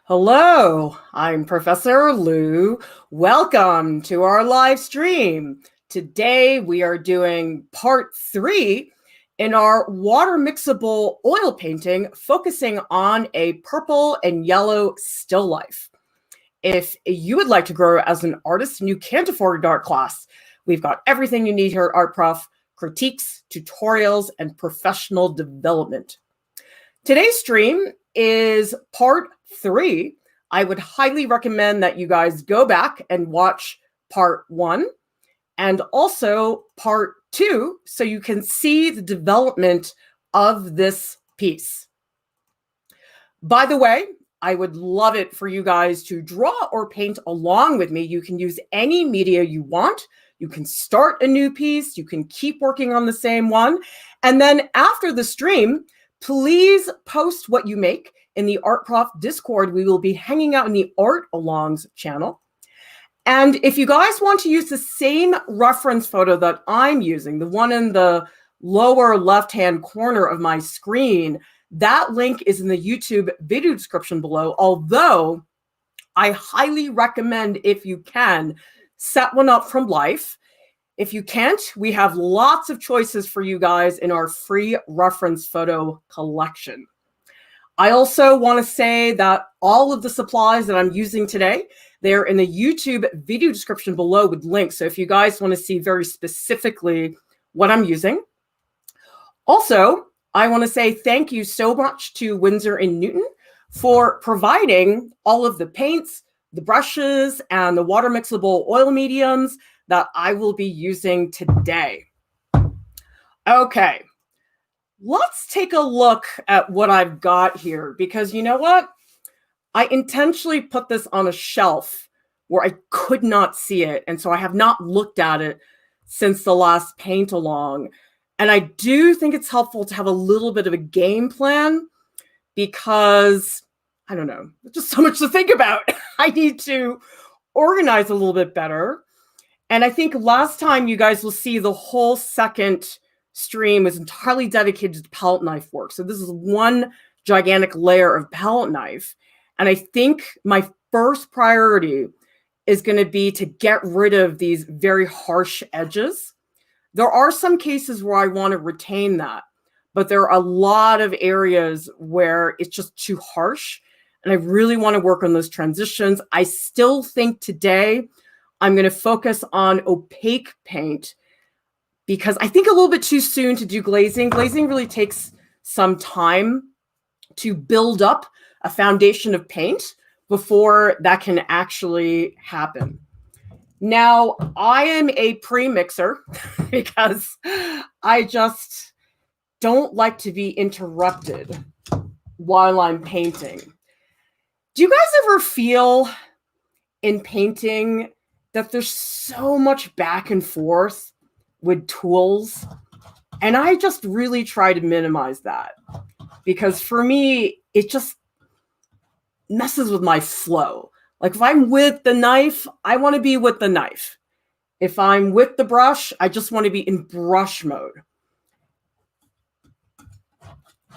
Hello, I'm Professor Lieu. Welcome to our live stream. Today we are doing part 3 in our water mixable oil painting, focusing on a purple and yellow still life. If you would like to grow as an artist and you can't afford an art class, we've got everything you need here at Art Prof: critiques, tutorials, and professional development. Today's stream is part 3. I would highly recommend that you guys go back and watch part 1 and also part 2 so you can see the development of this piece. By the way, I would love it for you guys to draw or paint along with me. You can use any media you want. You can start a new piece. You can keep working on the same one. And then after the stream, please post what you make in the Art Prof Discord. We will be hanging out in the Art Alongs channel. And if you guys want to use the same reference photo that I'm using, the one in the lower left-hand corner of my screen, that link is in the YouTube video description below. Although I highly recommend, if you can, set one up from life. If you can't, we have lots of choices for you guys in our free reference photo collection. I also want to say that all of the supplies that I'm using today, they're in the YouTube video description below with links. So if you guys want to see very specifically what I'm using. Also, I want to say thank you so much to Winsor & Newton for providing all of the paints, the brushes, and the water mixable oil mediums that I will be using today. Okay, let's take a look at what I've got here, because you know what? I intentionally put this on a shelf where I could not see it, and so I have not looked at it since the last paint along. And I do think it's helpful to have a little bit of a game plan because, I don't know, there's just so much to think about. I need to organize a little bit better. And I think last time you guys will see the whole second stream is entirely dedicated to palette knife work. So this is one gigantic layer of palette knife. And I think my first priority is going to be to get rid of these very harsh edges. There are some cases where I want to retain that, but there are a lot of areas where it's just too harsh. And I really want to work on those transitions. I still think today I'm going to focus on opaque paint because I think a little bit too soon to do glazing. Glazing really takes some time to build up a foundation of paint before that can actually happen. Now, I am a pre-mixer because I just don't like to be interrupted while I'm painting. Do you guys ever feel in painting that there's so much back and forth with tools? And I just really try to minimize that because for me, it just messes with my flow. Like if I'm with the knife, I want to be with the knife. If I'm with the brush, I just want to be in brush mode.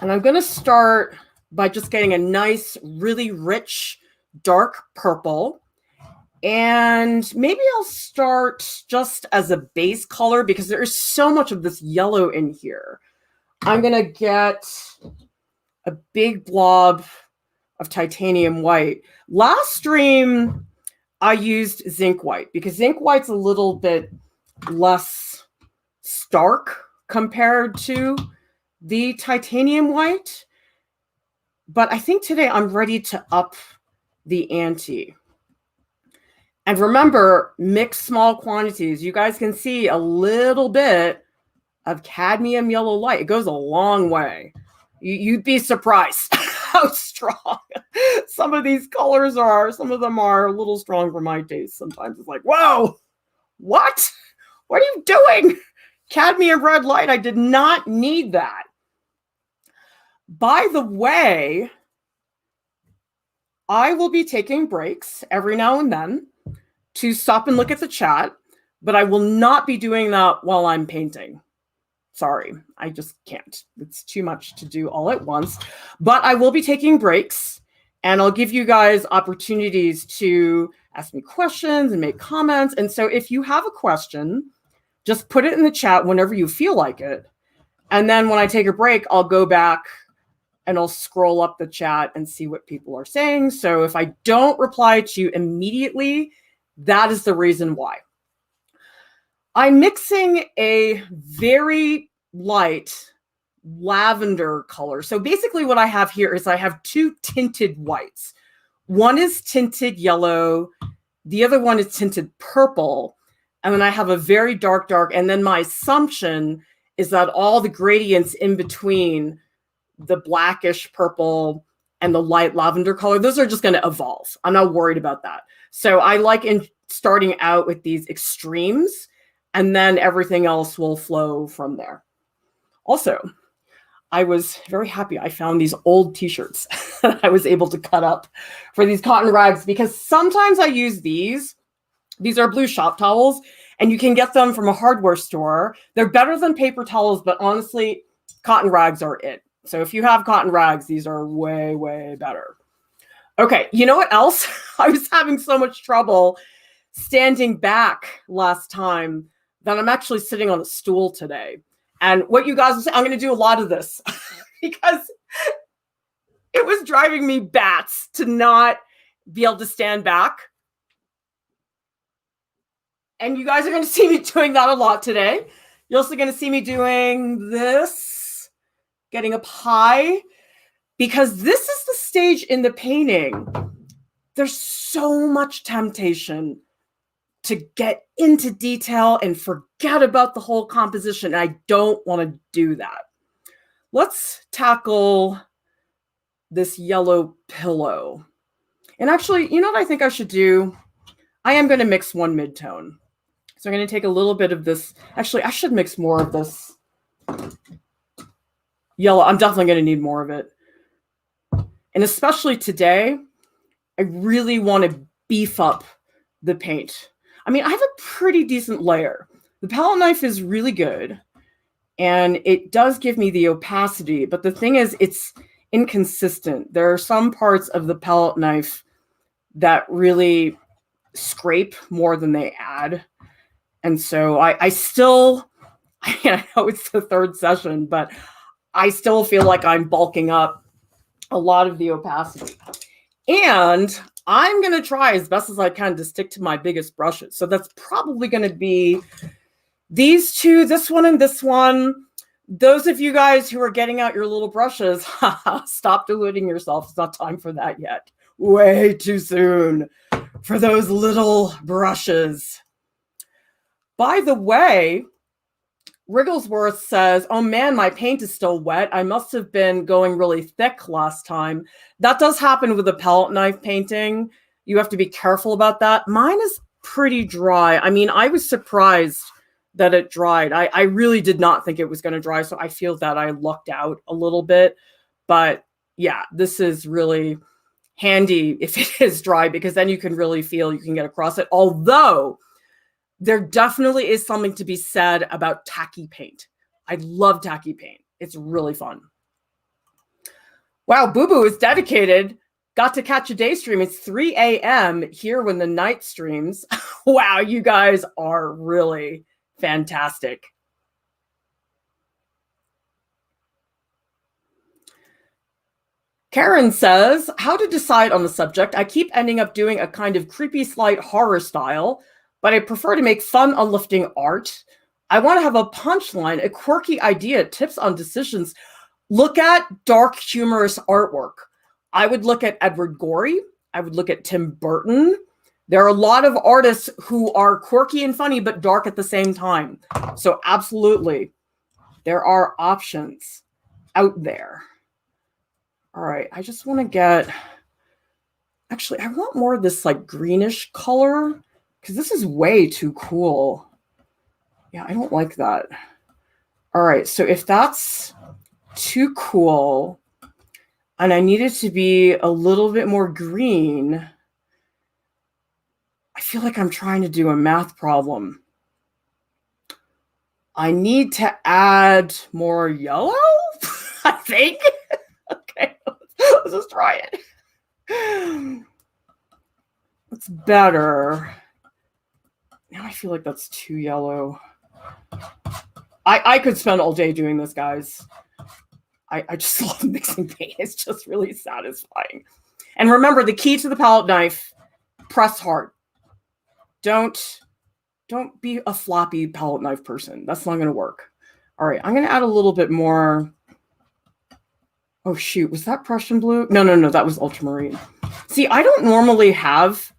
And I'm going to start by just getting a nice, really rich, dark purple. And maybe I'll start just as a base color because there is so much of this yellow in here. I'm going to get a big blob of titanium white. Last stream, I used zinc white because zinc white's a little bit less stark compared to the titanium white. But I think today I'm ready to up the ante. And remember, mix small quantities. You guys can see a little bit of cadmium yellow light. It goes a long way. You'd be surprised how strong some of these colors are. Some of them are a little strong for my taste. Sometimes it's like, whoa, what? What are you doing? Cadmium red light. I did not need that. By the way, I will be taking breaks every now and then to stop and look at the chat, but I will not be doing that while I'm painting. Sorry, I just can't. It's too much to do all at once. But I will be taking breaks And I'll give you guys opportunities to ask me questions and make comments. And so if you have a question, just put it in the chat whenever you feel like it. And then when I take a break, I'll go back and I'll scroll up the chat and see what people are saying. So if I don't reply to you immediately, that is the reason why. I'm mixing a very light lavender color. So basically what I have here is I have two tinted whites. One is tinted yellow. The other one is tinted purple. And then I have a very dark, and then my assumption is that all the gradients in between the blackish purple and the light lavender color, those are just going to evolve. I'm not worried about that. So I like starting out with these extremes, and then everything else will flow from there. Also, I was very happy I found these old t-shirts that I was able to cut up for these cotton rags, because sometimes I use these. These are blue shop towels, and you can get them from a hardware store. They're better than paper towels, but honestly, cotton rags are it. So if you have cotton rags, these are way, way better. Okay, you know what else? I was having so much trouble standing back last time that I'm actually sitting on a stool today. And what you guys will say, I'm going to do a lot of this because it was driving me bats to not be able to stand back. And you guys are going to see me doing that a lot today. You're also going to see me doing this, getting up high, because this is the stage in the painting. There's so much temptation to get into detail and forget about the whole composition. And I don't want to do that. Let's tackle this yellow pillow. And actually, you know what I think I should do? I am going to mix one midtone. So I'm going to take a little bit of this. Actually, I should mix more of this yellow. I'm definitely going to need more of it. And especially today, I really want to beef up the paint. I mean, I have a pretty decent layer. The palette knife is really good, and it does give me the opacity. But the thing is, it's inconsistent. There are some parts of the palette knife that really scrape more than they add. And so I still, I know it's the third session, but I still feel like I'm bulking up a lot of the opacity. And I'm going to try as best as I can to stick to my biggest brushes. So that's probably going to be these two, this one and this one. Those of you guys who are getting out your little brushes, stop deluding yourself. It's not time for that yet. Way too soon for those little brushes. By the way, Wrigglesworth says, oh man, my paint is still wet. I must have been going really thick last time. That does happen with a palette knife painting. You have to be careful about that. Mine is pretty dry. I mean, I was surprised that it dried. I really did not think it was going to dry, so I feel that I lucked out a little bit. But yeah, this is really handy if it is dry, because then you can really feel you can get across it. Although there definitely is something to be said about tacky paint. I love tacky paint. It's really fun. Wow, Boo Boo is dedicated. Got to catch a day stream. It's 3 a.m. here when the night streams. Wow, you guys are really fantastic. Karen says, how to decide on the subject? I keep ending up doing a kind of creepy, slight horror style, but I prefer to make fun, uplifting art. I want to have a punchline, a quirky idea, tips on decisions. Look at dark, humorous artwork. I would look at Edward Gorey. I would look at Tim Burton. There are a lot of artists who are quirky and funny, but dark at the same time. So absolutely, there are options out there. All right, I just want to get, actually, I want more of this like greenish color, because this is way too cool. Yeah, I don't like that. All right, so if that's too cool and I need it to be a little bit more green, I feel like I'm trying to do a math problem. I need to add more yellow, I think. Okay, let's just try it. That's better. Now I feel like that's too yellow. I could spend all day doing this, guys. I just love mixing paint. It's just really satisfying. And remember, the key to the palette knife, press hard. Don't be a floppy palette knife person. That's not going to work. All right, I'm going to add a little bit more. Oh, shoot. Was that Prussian blue? No. That was ultramarine. See, I don't normally have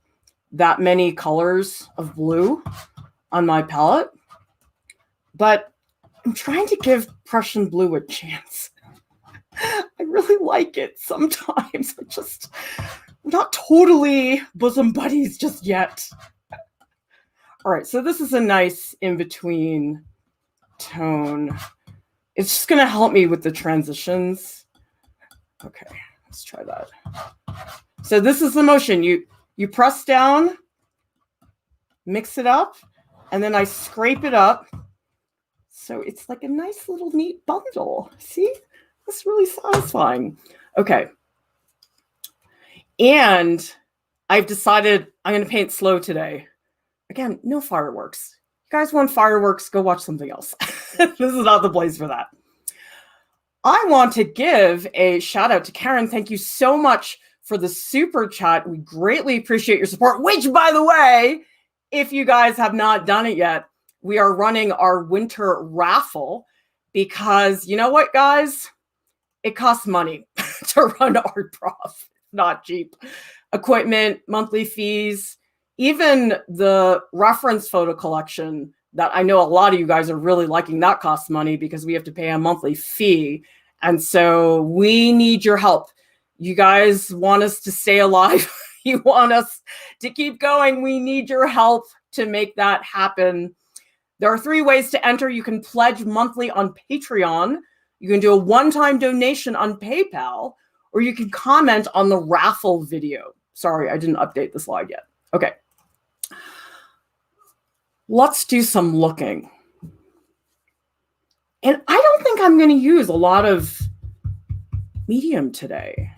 that many colors of blue on my palette, but I'm trying to give Prussian blue a chance. I really like it sometimes. I'm not totally bosom buddies just yet. All right, so this is a nice in-between tone. It's just going to help me with the transitions. Okay, let's try that. So this is the motion. You press down, mix it up, and then I scrape it up. So it's like a nice little neat bundle. See? That's really satisfying. Okay. And I've decided I'm going to paint slow today. Again, no fireworks. You guys want fireworks, go watch something else. This is not the place for that. I want to give a shout out to Karen. Thank you so much for the super chat. We greatly appreciate your support, which, by the way, if you guys have not done it yet, we are running our winter raffle because you know what, guys? It costs money to run Art Prof. It's not cheap. Equipment, monthly fees, even the reference photo collection that I know a lot of you guys are really liking, that costs money because we have to pay a monthly fee. And so we need your help. You guys want us to stay alive. You want us to keep going. We need your help to make that happen. There are 3 ways to enter. You can pledge monthly on Patreon. You can do a one-time donation on PayPal, or you can comment on the raffle video. Sorry, I didn't update the slide yet. Okay. Let's do some looking. And I don't think I'm going to use a lot of medium today.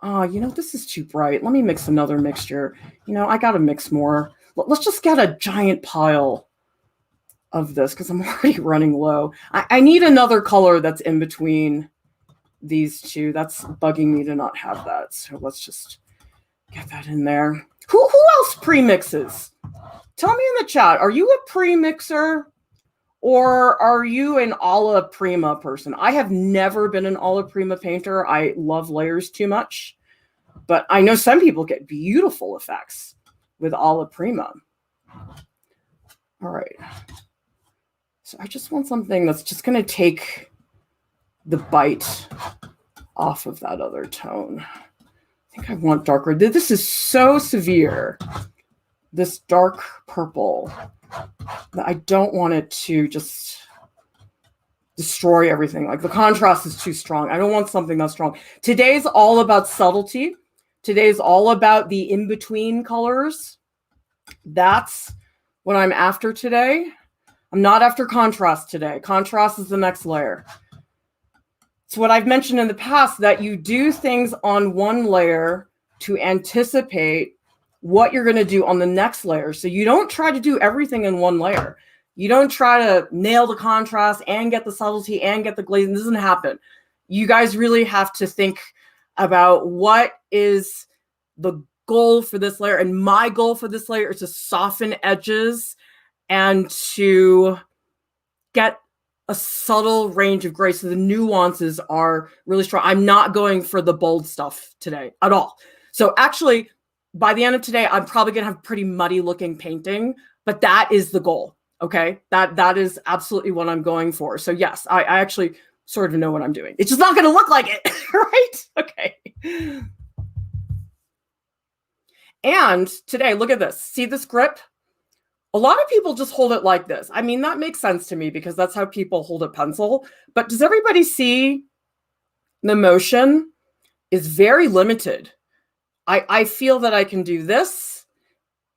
This is too bright. Let me mix another mixture. I got to mix more. Let's just get a giant pile of this because I'm already running low. I need another color that's in between these two. That's bugging me to not have that. So let's just get that in there. Who else pre-mixes? Tell me in the chat, are you a pre-mixer or are you an alla prima person? I have never been an alla prima painter. I love layers too much, but I know some people get beautiful effects with alla prima. All right. So I just want something that's just going to take the bite off of that other tone. I think I want darker. This is so severe, this dark purple, that I don't want it to just destroy everything. Like the contrast is too strong. I don't want something that's strong. Today's all about subtlety. Today's all about the in-between colors. That's what I'm after today. I'm not after contrast today. Contrast is the next layer. It's what I've mentioned in the past, that you do things on one layer to anticipate what you're going to do on the next layer. So you don't try to do everything in one layer. You don't try to nail the contrast and get the subtlety and get the glazing. This doesn't happen. You guys really have to think about what is the goal for this layer. And my goal for this layer is to soften edges and to get a subtle range of gray. So the nuances are really strong. I'm not going for the bold stuff today at all. So actually, by the end of today, I'm probably going to have pretty muddy looking painting, but that is the goal. Okay. That is absolutely what I'm going for. So yes, I actually sort of know what I'm doing. It's just not going to look like it. Right? Okay. And today, look at this. See this grip? A lot of people just hold it like this. I mean, that makes sense to me because that's how people hold a pencil. But does everybody see the motion is very limited? I feel that I can do this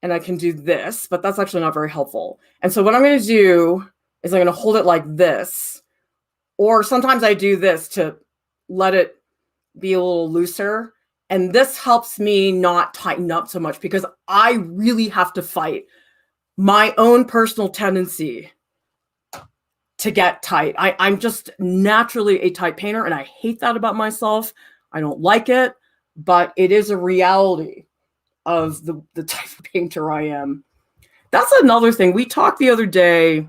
and I can do this, but that's actually not very helpful. And so what I'm going to do is I'm going to hold it like this, or sometimes I do this to let it be a little looser. And this helps me not tighten up so much because I really have to fight my own personal tendency to get tight. I'm just naturally a tight painter, and I hate that about myself. I don't like it, but it is a reality of the type of painter I am. That's another thing. We talked the other day.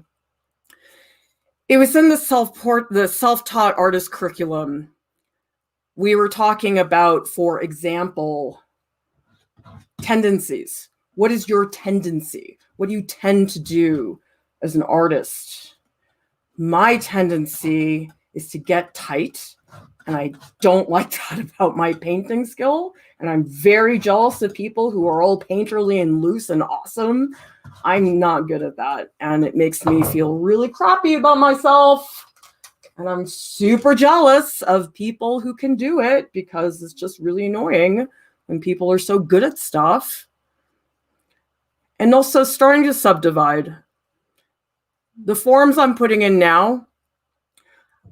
It was in the self-taught artist curriculum. We were talking about, for example, tendencies. What is your tendency? What do you tend to do as an artist? My tendency is to get tight, and I don't like that about my painting skill. And I'm very jealous of people who are all painterly and loose and awesome. I'm not good at that, and it makes me feel really crappy about myself. And I'm super jealous of people who can do it because it's just really annoying when people are so good at stuff. And also starting to subdivide. The forms I'm putting in now,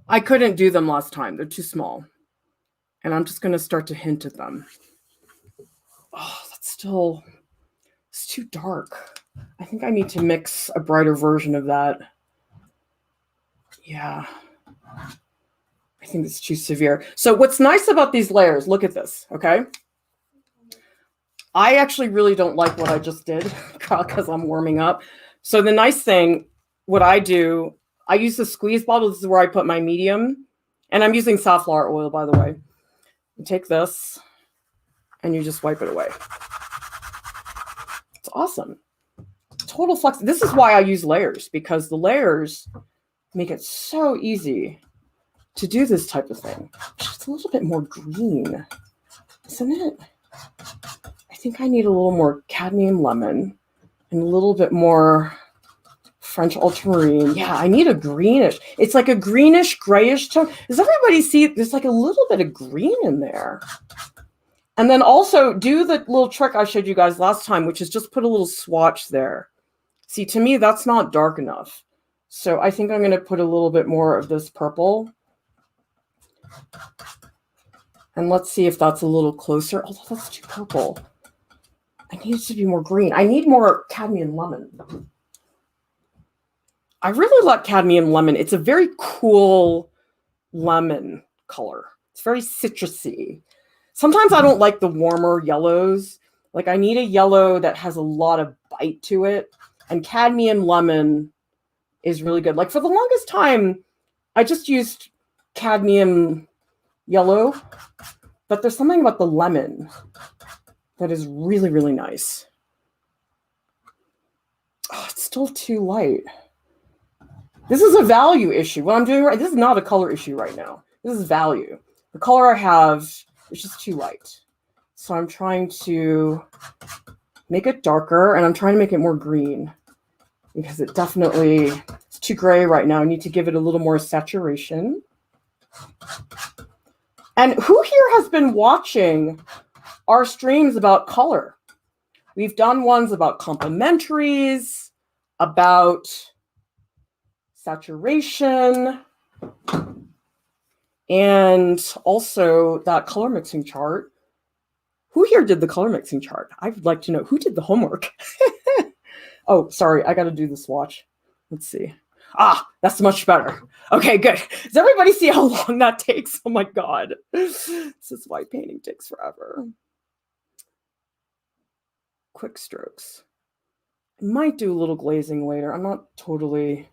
I couldn't do them last time. They're too small. And I'm just going to start to hint at them. Oh, it's too dark. I think I need to mix a brighter version of that. Yeah. I think it's too severe. So what's nice about these layers, look at this, okay? I actually really don't like what I just did because I'm warming up. So the nice thing, what I do, I use the squeeze bottle. This is where I put my medium. And I'm using safflower oil, by the way. You take this and you just wipe it away. It's awesome. Total flex. This is why I use layers, because the layers make it so easy to do this type of thing. Just a little bit more green, isn't it? I think I need a little more cadmium lemon and a little bit more French ultramarine. Yeah, I need a greenish. It's like a greenish, grayish tone. Does everybody see? There's like a little bit of green in there. And then also do the little trick I showed you guys last time, which is just put a little swatch there. See, to me, that's not dark enough. So I think I'm going to put a little bit more of this purple. And let's see if that's a little closer. Oh, that's too purple. I need it to be more green. I need more cadmium lemon. I really like cadmium lemon. It's a very cool lemon color. It's very citrusy. Sometimes I don't like the warmer yellows. Like I need a yellow that has a lot of bite to it. And cadmium lemon is really good. Like for the longest time, I just used cadmium yellow, but there's something about the lemon that is really, really nice. Oh, it's still too light. This is a value issue. What I'm doing right, this is not a color issue right now. This is value. The color I have is just too light. So I'm trying to make it darker, and I'm trying to make it more green because it definitely, it's too gray right now. I need to give it a little more saturation. And who here has been watching our streams about color? We've done ones about complementaries, about saturation, and also that color mixing chart. Who here did the color mixing chart? I'd like to know who did the homework. Oh, sorry, I got to do the swatch. Let's see. Ah, that's much better. Okay, good. Does everybody see how long that takes? Oh my God. This is why painting takes forever. Quick strokes. I might do a little glazing later. I'm not totally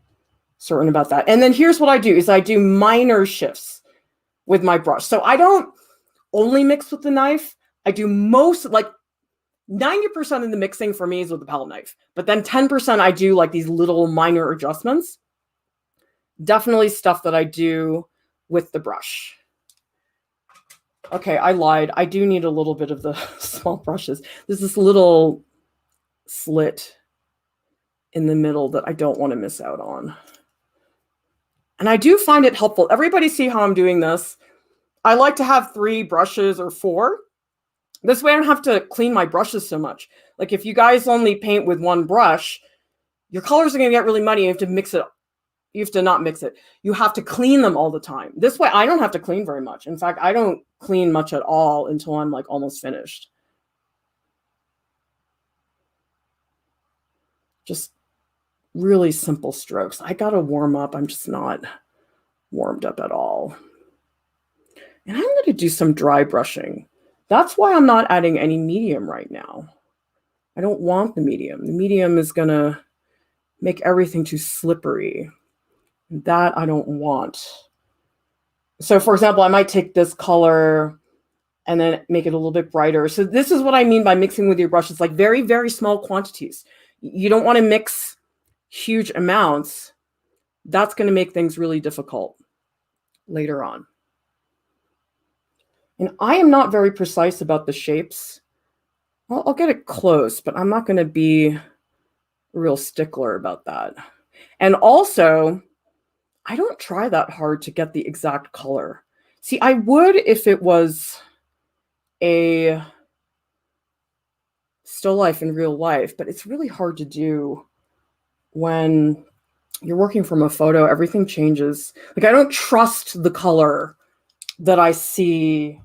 certain about that. And then here's what I do is I do minor shifts with my brush. So I don't only mix with the knife. I do most, like 90% of the mixing for me is with the palette knife. But then 10% I do like these little minor adjustments. Definitely stuff that I do with the brush. Okay, I lied. I do need a little bit of the small brushes. There's this little slit in the middle that I don't want to miss out on. And I do find it helpful. Everybody see how I'm doing this? I like to have 3 brushes or 4. This way I don't have to clean my brushes so much. Like if you guys only paint with one brush, your colors are going to get really muddy. You have to mix it, You have to not mix it. You have to clean them all the time. This way, I don't have to clean very much. In fact, I don't clean much at all until I'm like almost finished. Just really simple strokes. I got to warm up. I'm just not warmed up at all. And I'm going to do some dry brushing. That's why I'm not adding any medium right now. I don't want the medium. The medium is going to make everything too slippery. That I don't want. So for example, I might take this color and then make it a little bit brighter. So this is what I mean by mixing with your brushes, like very, very small quantities. You don't want to mix huge amounts. That's going to make things really difficult later on. And I am not very precise about the shapes. I'll get it close, but I'm not going to be a real stickler about that. And also, I don't try that hard to get the exact color. See, I would if it was a still life in real life, but it's really hard to do when you're working from a photo. Everything changes. Like, I don't trust the color that I see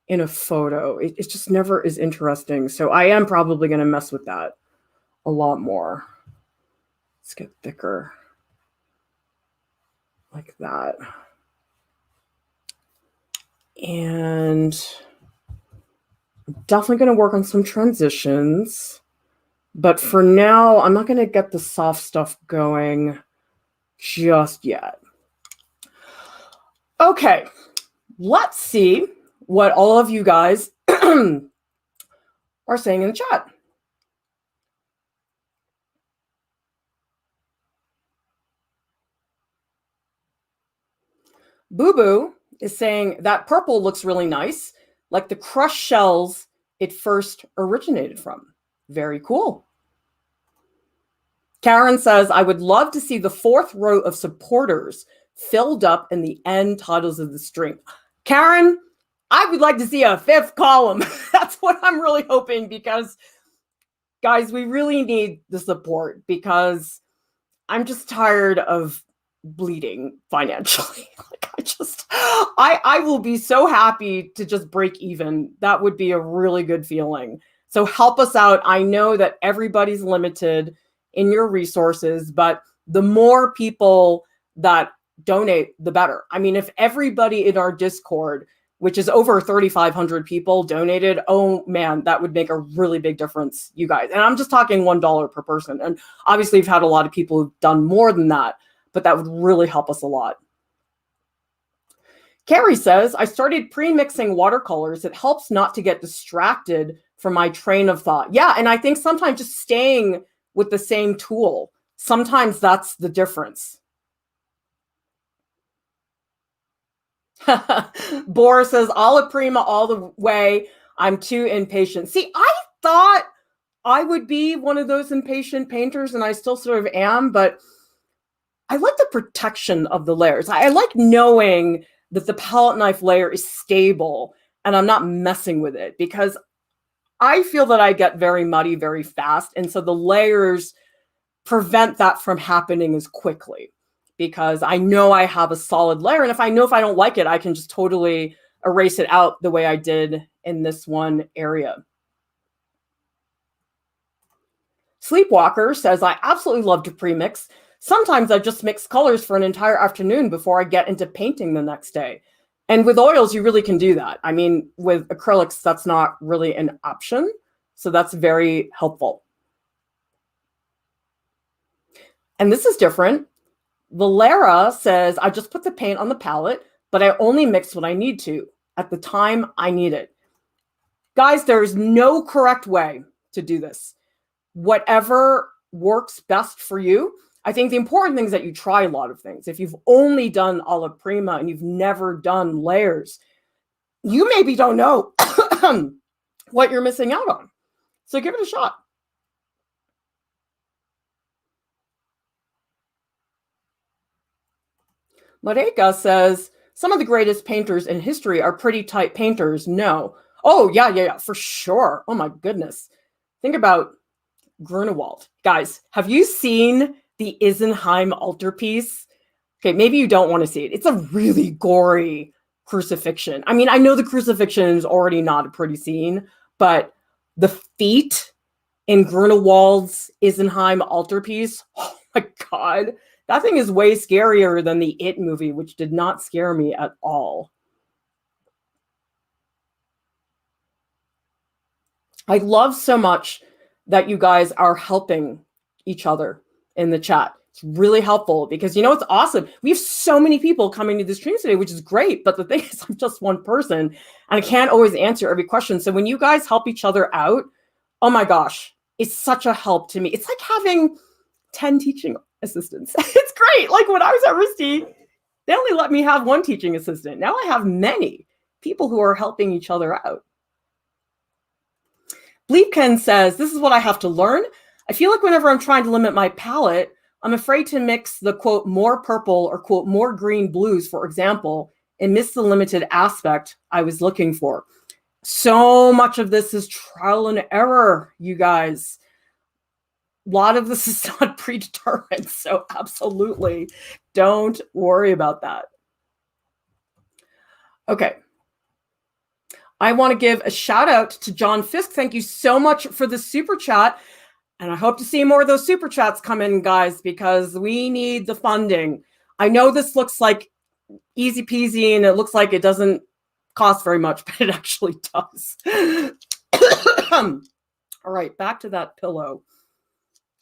in a photo. It just never is interesting. So I am probably going to mess with that a lot more. Let's get thicker. Like that. And I'm definitely going to work on some transitions. But for now, I'm not going to get the soft stuff going just yet. Okay, let's see what all of you guys are saying in the chat. Boo Boo is saying that purple looks really nice, like the crushed shells it first originated from. Very cool. Karen says, I would love to see the fourth row of supporters filled up in the end titles of the string. Karen, I would like to see a fifth column. That's what I'm really hoping, because, guys, we really need the support, because I'm just tired of bleeding financially. Like, I will be so happy to just break even. That would be a really good feeling. So help us out. I know that everybody's limited in your resources, but the more people that donate, the better. I mean, if everybody in our Discord, which is over 3,500 people, donated, oh man, that would make a really big difference, you guys. And I'm just talking $1 per person. And obviously, we've had a lot of people who've done more than that, but that would really help us a lot. Carrie says, I started pre-mixing watercolors. It helps not to get distracted from my train of thought. Yeah, and I think sometimes just staying with the same tool, sometimes that's the difference. Boris says, alla prima all the way. I'm too impatient. See, I thought I would be one of those impatient painters, and I still sort of am, but I like the protection of the layers. I like knowing that the palette knife layer is stable and I'm not messing with it, because I feel that I get very muddy very fast. And so the layers prevent that from happening as quickly, because I know I have a solid layer. And if I don't like it, I can just totally erase it out the way I did in this one area. Sleepwalker says, I absolutely love to premix. Sometimes I just mix colors for an entire afternoon before I get into painting the next day. And with oils, you really can do that. I mean, with acrylics, that's not really an option. So that's very helpful. And this is different. Valera says, I just put the paint on the palette, but I only mix what I need to at the time I need it. Guys, there is no correct way to do this. Whatever works best for you. I think the important thing is that you try a lot of things. If you've only done alla prima and you've never done layers, you maybe don't know what you're missing out on. So give it a shot. Mareka says, some of the greatest painters in history are pretty tight painters. No. Oh, yeah, for sure. Oh, my goodness. Think about Grunewald. Guys, have you seen the Isenheim altarpiece. Okay, maybe you don't want to see it. It's a really gory crucifixion. I mean, I know the crucifixion is already not a pretty scene, but the feet in Grunewald's Isenheim altarpiece, oh my God, that thing is way scarier than the It movie, which did not scare me at all. I love so much that you guys are helping each other in the chat. It's really helpful because, you know, it's awesome. We have so many people coming to the stream today, which is great. But the thing is, I'm just one person and I can't always answer every question. So when you guys help each other out, oh my gosh, it's such a help to me. It's like having 10 teaching assistants. It's great. Like when I was at RISD, they only let me have one teaching assistant. Now I have many people who are helping each other out. Bleepkin says, this is what I have to learn. I feel like whenever I'm trying to limit my palette, I'm afraid to mix the, quote, more purple or, quote, more green blues, for example, and miss the limited aspect I was looking for. So much of this is trial and error, you guys. A lot of this is not predetermined, so absolutely don't worry about that. Okay. I want to give a shout out to John Fisk. Thank you so much for the super chat. And I hope to see more of those super chats come in, guys, because we need the funding. I know this looks like easy peasy and it looks like it doesn't cost very much, but it actually does. All right, back to that pillow.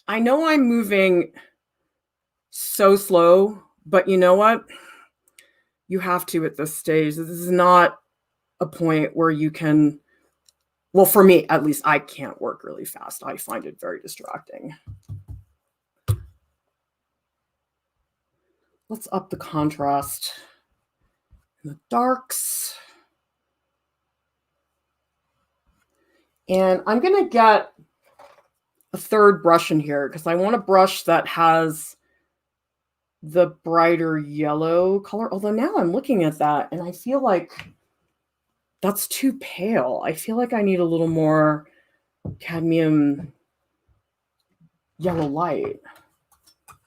I know I'm moving so slow, but you know what? You have to at this stage. This is not a point where you can, well, for me, at least, I can't work really fast. I find it very distracting. Let's up the contrast in the darks. And I'm going to get a third brush in here because I want a brush that has the brighter yellow color. Although now I'm looking at that and I feel like that's too pale. I feel like I need a little more cadmium yellow light.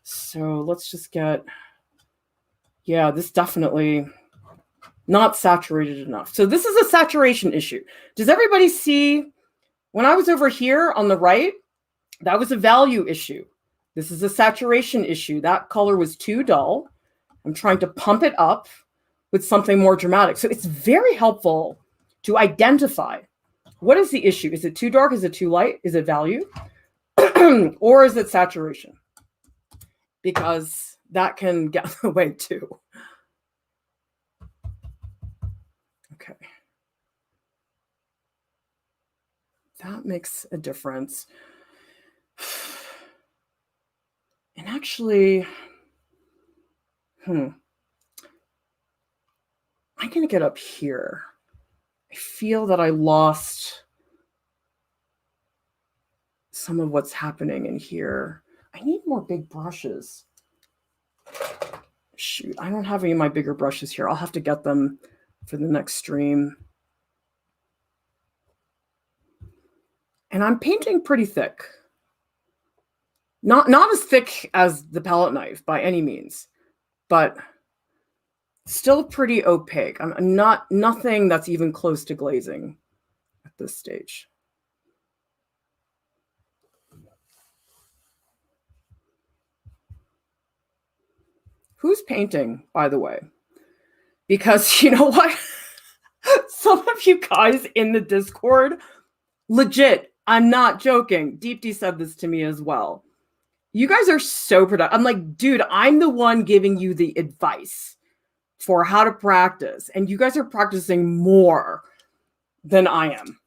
So let's just get, yeah, this definitely not saturated enough. So this is a saturation issue. Does everybody see, when I was over here on the right, that was a value issue. This is a saturation issue. That color was too dull. I'm trying to pump it up with something more dramatic. So it's very helpful to identify what is the issue. Is it too dark? Is it too light? Is it value? Or is it saturation? Because that can get in the way too. Okay. That makes a difference. And actually, I'm going to get up here. I feel that I lost some of what's happening in here. I need more big brushes. Shoot, I don't have any of my bigger brushes here. I'll have to get them for the next stream. And I'm painting pretty thick. Not as thick as the palette knife by any means, but still pretty opaque. I'm nothing that's even close to glazing at this stage. Who's painting, by the way? Because you know what? Some of you guys in the Discord, legit, I'm not joking. Deepti said this to me as well. You guys are so productive. I'm like, dude, I'm the one giving you the advice for how to practice. And you guys are practicing more than I am.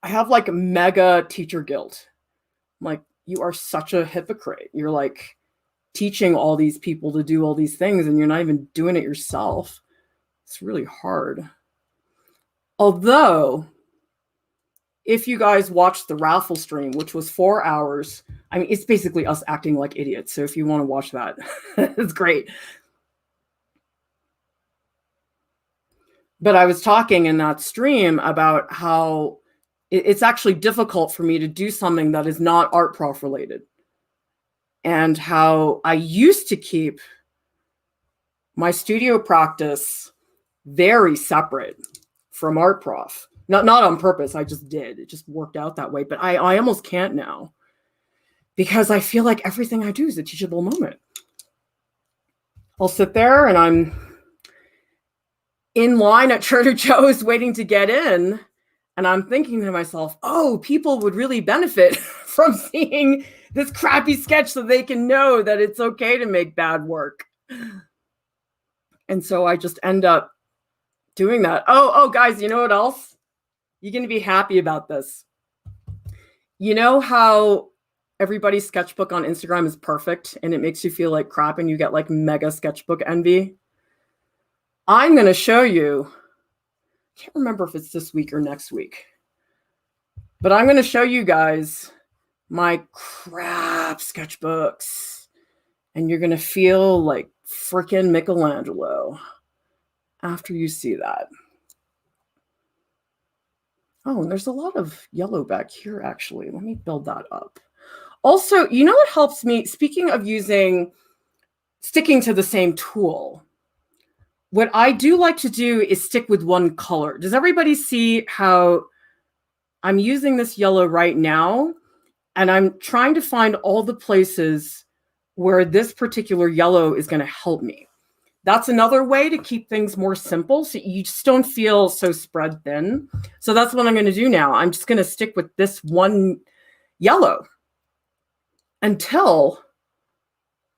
I have like mega teacher guilt. I'm like, you are such a hypocrite. You're like teaching all these people to do all these things and you're not even doing it yourself. It's really hard. Although, if you guys watched the Raffle stream, which was 4 hours, I mean, it's basically us acting like idiots. So if you want to watch that, it's great. But I was talking in that stream about how it's actually difficult for me to do something that is not art prof related. and how I used to keep my studio practice very separate from art prof. Not on purpose, I just did. It just worked out that way. But I almost can't now because I feel like everything I do is a teachable moment. I'll sit there and I'm in line at Trader Joe's waiting to get in. And I'm thinking to myself, oh, people would really benefit from seeing this crappy sketch so they can know that it's okay to make bad work. And so I just end up doing that. Oh, guys, you know what else? You're going to be happy about this. You know how everybody's sketchbook on Instagram is perfect and it makes you feel like crap and you get like mega sketchbook envy? I'm going to show you. I can't remember if it's this week or next week, but I'm going to show you guys my crap sketchbooks and you're going to feel like freaking Michelangelo after you see that. Oh, and there's a lot of yellow back here, actually. Let me build that up. Also, you know what helps me? Speaking of sticking to the same tool, what I do like to do is stick with one color. Does everybody see how I'm using this yellow right now? And I'm trying to find all the places where this particular yellow is going to help me. That's another way to keep things more simple so you just don't feel so spread thin. So that's what I'm going to do now. I'm just going to stick with this one yellow until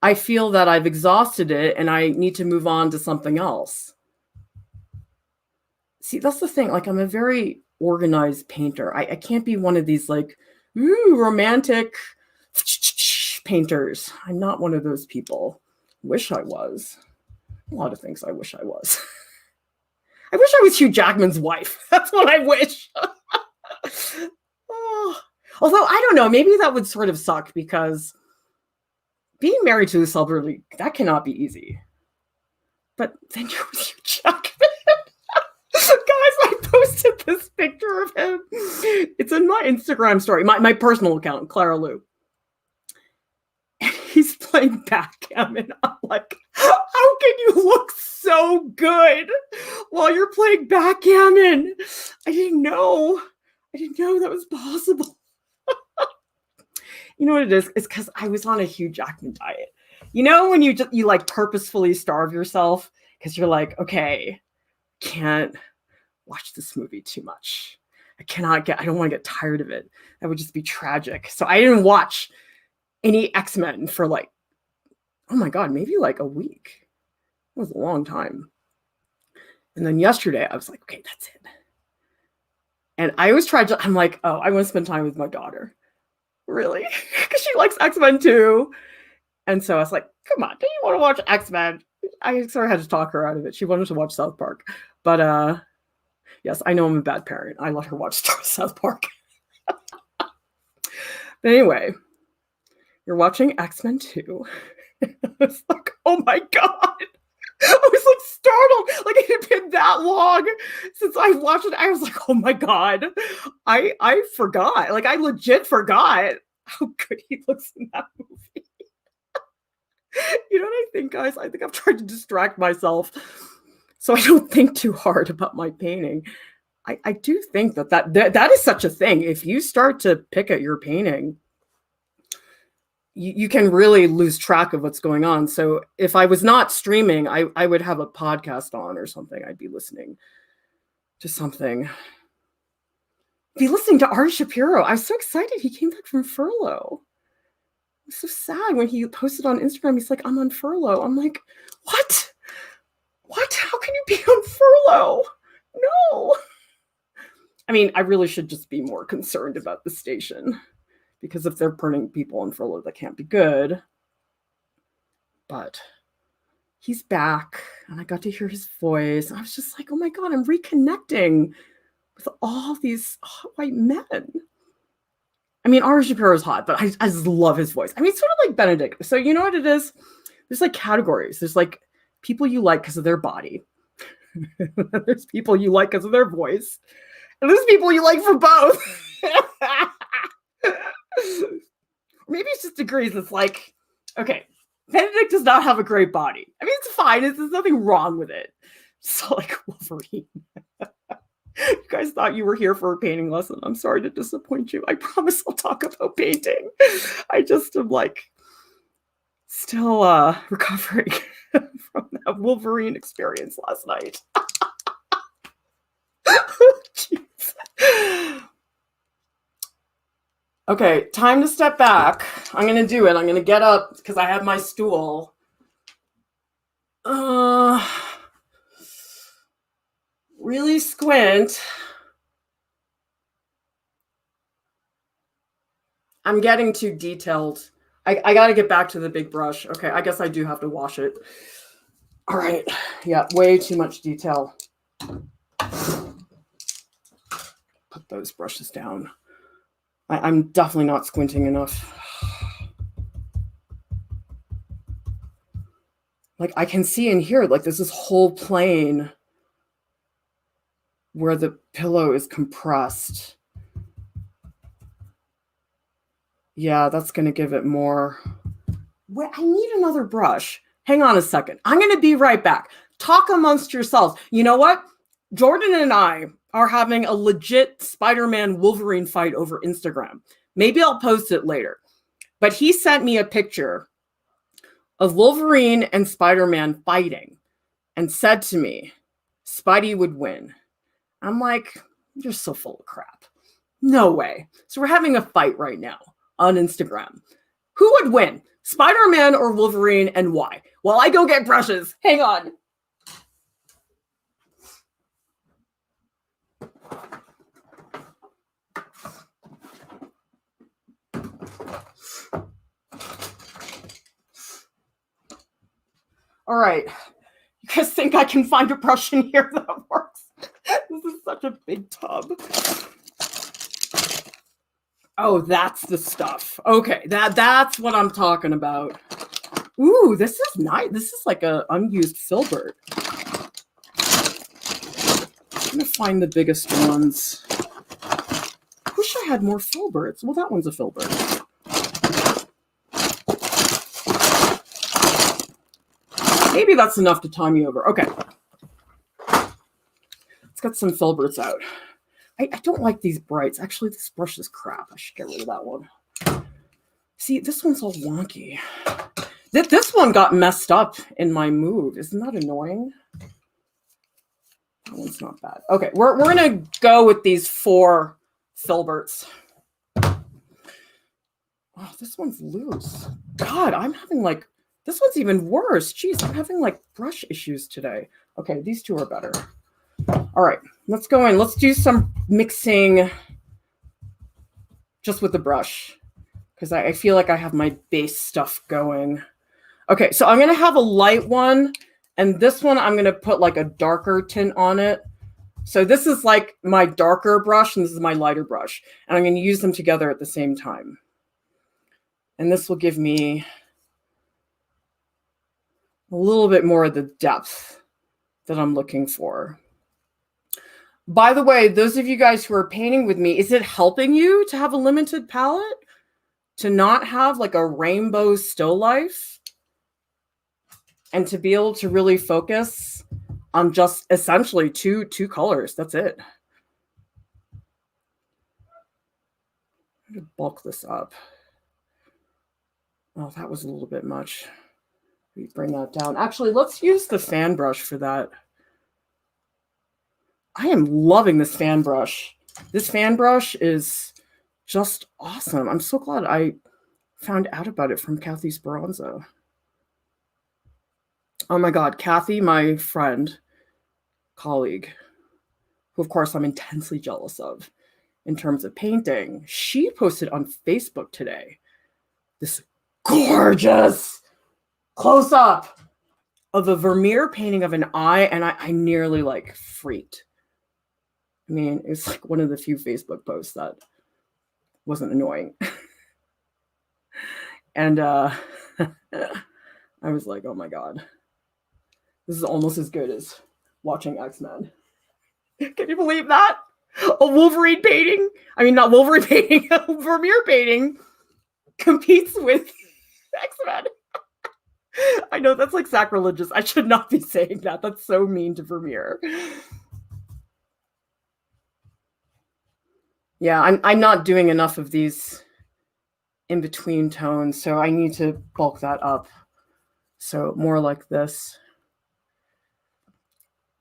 I feel that I've exhausted it and I need to move on to something else. See, that's the thing. Like, I'm a very organized painter. I can't be one of these like, ooh, romantic painters. I'm not one of those people. Wish I was. A lot of things I wish I was. I wish I was Hugh Jackman's wife. That's what I wish. Oh. Although, I don't know, maybe that would sort of suck because being married to a celebrity, that cannot be easy. But then you're with Hugh Jackman. Guys, I posted this picture of him. It's in my Instagram story, my personal account, Clara Lieu. And he's playing backgammon. I'm like, how can you look so good while you're playing backgammon? I didn't know that was possible. You know what it is? It's because I was on a Hugh Jackman diet. You know when you like purposefully starve yourself because you're like, okay, can't watch this movie too much. I don't want to get tired of it. That would just be tragic. So I didn't watch any X-Men for like, oh my God, maybe like a week. It was a long time. And then yesterday I was like, okay, that's it. And I always I'm like, oh, I want to spend time with my daughter. Really? Because she likes X-Men too. And so I was like, come on, do you want to watch X-Men? I sort of had to talk her out of it. She wanted to watch South Park. But yes, I know I'm a bad parent. I let her watch South Park. But anyway, you're watching X-Men 2. I was like, oh my God. I was like startled. Like it had been that long since I watched it. I was like, oh my God. I forgot. Like I legit forgot how good he looks in that movie. You know what I think, guys? I think I've tried to distract myself so I don't think too hard about my painting. I do think that is such a thing. If you start to pick at your painting, you can really lose track of what's going on. So if I was not streaming, I would have a podcast on or something. I'd be listening to something. Be listening to Ari Shapiro. I was so excited. He came back from furlough. It was so sad when he posted on Instagram. He's like, I'm on furlough. I'm like, what? What? How can you be on furlough? No. I mean, I really should just be more concerned about the station. Because if they're putting people on furlough, that can't be good. But he's back, and I got to hear his voice. I was just like, oh my God, I'm reconnecting with all these hot white men. I mean, Ari Shapiro is hot, but I just love his voice. I mean, it's sort of like Benedict. So you know what it is? There's like categories. There's like people you like because of their body. There's people you like because of their voice. And there's people you like for both. Maybe it's just degrees. It's like Okay. Benedict does not have a great body. I mean, it's fine. There's nothing wrong with it. It's not like Wolverine. You guys thought you were here for a painting lesson. I'm sorry to disappoint you. I promise I'll talk about painting. I just am like still recovering from that Wolverine experience last night. Jeez. Okay, time to step back. I'm going to do it. I'm going to get up because I have my stool. Really squint. I'm getting too detailed. I got to get back to the big brush. Okay, I guess I do have to wash it. All right. Yeah, way too much detail. Put those brushes down. I'm definitely not squinting enough. Like I can see in here, like there's this whole plane where the pillow is compressed. Yeah, that's going to give it more. Wait, I need another brush. Hang on a second. I'm going to be right back. Talk amongst yourselves. You know what? Jordan and I are having a legit Spider-Man Wolverine fight over Instagram. Maybe I'll post it later. But he sent me a picture of Wolverine and Spider-Man fighting and said to me, Spidey would win. I'm like, you're so full of crap. No way. So we're having a fight right now on Instagram. Who would win? Spider-Man or Wolverine, and why? Well, I go get brushes. Hang on. All right. You guys think I can find a brush in here that works? This is such a big tub. Oh, that's the stuff. Okay, that's what I'm talking about. Ooh, this is nice. This is like an unused filbert. I'm gonna find the biggest ones. Wish I had more filberts. Well, that one's a filbert. Maybe that's enough to tie me over. Okay. Let's get some filberts out. I don't like these brights. Actually, this brush is crap. I should get rid of that one. See, this one's all wonky. This one got messed up in my move. Isn't that annoying? That one's not bad. Okay, we're going to go with these 4 filberts. Oh, this one's loose. God, I'm having like... This one's even worse. Jeez, I'm having like brush issues today. Okay, these 2 are better. All right, let's go in. Let's do some mixing just with the brush because I feel like I have my base stuff going. Okay, so I'm going to have a light one, and this one I'm going to put like a darker tint on it. So this is like my darker brush, and this is my lighter brush, and I'm going to use them together at the same time. And this will give me a little bit more of the depth that I'm looking for. By the way, those of you guys who are painting with me, is it helping you to have a limited palette? To not have like a rainbow still life? And to be able to really focus on just essentially two colors. That's it. I'm going to bulk this up. Oh, that was a little bit much. We bring that down. Actually, let's use the fan brush for that. I am loving this fan brush. This fan brush is just awesome. I'm so glad I found out about it from Kathy Speranza. Oh my God, Kathy, my friend, colleague, who of course I'm intensely jealous of in terms of painting, she posted on Facebook today this gorgeous close-up of a Vermeer painting of an eye, and I nearly like freaked. I mean, it's like one of the few Facebook posts that wasn't annoying. And I was like, oh my God, this is almost as good as watching X-Men. Can you believe that? A Wolverine painting, I mean, not Wolverine painting, a Vermeer painting competes with X-Men. I know that's like sacrilegious. I should not be saying that. That's so mean to Vermeer. Yeah, I'm not doing enough of these in between tones, so I need to bulk that up. So more like this.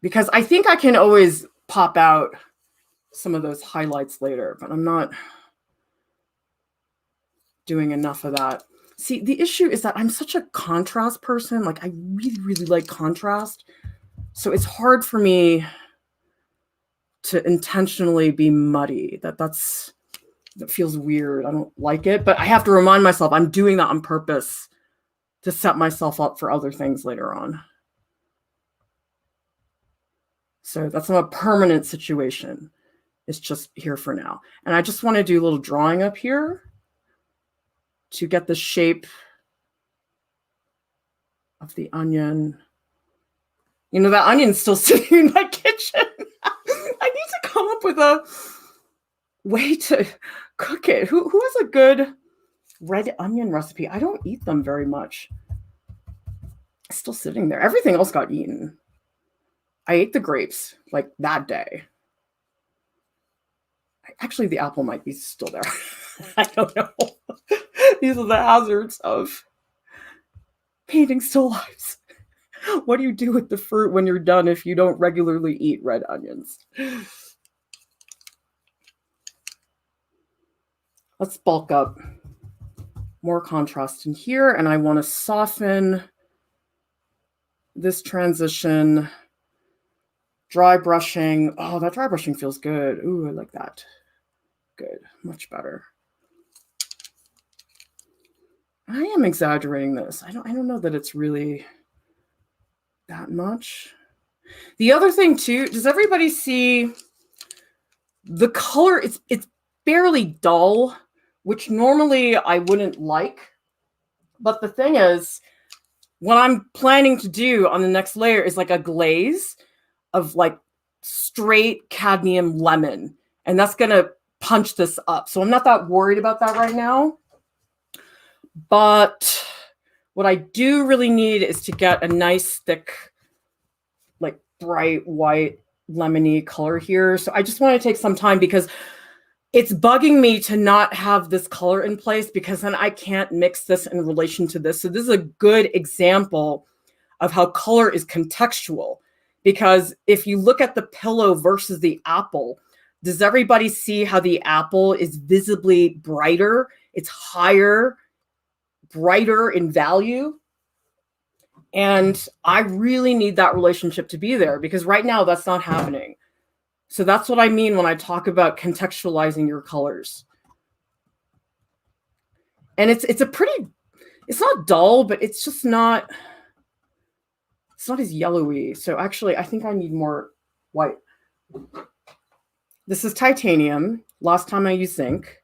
Because I think I can always pop out some of those highlights later, but I'm not doing enough of that. See, the issue is that I'm such a contrast person. Like, I really, really like contrast. So it's hard for me to intentionally be muddy. That feels weird. I don't like it, but I have to remind myself I'm doing that on purpose to set myself up for other things later on. So that's not a permanent situation. It's just here for now. And I just want to do a little drawing up here to get the shape of the onion. You know, that onion's still sitting in my kitchen. I need to come up with a way to cook it. Who has a good red onion recipe? I don't eat them very much. It's still sitting there. Everything else got eaten. I ate the grapes like that day. Actually, the apple might be still there. I don't know. These are the hazards of painting still lifes. What do you do with the fruit when you're done if you don't regularly eat red onions? Let's bulk up more contrast in here, and I want to soften this transition. Dry brushing. Oh, that dry brushing feels good. Ooh, I like that. Good, much better. I am exaggerating this. I don't know that it's really that much. The other thing too, does everybody see the color? It's barely dull, which normally I wouldn't like. But the thing is, what I'm planning to do on the next layer is like a glaze of like straight cadmium lemon. And that's going to punch this up. So I'm not that worried about that right now. But what I do really need is to get a nice thick, like bright white lemony color here. So I just want to take some time because it's bugging me to not have this color in place because then I can't mix this in relation to this. So this is a good example of how color is contextual. Because if you look at the pillow versus the apple, does everybody see how the apple is visibly brighter? It's higher, brighter in value. And I really need that relationship to be there because right now that's not happening. So that's what I mean when I talk about contextualizing your colors. And it's not dull, but it's just not, it's not as yellowy. So actually, I think I need more white. This is titanium. Last time I used zinc.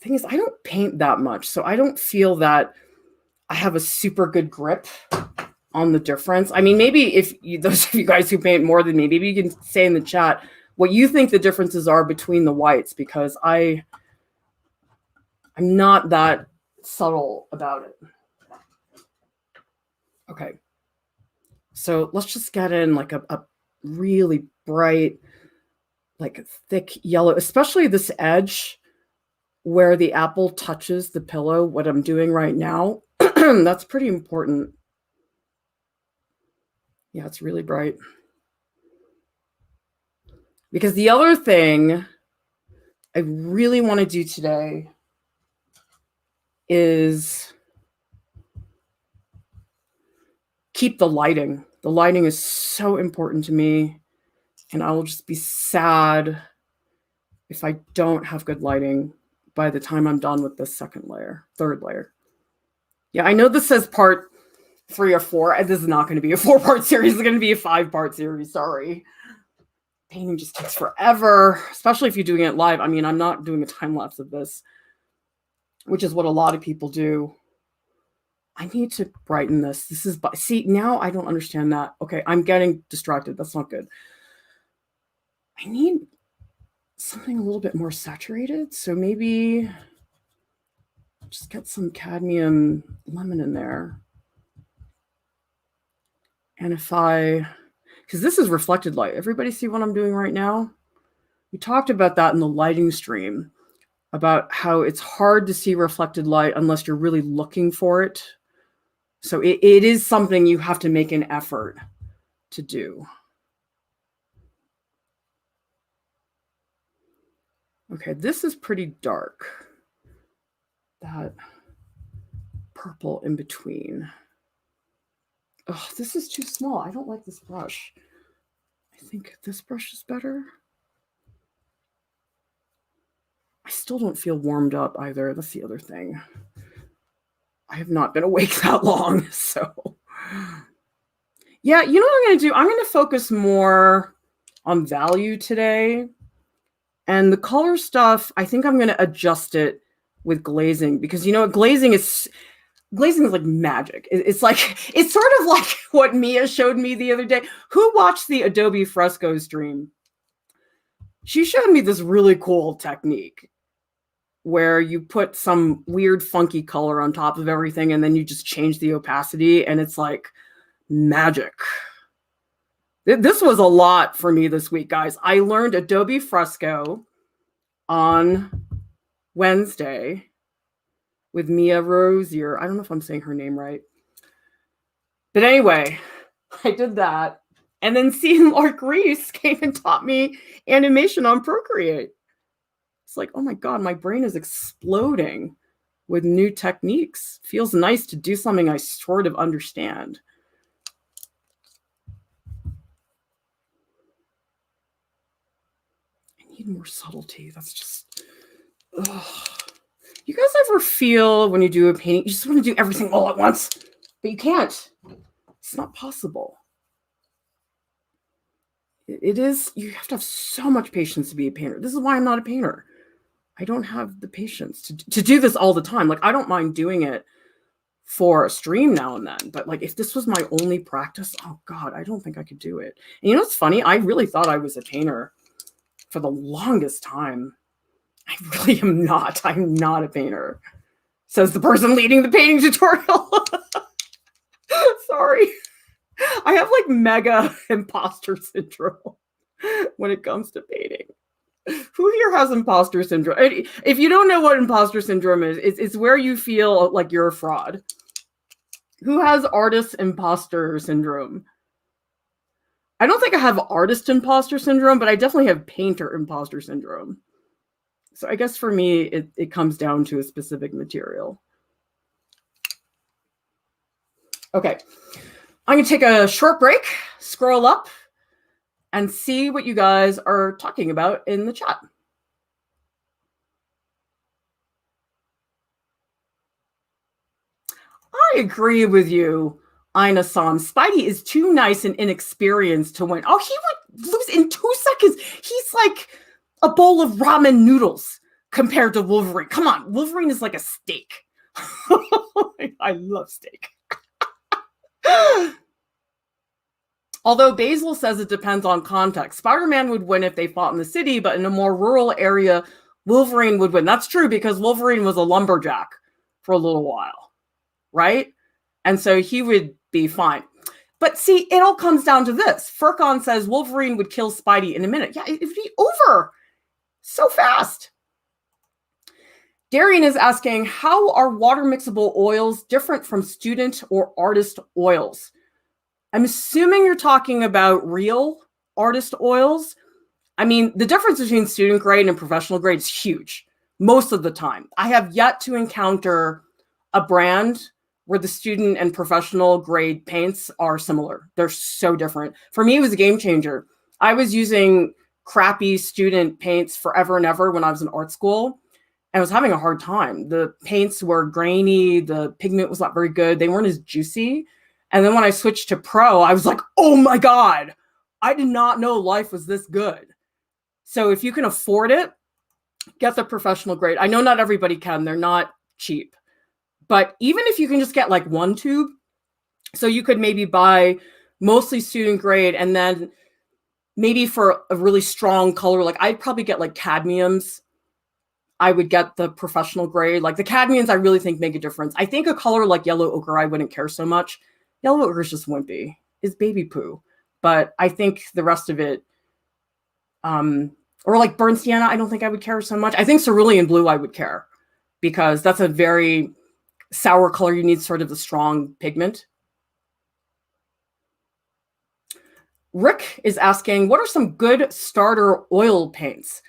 Thing is, I don't paint that much, so I don't feel that I have a super good grip on the difference. I mean, maybe if those of you guys who paint more than me, maybe you can say in the chat what you think the differences are between the whites, because I'm not that subtle about it. Okay. So let's just get in like a really bright, like thick yellow, especially this edge where the apple touches the pillow, what I'm doing right now. That's pretty important. Yeah, it's really bright. Because the other thing I really want to do today is keep the lighting. The lighting is so important to me, and I will just be sad if I don't have good lighting by the time I'm done with this third layer. Yeah, I know this says part 3 or 4, and this is not going to be a 4-part series. It's going to be a 5-part series. Sorry. Painting just takes forever, especially if you're doing it live. I mean, I'm not doing a time lapse of this, which is what a lot of people do. I need to brighten this. See, now I don't understand that. Okay, I'm getting distracted. That's not good. I need something a little bit more saturated. So maybe just get some cadmium lemon in there. And because this is reflected light. Everybody see what I'm doing right now? We talked about that in the lighting stream, about how it's hard to see reflected light unless you're really looking for it. So it is something you have to make an effort to do. Okay, this is pretty dark. That purple in between. Oh, this is too small. I don't like this brush. I think this brush is better. I still don't feel warmed up either. That's the other thing. I have not been awake that long, so. Yeah, you know what I'm going to do? I'm going to focus more on value today. And the color stuff, I think I'm going to adjust it with glazing, because you know what, glazing is like magic. It's sort of like what Mia showed me the other day. Who watched the Adobe Fresco stream? She showed me this really cool technique where you put some weird funky color on top of everything and then you just change the opacity, and it's like magic. This was a lot for me this week, guys. I learned Adobe Fresco on Wednesday with Mia Rosier. I don't know if I'm saying her name right. But anyway, I did that. And then seeing Lark Reese came and taught me animation on Procreate. It's like, oh my God, my brain is exploding with new techniques. Feels nice to do something I sort of understand. I need more subtlety. That's just, ugh. You guys ever feel when you do a painting, you just want to do everything all at once, but you can't. It's not possible. It is, you have to have so much patience to be a painter. This is why I'm not a painter. I don't have the patience to do this all the time. Like, I don't mind doing it for a stream now and then, but like, if this was my only practice, oh God, I don't think I could do it. And you know what's funny? I really thought I was a painter for the longest time. I really am not. I'm not a painter, says the person leading the painting tutorial. Sorry. I have like mega imposter syndrome when it comes to painting. Who here has imposter syndrome? If you don't know what imposter syndrome is, it's where you feel like you're a fraud. Who has artist imposter syndrome? I don't think I have artist imposter syndrome, but I definitely have painter imposter syndrome. So I guess for me, it comes down to a specific material. Okay, I'm going to take a short break, scroll up, and see what you guys are talking about in the chat. I agree with you, Ina-san. Spidey is too nice and inexperienced to win. Oh, he would lose in 2 seconds. He's like a bowl of ramen noodles compared to Wolverine. Come on, Wolverine is like a steak. I love steak. Although Basil says it depends on context. Spider-Man would win if they fought in the city, but in a more rural area, Wolverine would win. That's true, because Wolverine was a lumberjack for a little while, right? And so he would be fine. But see, it all comes down to this. Furcon says Wolverine would kill Spidey in a minute. Yeah, it'd be over so fast. Darian is asking, how are water mixable oils different from student or artist oils? I'm assuming you're talking about real artist oils. I mean, the difference between student grade and professional grade is huge most of the time. I have yet to encounter a brand where the student and professional grade paints are similar. They're so different. For me, it was a game changer. I was using crappy student paints forever and ever when I was in art school. I was having a hard time. The paints were grainy. The pigment was not very good. They weren't as juicy. And then when I switched to pro, I was like, oh my God, I did not know life was this good. So if you can afford it, get the professional grade. I know not everybody can. They're not cheap. But even if you can just get like 1 tube, so you could maybe buy mostly student grade, and then maybe for a really strong color, like I'd probably get like cadmiums. I would get the professional grade. Like the cadmiums, I really think make a difference. I think a color like yellow ochre, I wouldn't care so much. Yellow ochre is just wimpy. It's baby poo. But I think the rest of it, or like burnt sienna, I don't think I would care so much. I think cerulean blue I would care, because that's a very sour color. You need sort of the strong pigment. Rick is asking, what are some good starter oil paints?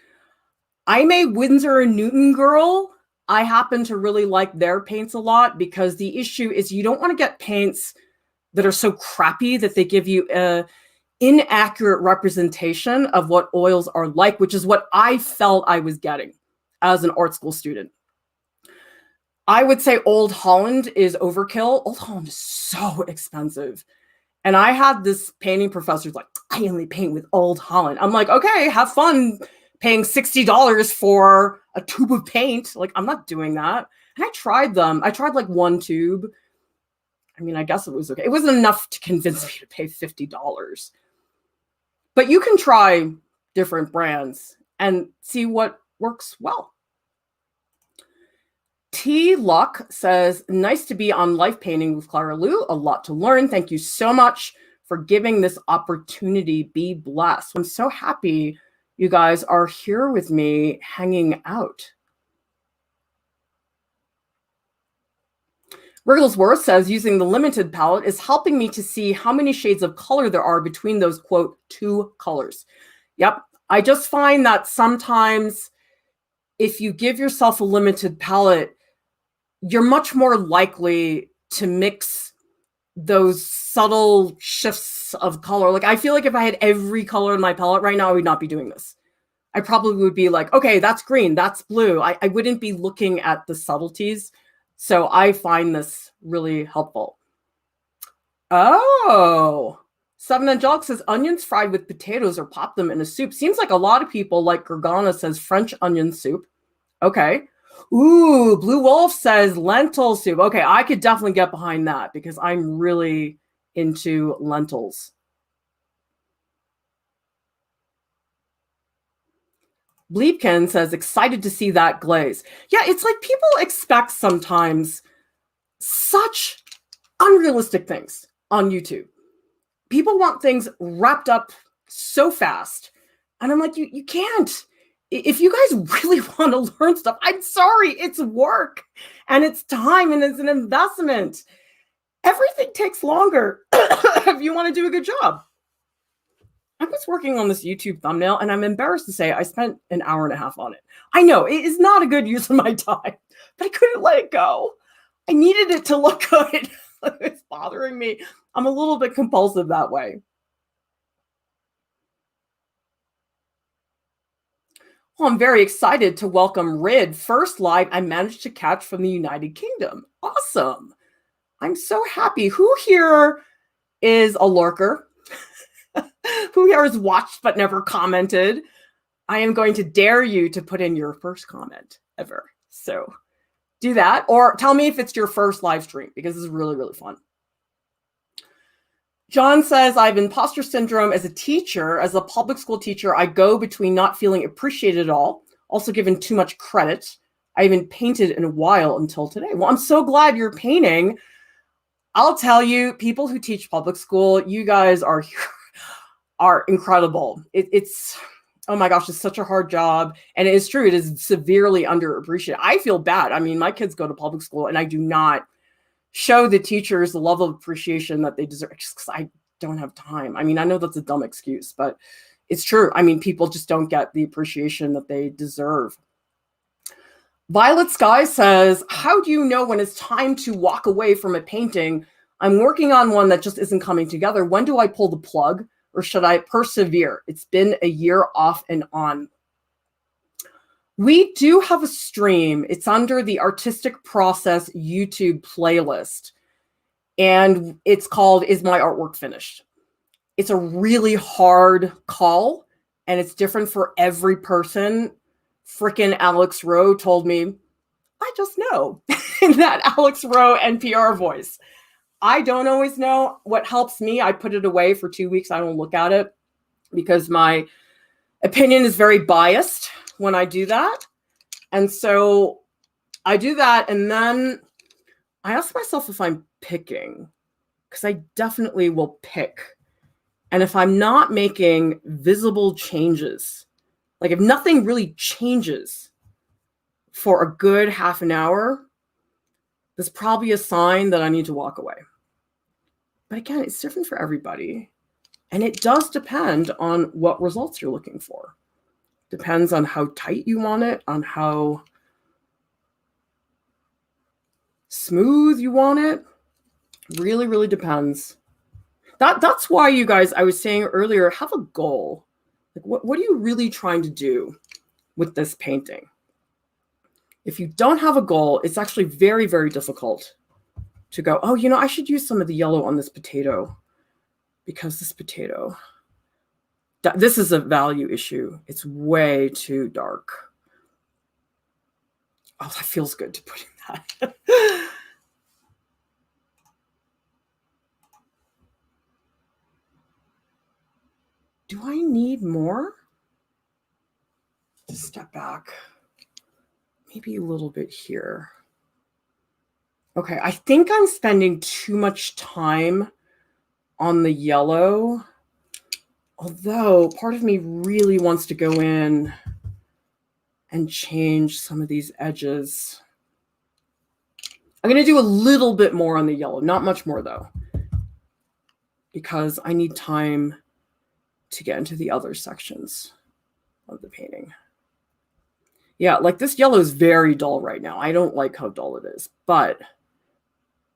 I'm a Winsor and Newton girl. I happen to really like their paints a lot, because the issue is you don't want to get paints that are so crappy that they give you a inaccurate representation of what oils are like, which is what I felt I was getting as an art school student. I would say Old Holland is overkill. Old Holland is so expensive. And I had this painting professor like, I only paint with Old Holland. I'm like, okay, have fun paying $60 for a tube of paint. Like, I'm not doing that. And I tried them. I tried like one tube. I mean, I guess it was okay. It wasn't enough to convince me to pay $50. But you can try different brands and see what works well. T. Luck says, nice to be on Life Painting with Clara Lieu. A lot to learn. Thank you so much for giving this opportunity. Be blessed. I'm so happy you guys are here with me hanging out. Wrigglesworth says, using the limited palette is helping me to see how many shades of color there are between those, quote, two colors. Yep. I just find that sometimes if you give yourself a limited palette, you're much more likely to mix those subtle shifts of color. Like, I feel like if I had every color in my palette right now, I would not be doing this. I probably would be like, okay, that's green, that's blue. I wouldn't be looking at the subtleties. So I find this really helpful. Oh, Seven Angelic says, onions fried with potatoes or pop them in a soup. Seems like a lot of people, like Gergana says, French onion soup. Okay. Ooh, Blue Wolf says lentil soup. Okay, I could definitely get behind that, because I'm really into lentils. Bleepkin says, excited to see that glaze. Yeah, it's like people expect sometimes such unrealistic things on YouTube. People want things wrapped up so fast. And I'm like, you can't. If you guys really want to learn stuff, I'm sorry, it's work and it's time and it's an investment. Everything takes longer if you want to do a good job. I was working on this YouTube thumbnail, and I'm embarrassed to say I spent an hour and a half on it. I know it is not a good use of my time, but I couldn't let it go. I needed it to look good. It's bothering me. I'm a little bit compulsive that way. Well, I'm very excited to welcome Rid, first live I managed to catch from the United Kingdom. Awesome. I'm so happy. Who here is a lurker? Who here has watched but never commented? I am going to dare you to put in your first comment ever. So do that, or tell me if it's your first live stream, because this is really, really fun. John says, I have imposter syndrome as a teacher. As a public school teacher, I go between not feeling appreciated at all, also given too much credit. I haven't painted in a while until today. Well, I'm so glad you're painting. I'll tell you, people who teach public school, you guys are incredible. It's, oh my gosh, it's such a hard job. And it is true, it is severely underappreciated. I feel bad. I mean, my kids go to public school, and I do not show the teachers the level of appreciation that they deserve, because I don't have time. I mean, I know that's a dumb excuse, but it's true. I mean, people just don't get the appreciation that they deserve. Violet Sky says, how do you know when it's time to walk away from a painting? I'm working on one that just isn't coming together. When do I pull the plug, or should I persevere? It's been a year off and on. We do have a stream. It's under the Artistic Process YouTube playlist. And it's called, Is My Artwork Finished? It's a really hard call, and it's different for every person. Frickin' Alex Rowe told me, I just know, in that Alex Rowe NPR voice. I don't always know. What helps me, I put it away for 2 weeks. I don't look at it, because my opinion is very biased when I do that. And so I do that, and then I ask myself if I'm picking, because I definitely will pick. And if I'm not making visible changes, like if nothing really changes for a good half an hour, that's probably a sign that I need to walk away. But again, it's different for everybody. And it does depend on what results you're looking for. Depends on how tight you want it, on how smooth you want it. Really, really depends. That's why, you guys, I was saying earlier, have a goal. Like, what are you really trying to do with this painting? If you don't have a goal, it's actually very, very difficult to go, oh, I should use some of the yellow on this potato, because this potato, this is a value issue. It's way too dark. Oh, that feels good to put in that. Do I need more? Just step back. Maybe a little bit here. Okay, I think I'm spending too much time on the yellow, although part of me really wants to go in and change some of these edges. I'm going to do a little bit more on the yellow, not much more though, because I need time to get into the other sections of the painting. Yeah, like this yellow is very dull right now. I don't like how dull it is, but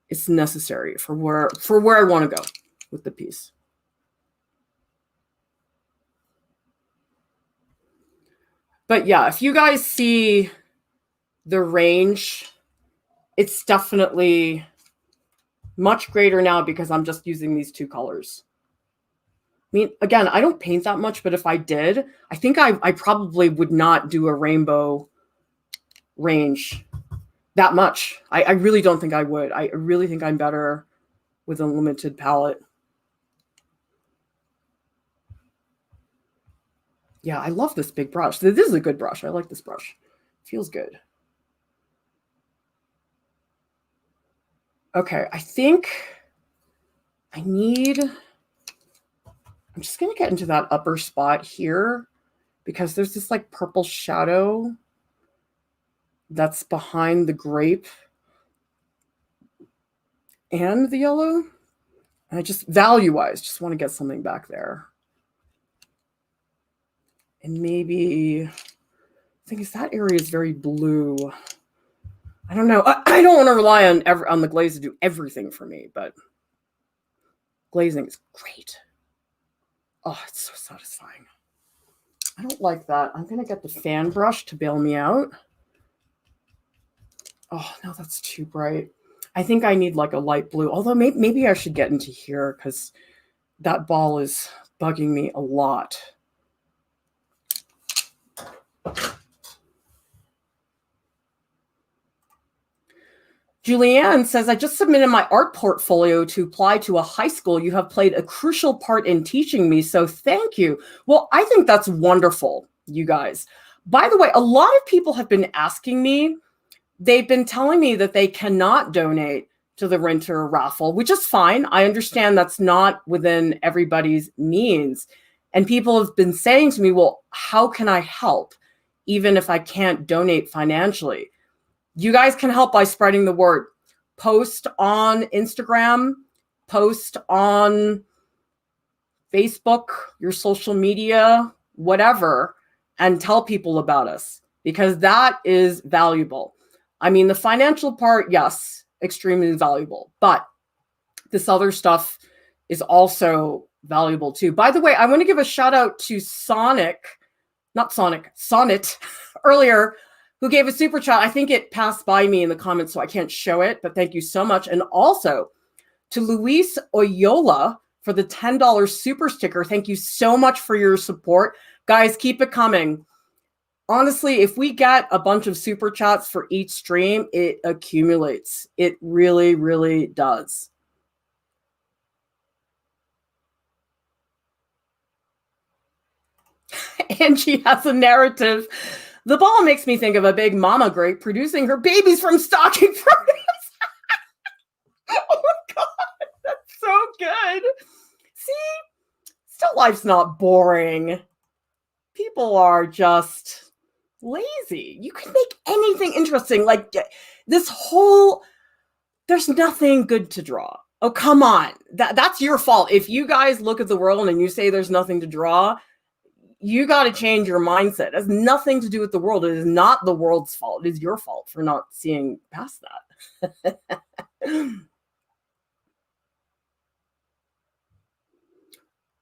it's necessary for where I want to go with the piece. But yeah, if you guys see the range, it's definitely much greater now because I'm just using these two colors. I mean, again, I don't paint that much, but if I did, I think I probably would not do a rainbow range that much. I really don't think I would. I really think I'm better with a limited palette. Yeah, I love this big brush. This is a good brush. I like this brush. Feels good. Okay, I think I'm just going to get into that upper spot here because there's this like purple shadow that's behind the grape and the yellow. And I just, value-wise, just want to get something back there. And maybe, the thing is, that area is very blue. I don't know. I don't want to rely on the glaze to do everything for me, but glazing is great. Oh, it's so satisfying. I don't like that. I'm going to get the fan brush to bail me out. Oh, no, that's too bright. I think I need like a light blue, although maybe I should get into here because that ball is bugging me a lot. Julianne says, I just submitted my art portfolio to apply to a high school. You have played a crucial part in teaching me, so thank you. Well, I think that's wonderful, you guys. By the way, a lot of people have been asking me, they've been telling me that they cannot donate to the Winter raffle, which is fine. I understand that's not within everybody's means. And people have been saying to me, well, how can I help, even if I can't donate financially? You guys can help by spreading the word. Post on Instagram, post on Facebook, your social media, whatever, and tell people about us because that is valuable. I mean, the financial part, yes, extremely valuable, but this other stuff is also valuable too. By the way, I want to give a shout out to Sonnet earlier, who gave a super chat. I think it passed by me in the comments, so I can't show it, but thank you so much. And also to Luis Oyola for the $10 super sticker. Thank you so much for your support. Guys, keep it coming. Honestly, if we get a bunch of super chats for each stream, it accumulates. It really, really does. Angie has a narrative. The ball makes me think of a big mama grape producing her babies from stocking produce. Oh my God, that's so good. See, still life's not boring. People are just lazy. You can make anything interesting. Like this whole, there's nothing good to draw. Oh, come on. That's your fault. If you guys look at the world and you say there's nothing to draw, you got to change your mindset. It has nothing to do with the world. It is not the world's fault. It is your fault for not seeing past that.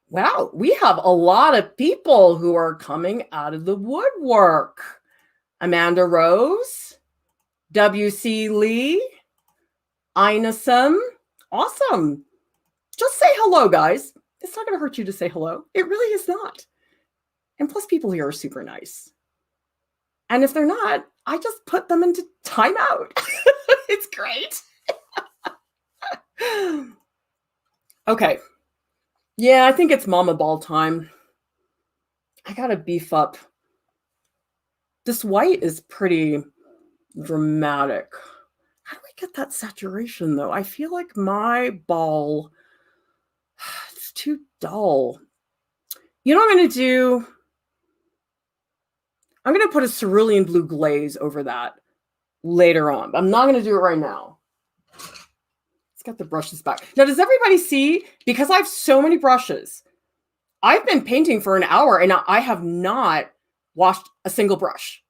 Wow, we have a lot of people who are coming out of the woodwork. Amanda Rose, W.C. Lee, Inasum. Awesome. Just say hello, guys. It's not going to hurt you to say hello. It really is not. And plus, people here are super nice. And if they're not, I just put them into timeout. It's great. Okay. Yeah, I think it's mama ball time. I got to beef up. This white is pretty dramatic. How do I get that saturation, though? I feel like my ball, it's too dull. You know what I'm going to do? I'm going to put a cerulean blue glaze over that later on. I'm not going to do it right now. Let's get the brushes back. Now, does everybody see? Because I have so many brushes, I've been painting for an hour and I have not washed a single brush.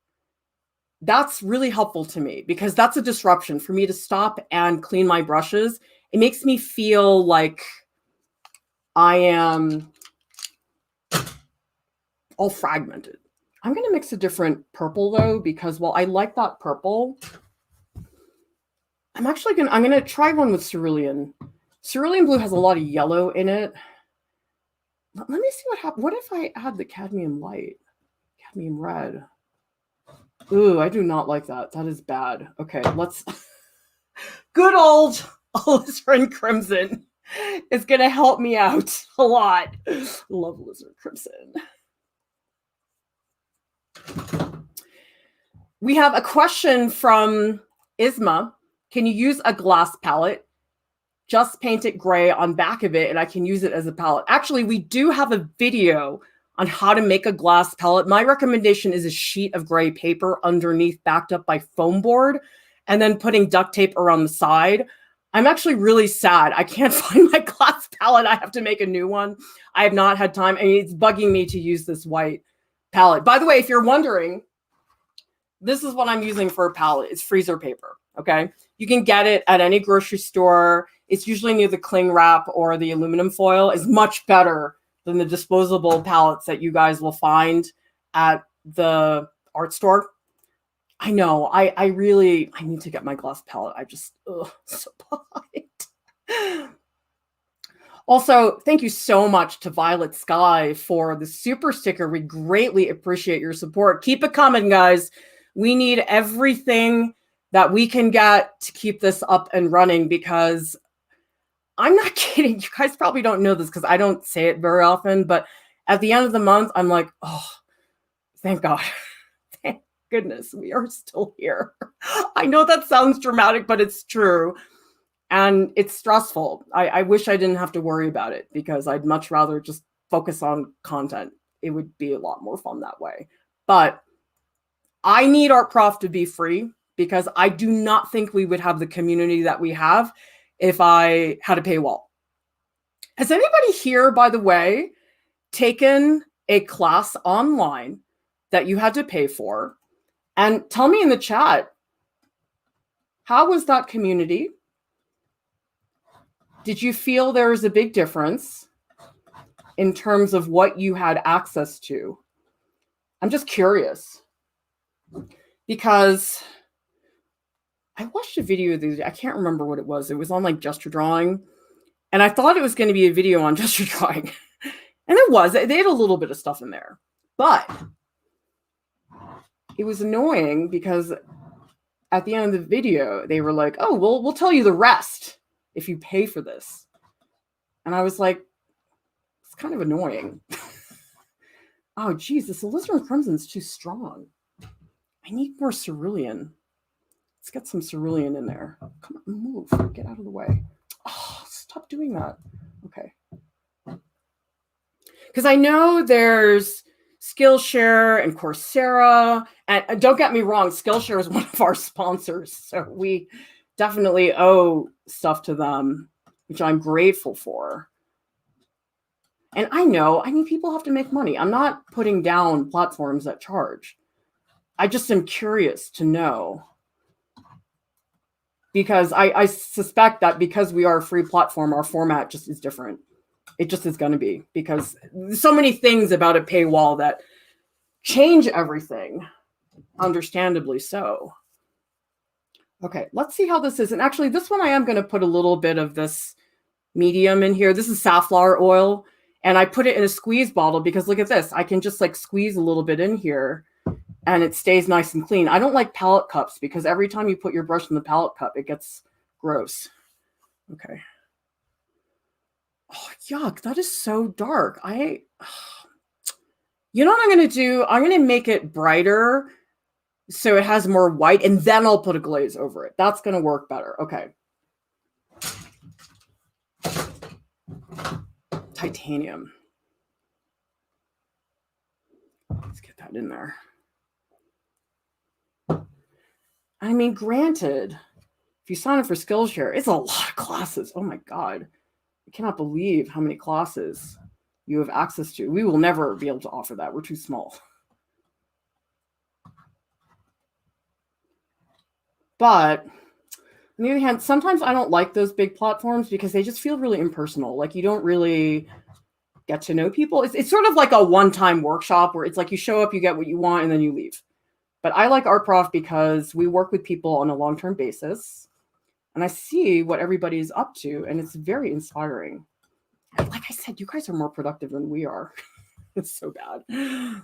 That's really helpful to me because that's a disruption for me to stop and clean my brushes. It makes me feel like I am all fragmented. I'm going to mix a different purple though, because while I like that purple, I'm going to try one with cerulean. Cerulean blue has a lot of yellow in it. Let me see what happens. What if I add the cadmium light? Cadmium red. Ooh, I do not like that. That is bad. Okay, let's... Good old Alizarin Crimson is going to help me out a lot. Love Alizarin Crimson. We have a question from Isma. Can you use a glass palette? Just paint it gray on back of it and I can use it as a palette. Actually, we do have a video on how to make a glass palette. My recommendation is a sheet of gray paper underneath, backed up by foam board, and then putting duct tape around the side. I'm actually really sad. I can't find my glass palette. I have to make a new one. I have not had time. I mean, it's bugging me to use this white palette. By the way, if you're wondering, this is what I'm using for a palette. It's freezer paper, okay? You can get it at any grocery store. It's usually near the cling wrap or the aluminum foil. It's much better than the disposable palettes that you guys will find at the art store. I know, I need to get my glass palette. I just, so behind. Also, thank you so much to Violet Sky for the super sticker. We greatly appreciate your support. Keep it coming, guys. We need everything that we can get to keep this up and running because I'm not kidding. You guys probably don't know this because I don't say it very often, but at the end of the month, I'm like, oh, thank God. Thank goodness we are still here. I know that sounds dramatic, but it's true. And it's stressful. I wish I didn't have to worry about it because I'd much rather just focus on content. It would be a lot more fun that way. But I need Art Prof to be free because I do not think we would have the community that we have if I had a paywall. Has anybody here, by the way, taken a class online that you had to pay for? And tell me in the chat, how was that community? Did you feel there was a big difference in terms of what you had access to? I'm just curious because I watched a video the other day. I can't remember what it was. It was on like gesture drawing. And I thought it was going to be a video on gesture drawing. And it was. They had a little bit of stuff in there. But it was annoying because at the end of the video, they were like, oh, we'll tell you the rest if you pay for this. And I was like, it's kind of annoying. Oh, geez, this alizarin crimson is too strong. I need more cerulean. Let's get some cerulean in there. Come on, move. Get out of the way. Oh, stop doing that. Okay. Because I know there's Skillshare and Coursera. And don't get me wrong, Skillshare is one of our sponsors. So we definitely owe stuff to them, which I'm grateful for. And I know, people have to make money. I'm not putting down platforms that charge. I just am curious to know. Because I suspect that because we are a free platform, our format just is different. It just is going to be, because there's so many things about a paywall that change everything, understandably so. Okay, let's see how this is. And actually, this one I am going to put a little bit of this medium in here. This is safflower oil, and I put it in a squeeze bottle because look at this. I can just like squeeze a little bit in here and it stays nice and clean. I don't like palette cups because every time you put your brush in the palette cup, it gets gross. Okay. Oh, yuck. That is so dark. You know what I'm going to do? I'm going to make it brighter so it has more white, and then I'll put a glaze over it. That's going to work better. Okay. Titanium. Let's get that in there. I mean, granted, if you sign up for Skillshare, it's a lot of classes. Oh my God. I cannot believe how many classes you have access to. We will never be able to offer that. We're too small. But on the other hand, sometimes I don't like those big platforms because they just feel really impersonal. Like you don't really get to know people. It's sort of like a one-time workshop where it's like you show up, you get what you want, and then you leave. But I like Art Prof because we work with people on a long-term basis. And I see what everybody's up to, and it's very inspiring. And like I said, you guys are more productive than we are. It's so bad. And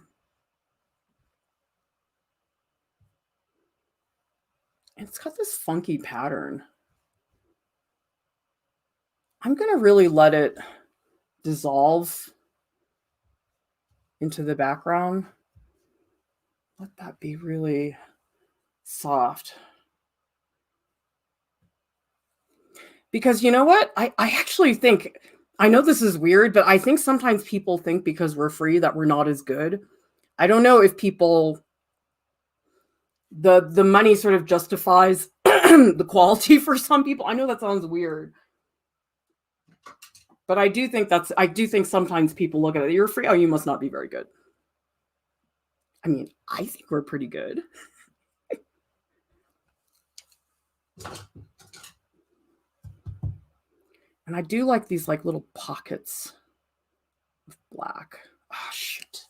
it's got this funky pattern. I'm going to really let it dissolve into the background. Let that be really soft. Because you know what? I actually think, I know this is weird, but I think sometimes people think because we're free that we're not as good. I don't know if people, the money sort of justifies the quality for some people. I know that sounds weird. But I do think sometimes people look at it, you're free, oh, you must not be very good. I mean, I think we're pretty good. And I do like these like little pockets of black. Oh, shit.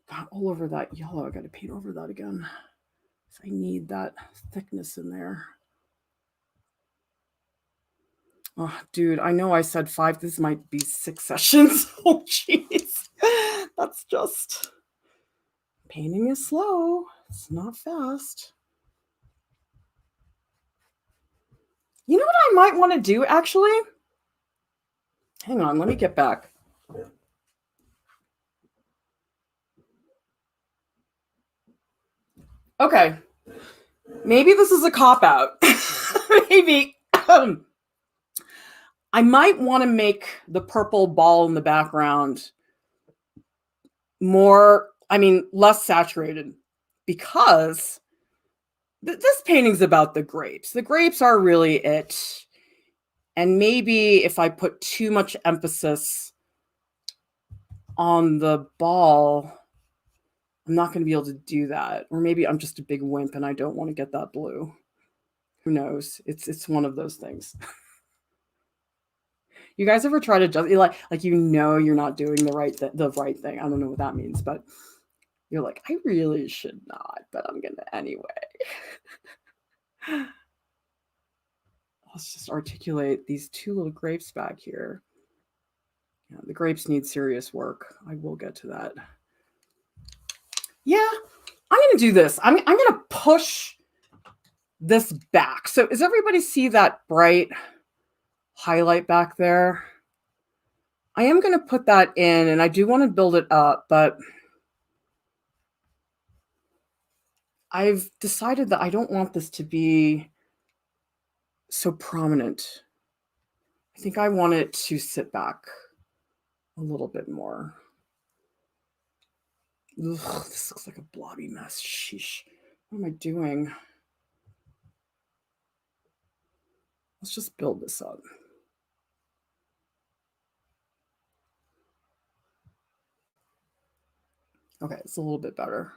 Got all over that yellow. I got to paint over that again. So I need that thickness in there. Oh, dude, I know I said 5. This might be 6 sessions. Oh, jeez. That's just... Painting is slow. It's not fast. You know what I might want to do, actually? Hang on, let me get back. Okay. Maybe this is a cop-out. Maybe. I might want to make the purple ball in the background more, less saturated, because this painting's about the grapes. The grapes are really it. And maybe if I put too much emphasis on the ball, I'm not going to be able to do that. Or maybe I'm just a big wimp and I don't want to get that blue. Who knows? It's one of those things. You guys ever try to just like you're not doing the right thing? I don't know what that means, but you're like, I really should not, but I'm gonna anyway. Let's just articulate these 2 little grapes back here. Yeah, the grapes need serious work. I will get to that. Yeah, I'm gonna do this. I'm gonna push this back. So does everybody see that bright highlight back there? I am going to put that in, and I do want to build it up, but I've decided that I don't want this to be so prominent. I think I want it to sit back a little bit more. Ugh, this looks like a blobby mess. Sheesh. What am I doing? Let's just build this up. Okay, it's a little bit better.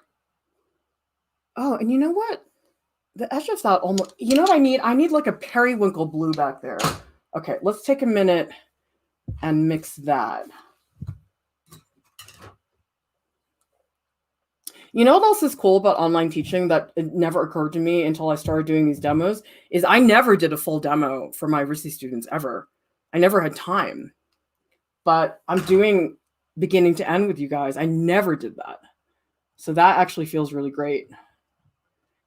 Oh, and you know what? The edge of that almost, you know what I need? I need like a periwinkle blue back there. Okay, let's take a minute and mix that. You know what else is cool about online teaching that it never occurred to me until I started doing these demos is I never did a full demo for my RISI students ever. I never had time. But I'm doing beginning to end with you guys. I never did that. So that actually feels really great.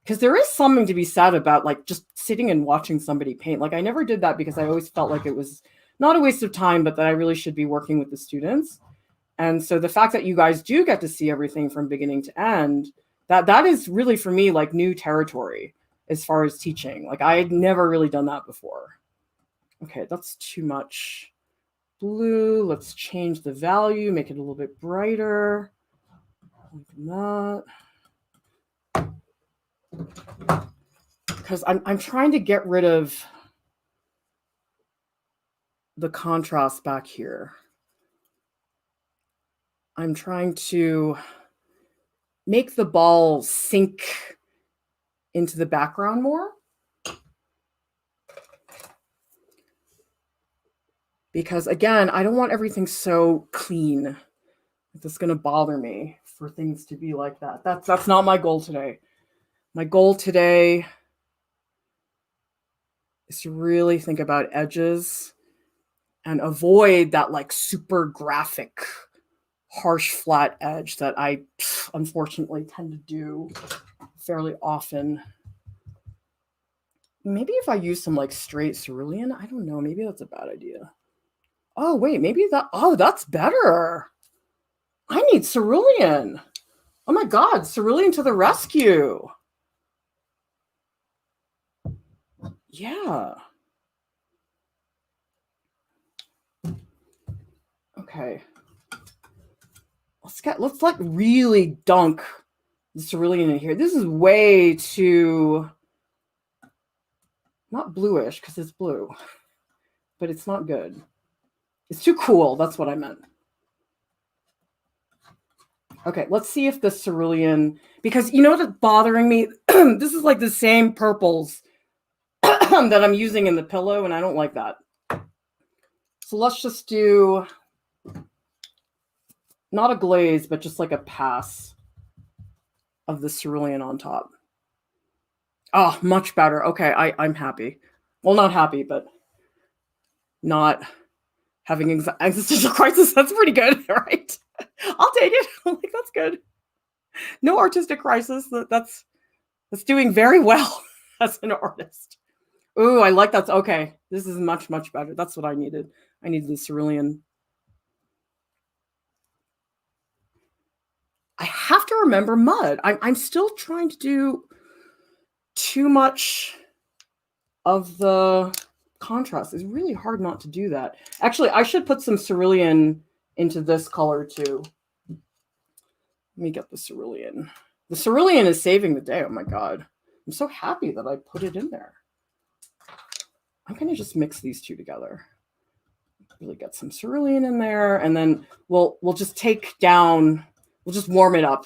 Because there is something to be said about like just sitting and watching somebody paint. Like I never did that because I always felt like it was not a waste of time, but that I really should be working with the students. And so the fact that you guys do get to see everything from beginning to end, that is really for me like new territory as far as teaching. Like I had never really done that before. Okay, that's too much blue. Let's change the value, make it a little bit brighter. Like that. Because I'm trying to get rid of the contrast back here. I'm trying to make the ball sink into the background more. Because again, I don't want everything so clean. It's going to bother me for things to be like that. That's not my goal today. My goal today is to really think about edges and avoid that like super graphic, harsh, flat edge that I unfortunately tend to do fairly often. Maybe if I use some like straight cerulean, I don't know, maybe that's a bad idea. Oh, wait, maybe that's better. I need cerulean. Oh my God, cerulean to the rescue. Yeah. Okay. Let's like really dunk the cerulean in here. This is way too, not bluish because it's blue, but it's not good. It's too cool. That's what I meant. Okay, let's see if the cerulean, because you know what's bothering me? This is like the same purples that I'm using in the pillow, and I don't like that. So let's just do not a glaze, but just like a pass of the cerulean on top. Oh, much better. Okay, I'm happy. Well, not happy, but not having existential crisis. That's pretty good, right? I'll take it. I'm like, that's good. No artistic crisis. That's doing very well as an artist. Ooh, I like that. Okay, this is much, much better. That's what I needed. I needed the cerulean. I have to remember mud. I'm still trying to do too much of the contrast. It's really hard not to do that. Actually, I should put some cerulean into this color too. Let me get the cerulean. The cerulean is saving the day. Oh my God. I'm so happy that I put it in there. I'm going to just mix these two together. Really get some cerulean in there, and then we'll just take down, we'll just warm it up.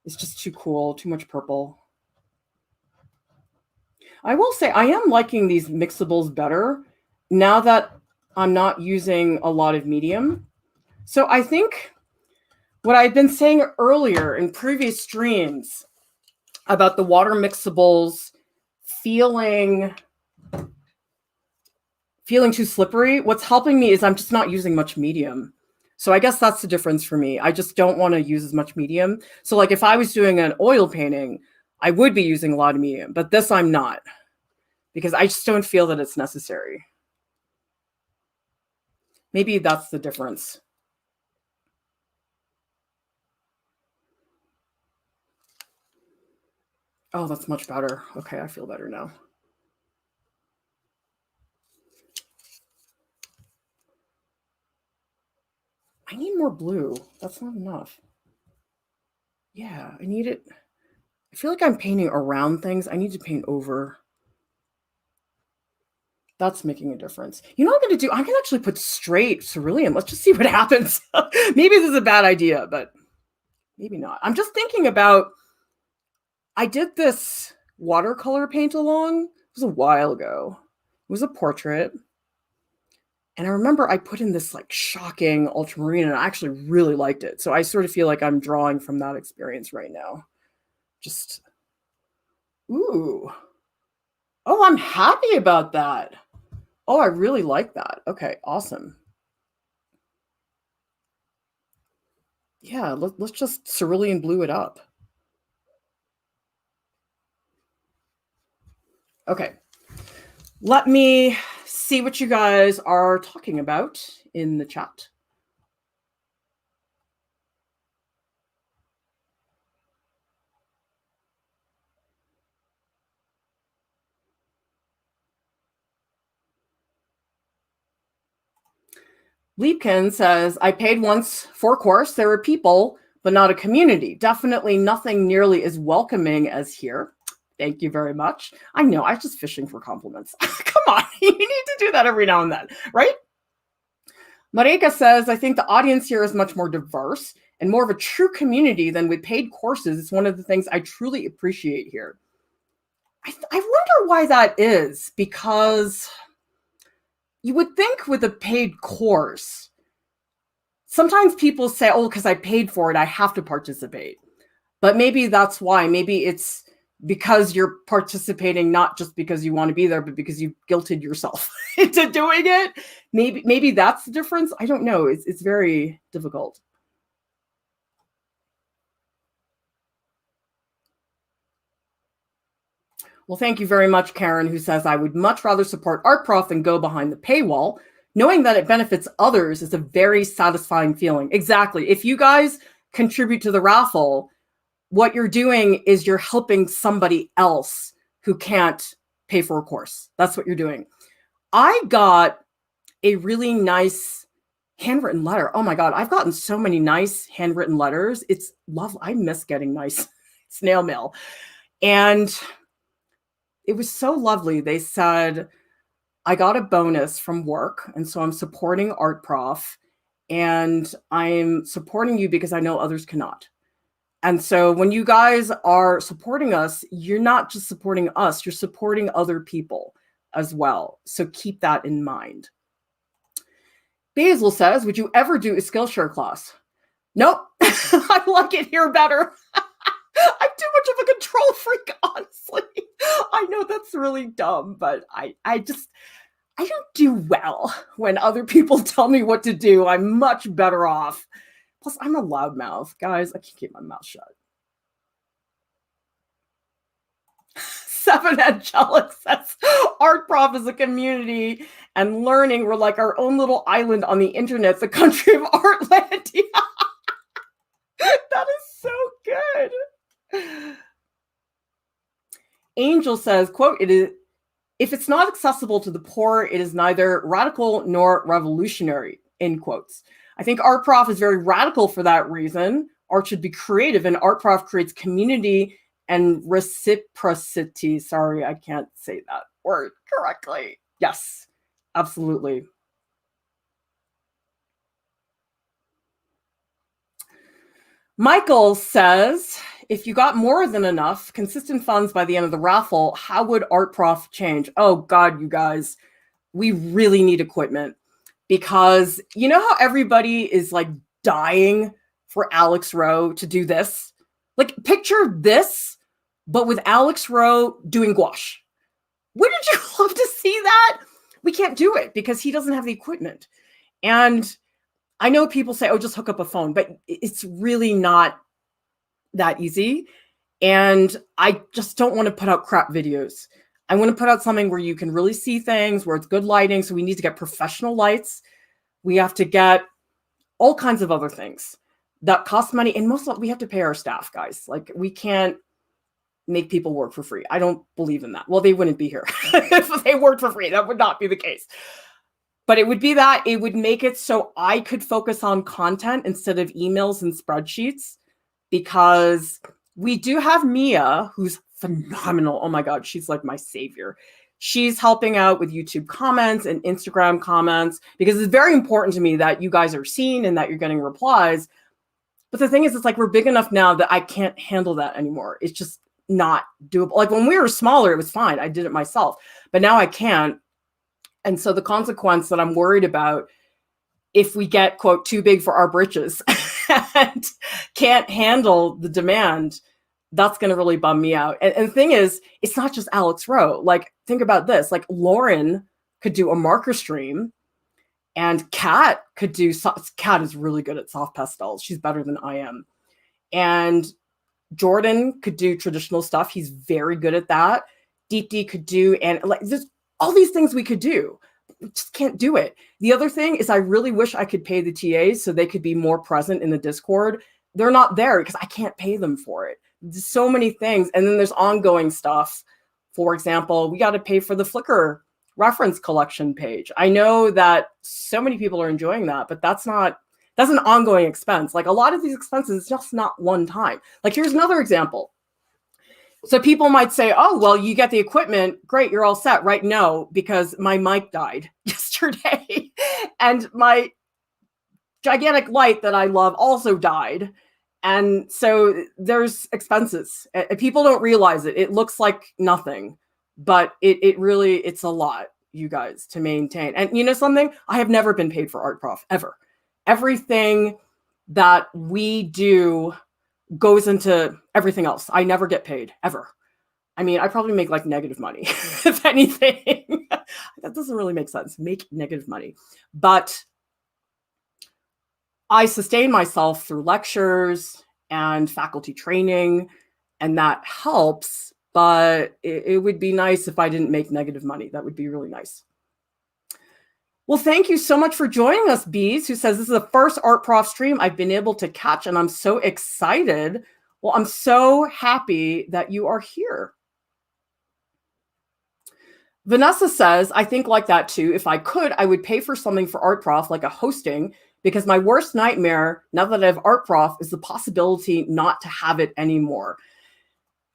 It's just too cool, too much purple. I will say I am liking these mixables better now that I'm not using a lot of medium. So I think what I've been saying earlier in previous streams about the water mixables feeling too slippery, what's helping me is I'm just not using much medium. So I guess that's the difference for me. I just don't want to use as much medium. So like if I was doing an oil painting, I would be using a lot of medium, but this I'm not, because I just don't feel that it's necessary. Maybe that's the difference. Oh, that's much better. Okay, I feel better now. I need more blue. That's not enough. Yeah, I need it. I feel like I'm painting around things. I need to paint over. That's making a difference. You know what I'm going to do? I'm going to actually put straight cerulean. Let's just see what happens. Maybe this is a bad idea, but maybe not. I'm just thinking about, I did this watercolor paint along. It was a while ago. It was a portrait. And I remember I put in this like shocking ultramarine and I actually really liked it. So I sort of feel like I'm drawing from that experience right now. Just, ooh. Oh, I'm happy about that. Oh, I really like that. Okay, awesome. Yeah, let's just cerulean blue it up. Okay. Let me see what you guys are talking about in the chat. Leapkin says, I paid once for a course. There were people, but not a community. Definitely nothing nearly as welcoming as here. Thank you very much. I know, I'm just fishing for compliments. Come on, you need to do that every now and then, right? Marika says, I think the audience here is much more diverse and more of a true community than with paid courses. It's one of the things I truly appreciate here. I wonder why that is, because you would think with a paid course, sometimes people say, oh, because I paid for it, I have to participate. But maybe that's why. Maybe it's because you're participating not just because you want to be there, but because you guilted yourself into doing it. Maybe that's the difference. I don't know. It's very difficult. Well, thank you very much, Karen, who says, I would much rather support Art Prof than go behind the paywall. Knowing that it benefits others is a very satisfying feeling. Exactly. If you guys contribute to the raffle, what you're doing is you're helping somebody else who can't pay for a course. That's what you're doing. I got a really nice handwritten letter. Oh my God, I've gotten so many nice handwritten letters. It's lovely. I miss getting nice snail mail. And it was so lovely. They said, I got a bonus from work, and so I'm supporting Art Prof, and I'm supporting you because I know others cannot. And so when you guys are supporting us, you're not just supporting us, you're supporting other people as well. So keep that in mind. Basil says, would you ever do a Skillshare class? Nope. I like it here better. I'm too much of a control freak, honestly. I know that's really dumb, but I don't do well when other people tell me what to do. I'm much better off. Plus, I'm a loudmouth. Guys, I can't keep my mouth shut. Seven Angelic says, Art Prof is a community and learning. We're like our own little island on the internet, the country of Artlandia. That is so good. Angel says, quote, it is, if it's not accessible to the poor, it is neither radical nor revolutionary, end quotes. I think Art Prof is very radical for that reason. Art should be creative, and Art Prof creates community and reciprocity. Sorry, I can't say that word correctly. Yes, absolutely. Michael says, if you got more than enough consistent funds by the end of the raffle, how would Art Prof change? Oh God, you guys, we really need equipment, because you know how everybody is like dying for Alex Rowe to do this? Like, picture this, but with Alex Rowe doing gouache. Wouldn't you love to see that? We can't do it because he doesn't have the equipment. And I know people say, oh, just hook up a phone, but it's really not that easy. And I just don't want to put out crap videos. I want to put out something where you can really see things, where it's good lighting. So we need to get professional lights. We have to get all kinds of other things that cost money. And most of it, we have to pay our staff, guys. Like, we can't make people work for free. I don't believe in that. Well, they wouldn't be here if they worked for free. That would not be the case. But it would be that it would make it so I could focus on content instead of emails and spreadsheets, because we do have Mia, who's phenomenal. Oh my God, she's like my savior. She's helping out with YouTube comments and Instagram comments, because it's very important to me that you guys are seen and that you're getting replies. But the thing is, it's like we're big enough now that I can't handle that anymore. It's just not doable. Like when we were smaller, it was fine. I did it myself. But now I can't. And so the consequence that I'm worried about, if we get, quote, too big for our britches and can't handle the demand, that's going to really bum me out. And the thing is, it's not just Alex Rowe. Like, think about this. Like, Lauren could do a marker stream, and Kat could do, Kat is really good at soft pastels. She's better than I am. And Jordan could do traditional stuff. He's very good at that. Deepti could do, and like, there's all these things we could do. We just can't do it. The other thing is, I really wish I could pay the TAs so they could be more present in the Discord. They're not there because I can't pay them for it. There's so many things. And then there's ongoing stuff. For example, we got to pay for the Flickr reference collection page. I know that so many people are enjoying that, but that's an ongoing expense. Like, a lot of these expenses, it's just not one time. Like, here's another example. So people might say, oh, well, you get the equipment. Great, you're all set. Right? No, because my mic died yesterday and my gigantic light that I love also died. And so there's expenses. People don't realize it. It looks like nothing, but it's a lot, you guys, to maintain. And you know something? I have never been paid for Art Prof, ever. Everything that we do goes into everything else. I never get paid, ever. I mean, I probably make like negative money, if anything. That doesn't really make sense. Make negative money. But I sustain myself through lectures and faculty training, and that helps. But it would be nice if I didn't make negative money. That would be really nice. Well, thank you so much for joining us, Bees, who says this is the first Art Prof stream I've been able to catch, and I'm so excited. Well, I'm so happy that you are here. Vanessa says, I think like that too. If I could, I would pay for something for Art Prof, like a hosting, because my worst nightmare, now that I have Art Prof, is the possibility not to have it anymore.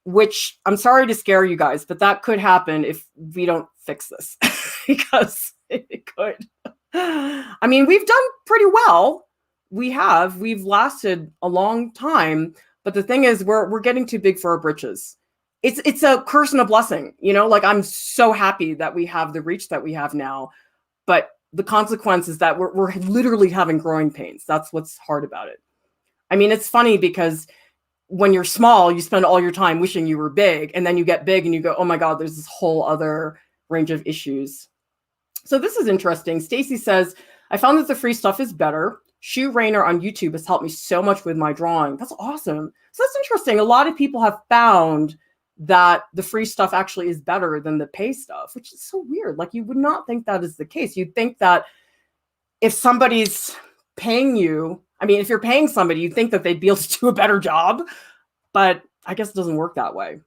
Which, I'm sorry to scare you guys, but that could happen if we don't fix this, because it could. I mean, we've done pretty well. We've lasted a long time, but the thing is, we're getting too big for our britches. It's a curse and a blessing, you know. Like, I'm so happy that we have the reach that we have now, but the consequence is that we're literally having growing pains. That's what's hard about it. I mean, it's funny because when you're small, you spend all your time wishing you were big, and then you get big and you go, oh my God, there's this whole other range of issues. So this is interesting. Stacy says, I found that the free stuff is better. Shoe Rainer on YouTube has helped me so much with my drawing. That's awesome. So that's interesting. A lot of people have found that the free stuff actually is better than the pay stuff, which is so weird. Like, you would not think that is the case. You'd think that if somebody's paying you, I mean, if you're paying somebody, you'd think that they'd be able to do a better job, but I guess it doesn't work that way.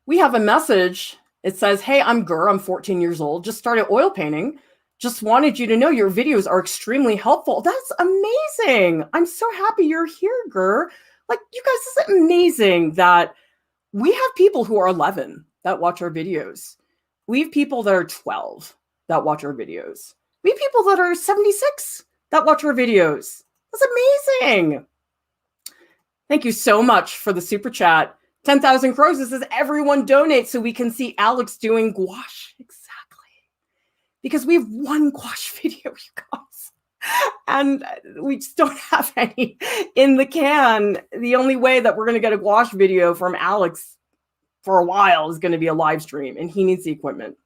We have a message. It says, hey, I'm Gur. I'm 14 years old. Just started oil painting. Just wanted you to know your videos are extremely helpful. That's amazing. I'm so happy you're here, Gur. Like, you guys, this is amazing that we have people who are 11 that watch our videos. We have people that are 12 that watch our videos. We have people that are 76 that watch our videos. That's amazing. Thank you so much for the super chat. 10,000 crows. This says everyone donate so we can see Alex doing gouache. Exactly. Because we have one gouache video, you guys. And we just don't have any in the can. The only way that we're going to get a gouache video from Alex for a while is going to be a live stream, and he needs the equipment.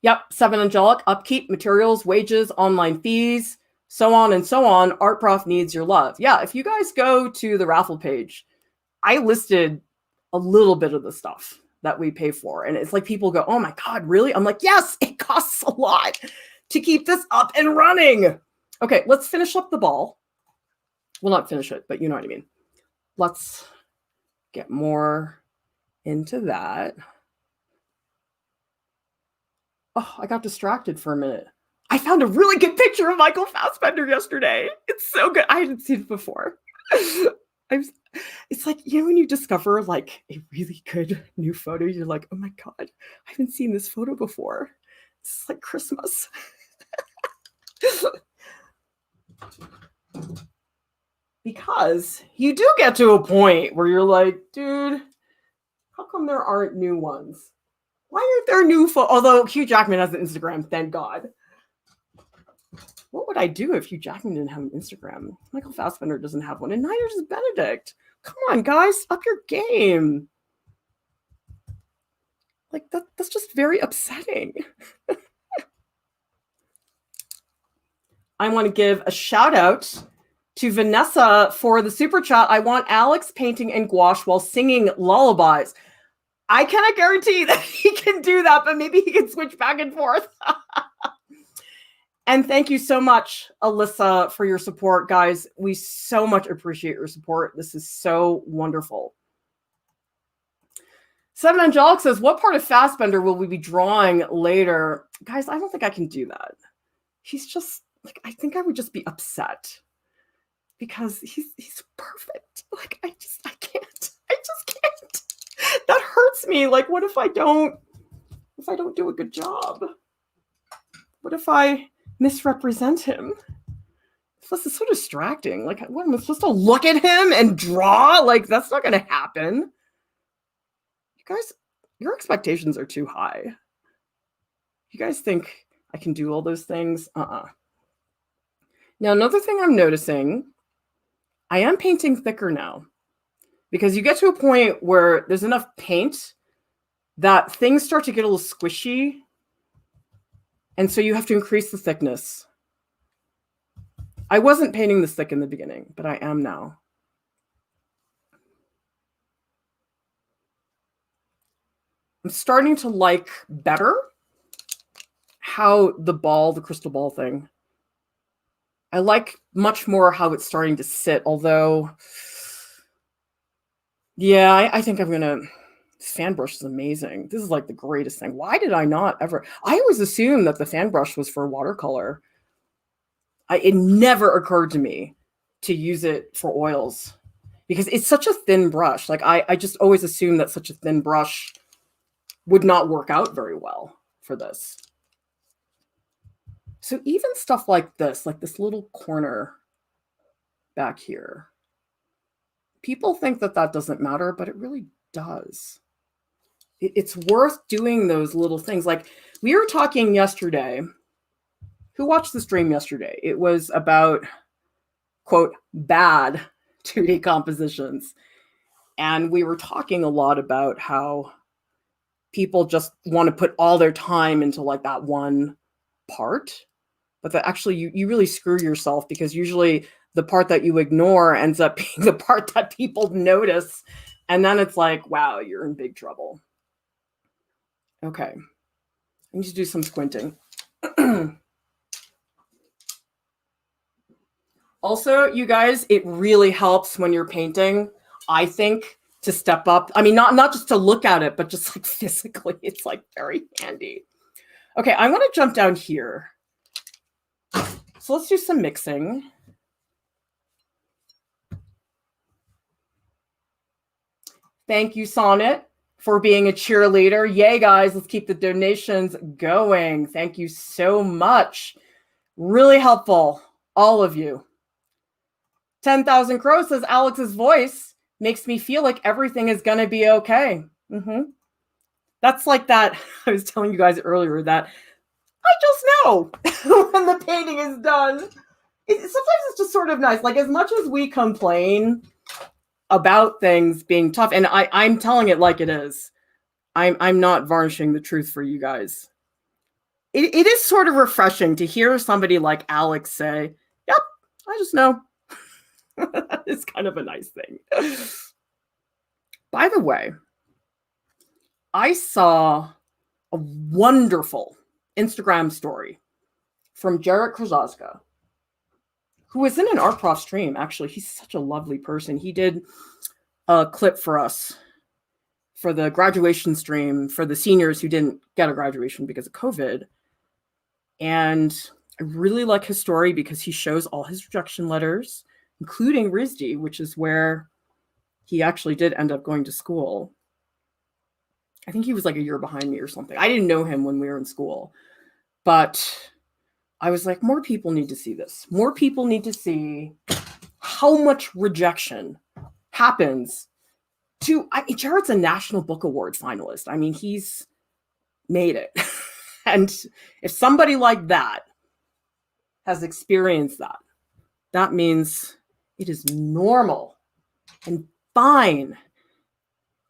Yep, 7 Angelic, upkeep, materials, wages, online fees, so on and so on. Art Prof needs your love. Yeah, if you guys go to the Raffle page, I listed a little bit of the stuff that we pay for. And it's like people go, oh my God, really? I'm like, yes, it costs a lot to keep this up and running. Okay, let's finish up the ball. Well, not finish it, but you know what I mean. Let's get more into that. Oh, I got distracted for a minute. I found a really good picture of Michael Fassbender yesterday. It's so good. I hadn't seen it before. It's like, you know, when you discover like a really good new photo, you're like, oh my God, I haven't seen this photo before. It's like Christmas. Because you do get to a point where you're like, dude, how come there aren't new ones? Why aren't there new photos? Although Hugh Jackman has an Instagram, thank God. What would I do if Hugh Jackman didn't have an Instagram? Michael Fassbender doesn't have one, and neither does Benedict. Come on, guys, up your game. Like, that's just very upsetting. I want to give a shout out to Vanessa for the super chat. I want Alex painting in gouache while singing lullabies. I cannot guarantee that he can do that, but maybe he can switch back and forth. And thank you so much, Alyssa, for your support, guys. We so much appreciate your support. This is so wonderful. Seven Angelic says, what part of Fassbender will we be drawing later? Guys, I don't think I can do that. He's just, like, I think I would just be upset. Because he's perfect. Like, I just can't. That hurts me. Like, what if I don't do a good job? What if I misrepresent him? This is so distracting. Like, what, am I supposed to look at him and draw? Like, that's not going to happen. You guys, your expectations are too high. You guys think I can do all those things? Now, another thing I'm noticing, I am painting thicker now. Because you get to a point where there's enough paint that things start to get a little squishy. And so you have to increase the thickness. I wasn't painting this thick in the beginning, but I am now. I'm starting to like better how the crystal ball thing, I like much more how it's starting to sit, although, yeah, I think I'm going to, this fan brush is amazing. This is like the greatest thing. Why did I not ever, I always assumed that the fan brush was for watercolor. It never occurred to me to use it for oils because it's such a thin brush. Like I just always assumed that such a thin brush would not work out very well for this. So even stuff like this little corner back here, people think that that doesn't matter, but it really does. It's worth doing those little things. Like we were talking yesterday, who watched the stream yesterday? It was about, quote, bad 2D compositions. And we were talking a lot about how people just want to put all their time into like that one part. But that actually you really screw yourself because usually the part that you ignore ends up being the part that people notice. And then it's like, wow, you're in big trouble. Okay. I need to do some squinting. Also, you guys, it really helps when you're painting, I think, to step up. I mean, not just to look at it, but just like physically, it's like very handy. Okay, I want to jump down here. So let's do some mixing. Thank you, Sonnet, for being a cheerleader. Yay, guys, let's keep the donations going. Thank you so much. Really helpful, all of you. 10,000 Crows says Alex's voice makes me feel like everything is going to be okay. That's like that. I was telling you guys earlier that I just know when the painting is done. Sometimes it's just sort of nice. Like as much as we complain about things being tough, and I'm telling it like it is. I'm not varnishing the truth for you guys. It is sort of refreshing to hear somebody like Alex say, yep, I just know. It's kind of a nice thing. By the way, I saw a wonderful Instagram story from Jarek Krasowska, who was in an art prof stream, actually. He's such a lovely person. He did a clip for us for the graduation stream for the seniors who didn't get a graduation because of COVID. And I really like his story because he shows all his rejection letters, including RISD, which is where he actually did end up going to school. I think he was like a year behind me or something. I didn't know him when we were in school, but I was like, more people need to see this. More people need to see how much rejection happens to, Jared's a National Book Award finalist. I mean, he's made it. And if somebody like that has experienced that, that means it is normal and fine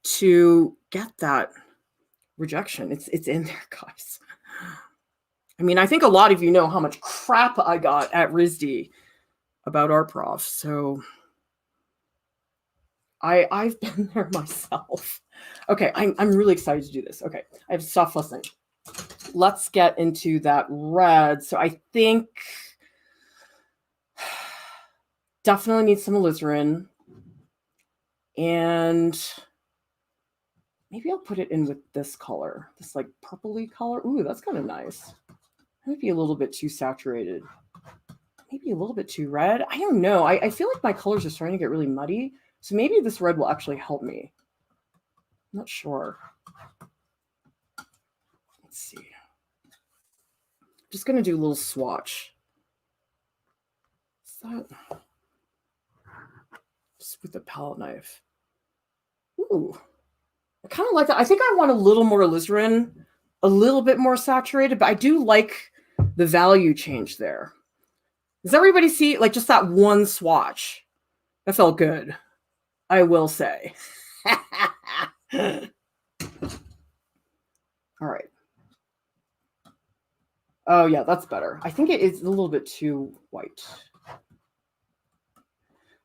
to get that rejection. It's in there, guys. I mean, I think a lot of you know how much crap I got at RISD about art prof. So I've been there myself. Okay, I'm really excited to do this. Okay, I have stuff listening. Let's get into that red. So I think definitely need some alizarin. And maybe I'll put it in with this color, this like purpley color. Ooh, that's kind of nice. Might be a little bit too saturated. Maybe a little bit too red. I don't know. I feel like my colors are starting to get really muddy. So maybe this red will actually help me. I'm not sure. Let's see. I'm just going to do a little swatch. Is that... Just with the palette knife. Ooh. I kind of like that. I think I want a little more alizarin, a little bit more saturated, but I do like the value change there. Does everybody see like just that one swatch? That felt good, I will say. All right. Oh yeah, that's better. I think it is a little bit too white.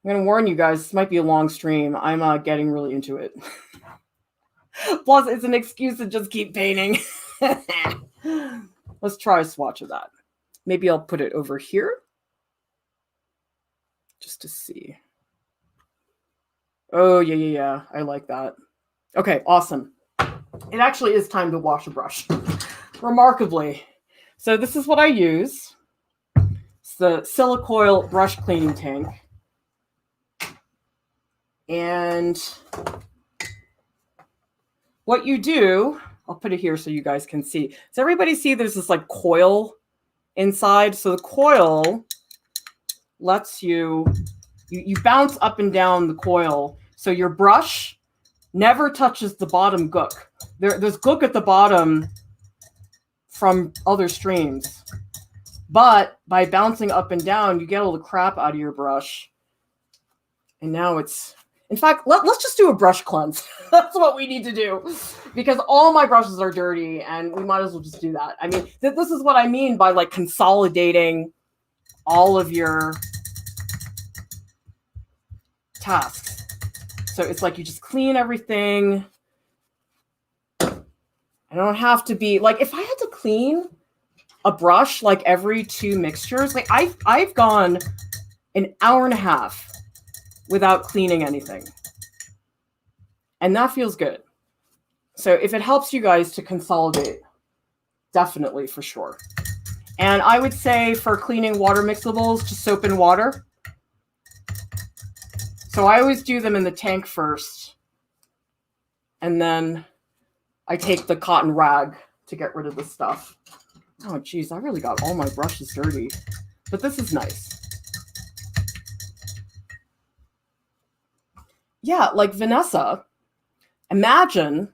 I'm going to warn you guys, this might be a long stream. I'm getting really into it. Plus, it's an excuse to just keep painting. Let's try a swatch of that. Maybe I'll put it over here. Just to see. Oh, yeah. I like that. Okay, awesome. It actually is time to wash a brush. Remarkably. So this is what I use. It's the Silicoil brush cleaning tank. And what you do, I'll put it here so you guys can see. Does everybody see there's this like coil inside? So the coil lets you bounce up and down the coil. So your brush never touches the bottom gook. There's gook at the bottom from other streams. But by bouncing up and down, you get all the crap out of your brush. And now it's... In fact, let's just do a brush cleanse. That's what we need to do. Because all my brushes are dirty, and we might as well just do that. I mean, this is what I mean by like consolidating all of your tasks. So it's like you just clean everything. I don't have to be... Like, if I had to clean a brush like every 2 mixtures, like I've gone an hour and a half without cleaning anything. And that feels good. So if it helps you guys to consolidate, definitely, for sure. And I would say for cleaning water mixables, just soap and water. So I always do them in the tank first. And then I take the cotton rag to get rid of the stuff. Oh, geez, I really got all my brushes dirty. But this is nice. Yeah, like Vanessa, imagine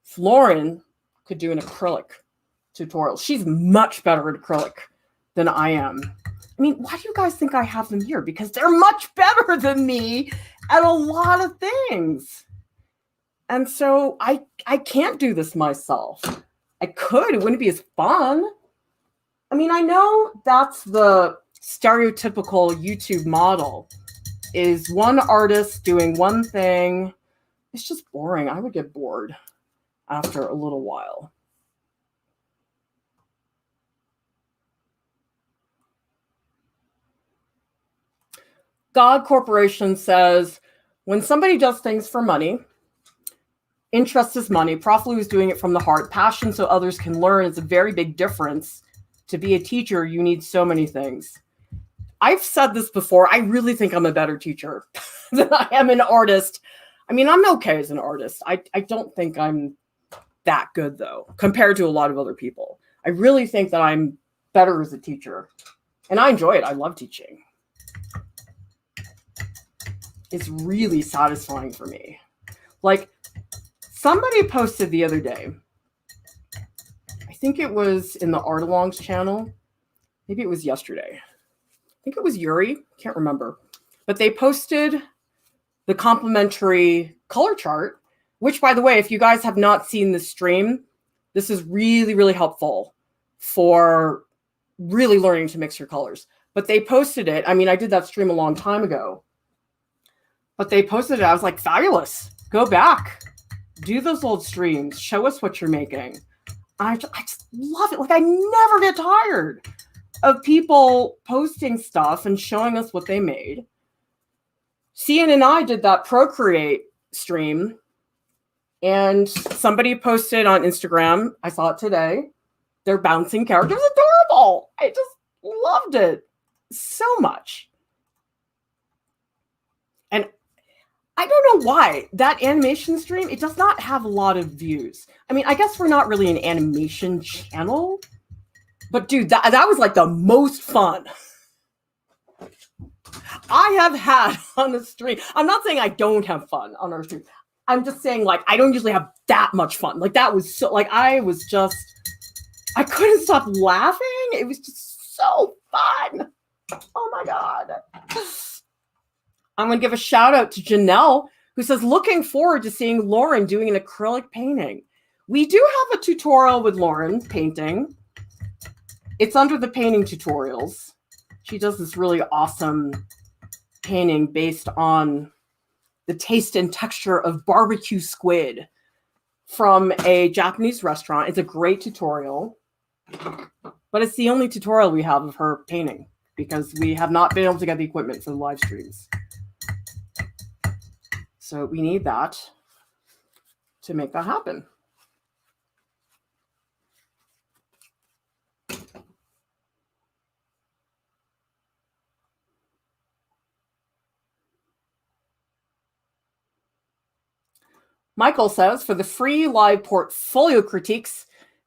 if Lauren could do an acrylic tutorial. She's much better at acrylic than I am. I mean, why do you guys think I have them here? Because they're much better than me at a lot of things. And so I can't do this myself. I could. It wouldn't be as fun. I mean, I know that's the stereotypical YouTube model, is one artist doing one thing. It's just boring. I would get bored after a little while. God Corporation says, when somebody does things for money, interest is money. Prof Lieu is doing it from the heart. Passion so others can learn is a very big difference. To be a teacher, you need so many things. I've said this before. I really think I'm a better teacher than I am an artist. I mean, I'm okay as an artist. I don't think I'm that good, though, compared to a lot of other people. I really think that I'm better as a teacher. And I enjoy it. I love teaching. It's really satisfying for me. Like, somebody posted the other day, I think it was in the Art Alongs channel. Maybe it was yesterday. I think it was Yuri. Can't remember. But they posted the complimentary color chart, which, by the way, if you guys have not seen the stream, this is really, really helpful for really learning to mix your colors. But they posted it. I mean, I did that stream a long time ago. But they posted it. I was like, fabulous. Go back. Do those old streams. Show us what you're making. I just love it. Like, I never get tired of people posting stuff and showing us what they made. Cian and I did that Procreate stream, and somebody posted on Instagram, I saw it today, their bouncing character was adorable. I just loved it so much. And I don't know why that animation stream, it does not have a lot of views. I mean, I guess we're not really an animation channel, but dude, that was like the most fun I have had on the stream. I'm not saying I don't have fun on our stream. I'm just saying, like, I don't usually have that much fun. Like, that was so, like, I couldn't stop laughing. It was just so fun. Oh my God. I'm going to give a shout out to Janelle, who says, looking forward to seeing Lauren doing an acrylic painting. We do have a tutorial with Lauren painting. It's under the painting tutorials. She does this really awesome painting based on the taste and texture of barbecue squid from a Japanese restaurant. It's a great tutorial, but it's the only tutorial we have of her painting because we have not been able to get the equipment for the live streams. So we need that to make that happen. Michael says, for the free live portfolio critiques,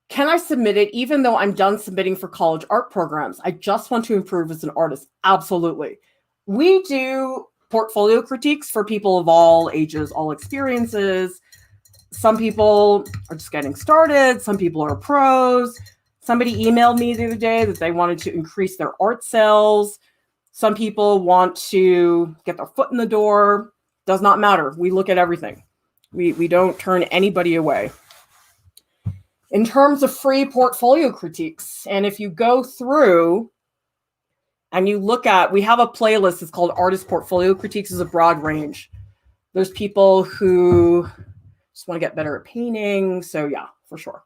can I submit it even though I'm done submitting for college art programs? I just want to improve as an artist. Absolutely. We do portfolio critiques for people of all ages, all experiences. Some people are just getting started. Some people are pros. Somebody emailed me the other day that they wanted to increase their art sales. Some people want to get their foot in the door. Does not matter. We look at everything. We don't turn anybody away. In terms of free portfolio critiques, and if you go through and you look at, we have a playlist, it's called Artist Portfolio Critiques. It's a broad range. There's people who just want to get better at painting. So yeah, for sure.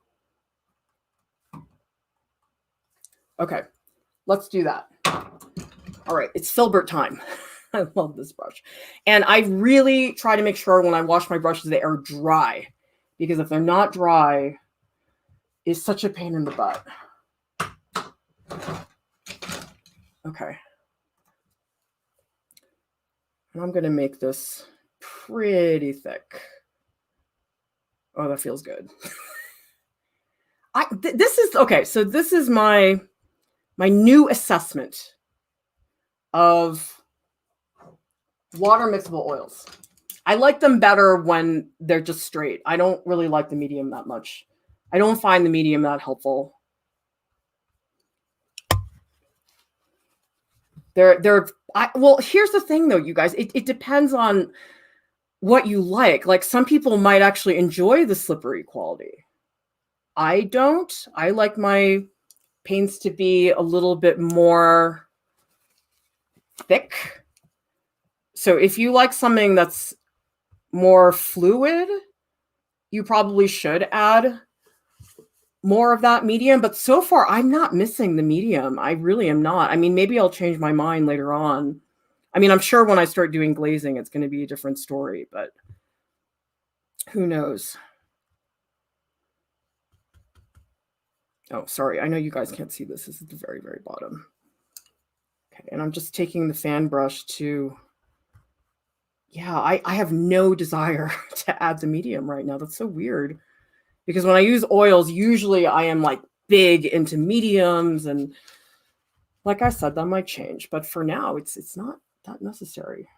Okay, let's do that. All right, it's filbert time. I love this brush. And I really try to make sure when I wash my brushes, they are dry. Because if they're not dry, it's such a pain in the butt. Okay. And I'm going to make this pretty thick. Oh, that feels good. This is, okay, so this is my new assessment of water mixable oils. I like them better when they're just straight. I don't really like the medium that much. I don't find the medium that helpful. Well, here's the thing though, you guys. It depends on what you like. Like some people might actually enjoy the slippery quality. I don't. I like my paints to be a little bit more thick. So if you like something that's more fluid, you probably should add more of that medium. But so far, I'm not missing the medium. I really am not. I mean, maybe I'll change my mind later on. I mean, I'm sure when I start doing glazing, it's going to be a different story, but who knows? Oh, sorry. I know you guys can't see this. This is the very, very bottom. Okay, and I'm just taking the fan brush to, yeah, I have no desire to add the medium right now. That's so weird. Because when I use oils, usually I am like big into mediums, and like I said, that might change. But for now, it's not that necessary.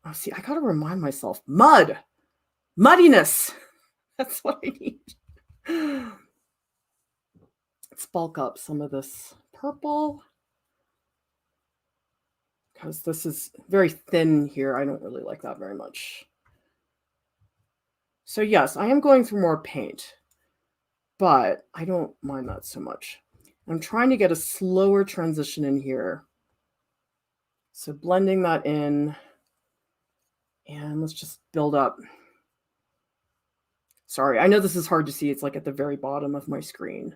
Oh, see, I gotta remind myself, muddiness. That's what I need. Let's bulk up some of this purple, because this is very thin here. I don't really like that very much. So yes, I am going through more paint, but I don't mind that so much. I'm trying to get a slower transition in here. So blending that in, and let's just build up. Sorry, I know this is hard to see. It's like at the very bottom of my screen.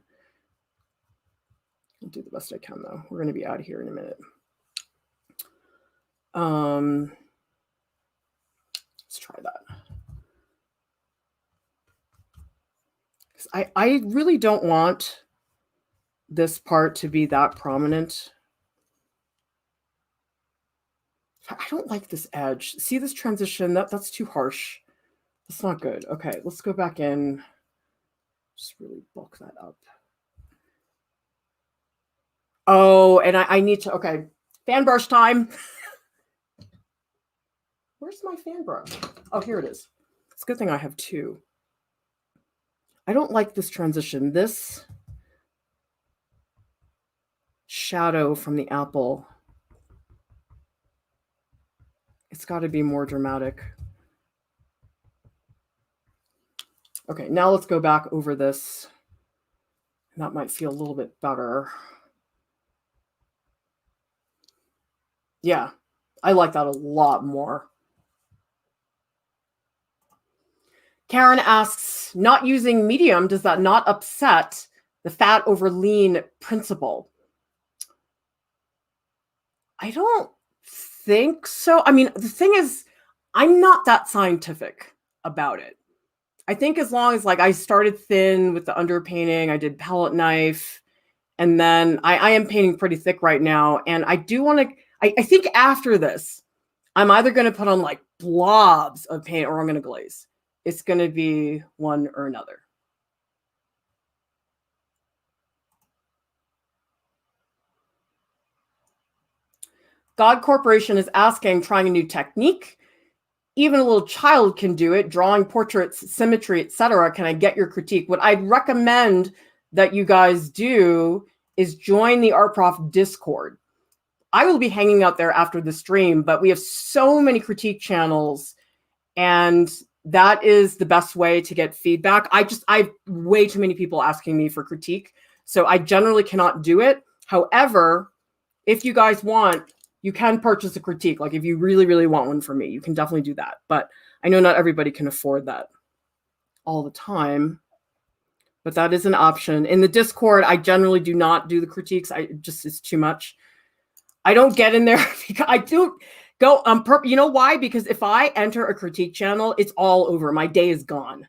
I'll do the best I can though. We're going to be out of here in a minute. Let's try that. I really don't want this part to be that prominent. I don't like this edge. See this transition? That's too harsh. That's not good. Okay, let's go back in. Just really bulk that up. Oh, and I need to, okay, fan brush time. Where's my fan brush? Oh, here it is. It's a good thing I have two. I don't like this transition. This shadow from the apple, it's got to be more dramatic. Okay, now let's go back over this. That might feel a little bit better. Yeah, I like that a lot more. Karen asks, not using medium, does that not upset the fat over lean principle? I don't think so. I mean, the thing is, I'm not that scientific about it. I think as long as, like, I started thin with the underpainting, I did palette knife, and then I am painting pretty thick right now. And I do want to, I think after this, I'm either going to put on like blobs of paint or I'm going to glaze. It's going to be one or another. God Corporation is asking, trying a new technique. Even a little child can do it, drawing portraits, symmetry, etc. Can I get your critique? What I'd recommend that you guys do is join the Art Prof Discord. I will be hanging out there after the stream, but we have so many critique channels, and that is the best way to get feedback. I have way too many people asking me for critique, so I generally cannot do it. However, if you guys want, you can purchase a critique. Like if you really, really want one from me, you can definitely do that. But I know not everybody can afford that all the time, but that is an option. In the Discord, I generally do not do the critiques. It's too much. I don't get in there because I do go you know why? Because if I enter a critique channel, it's all over. My day is gone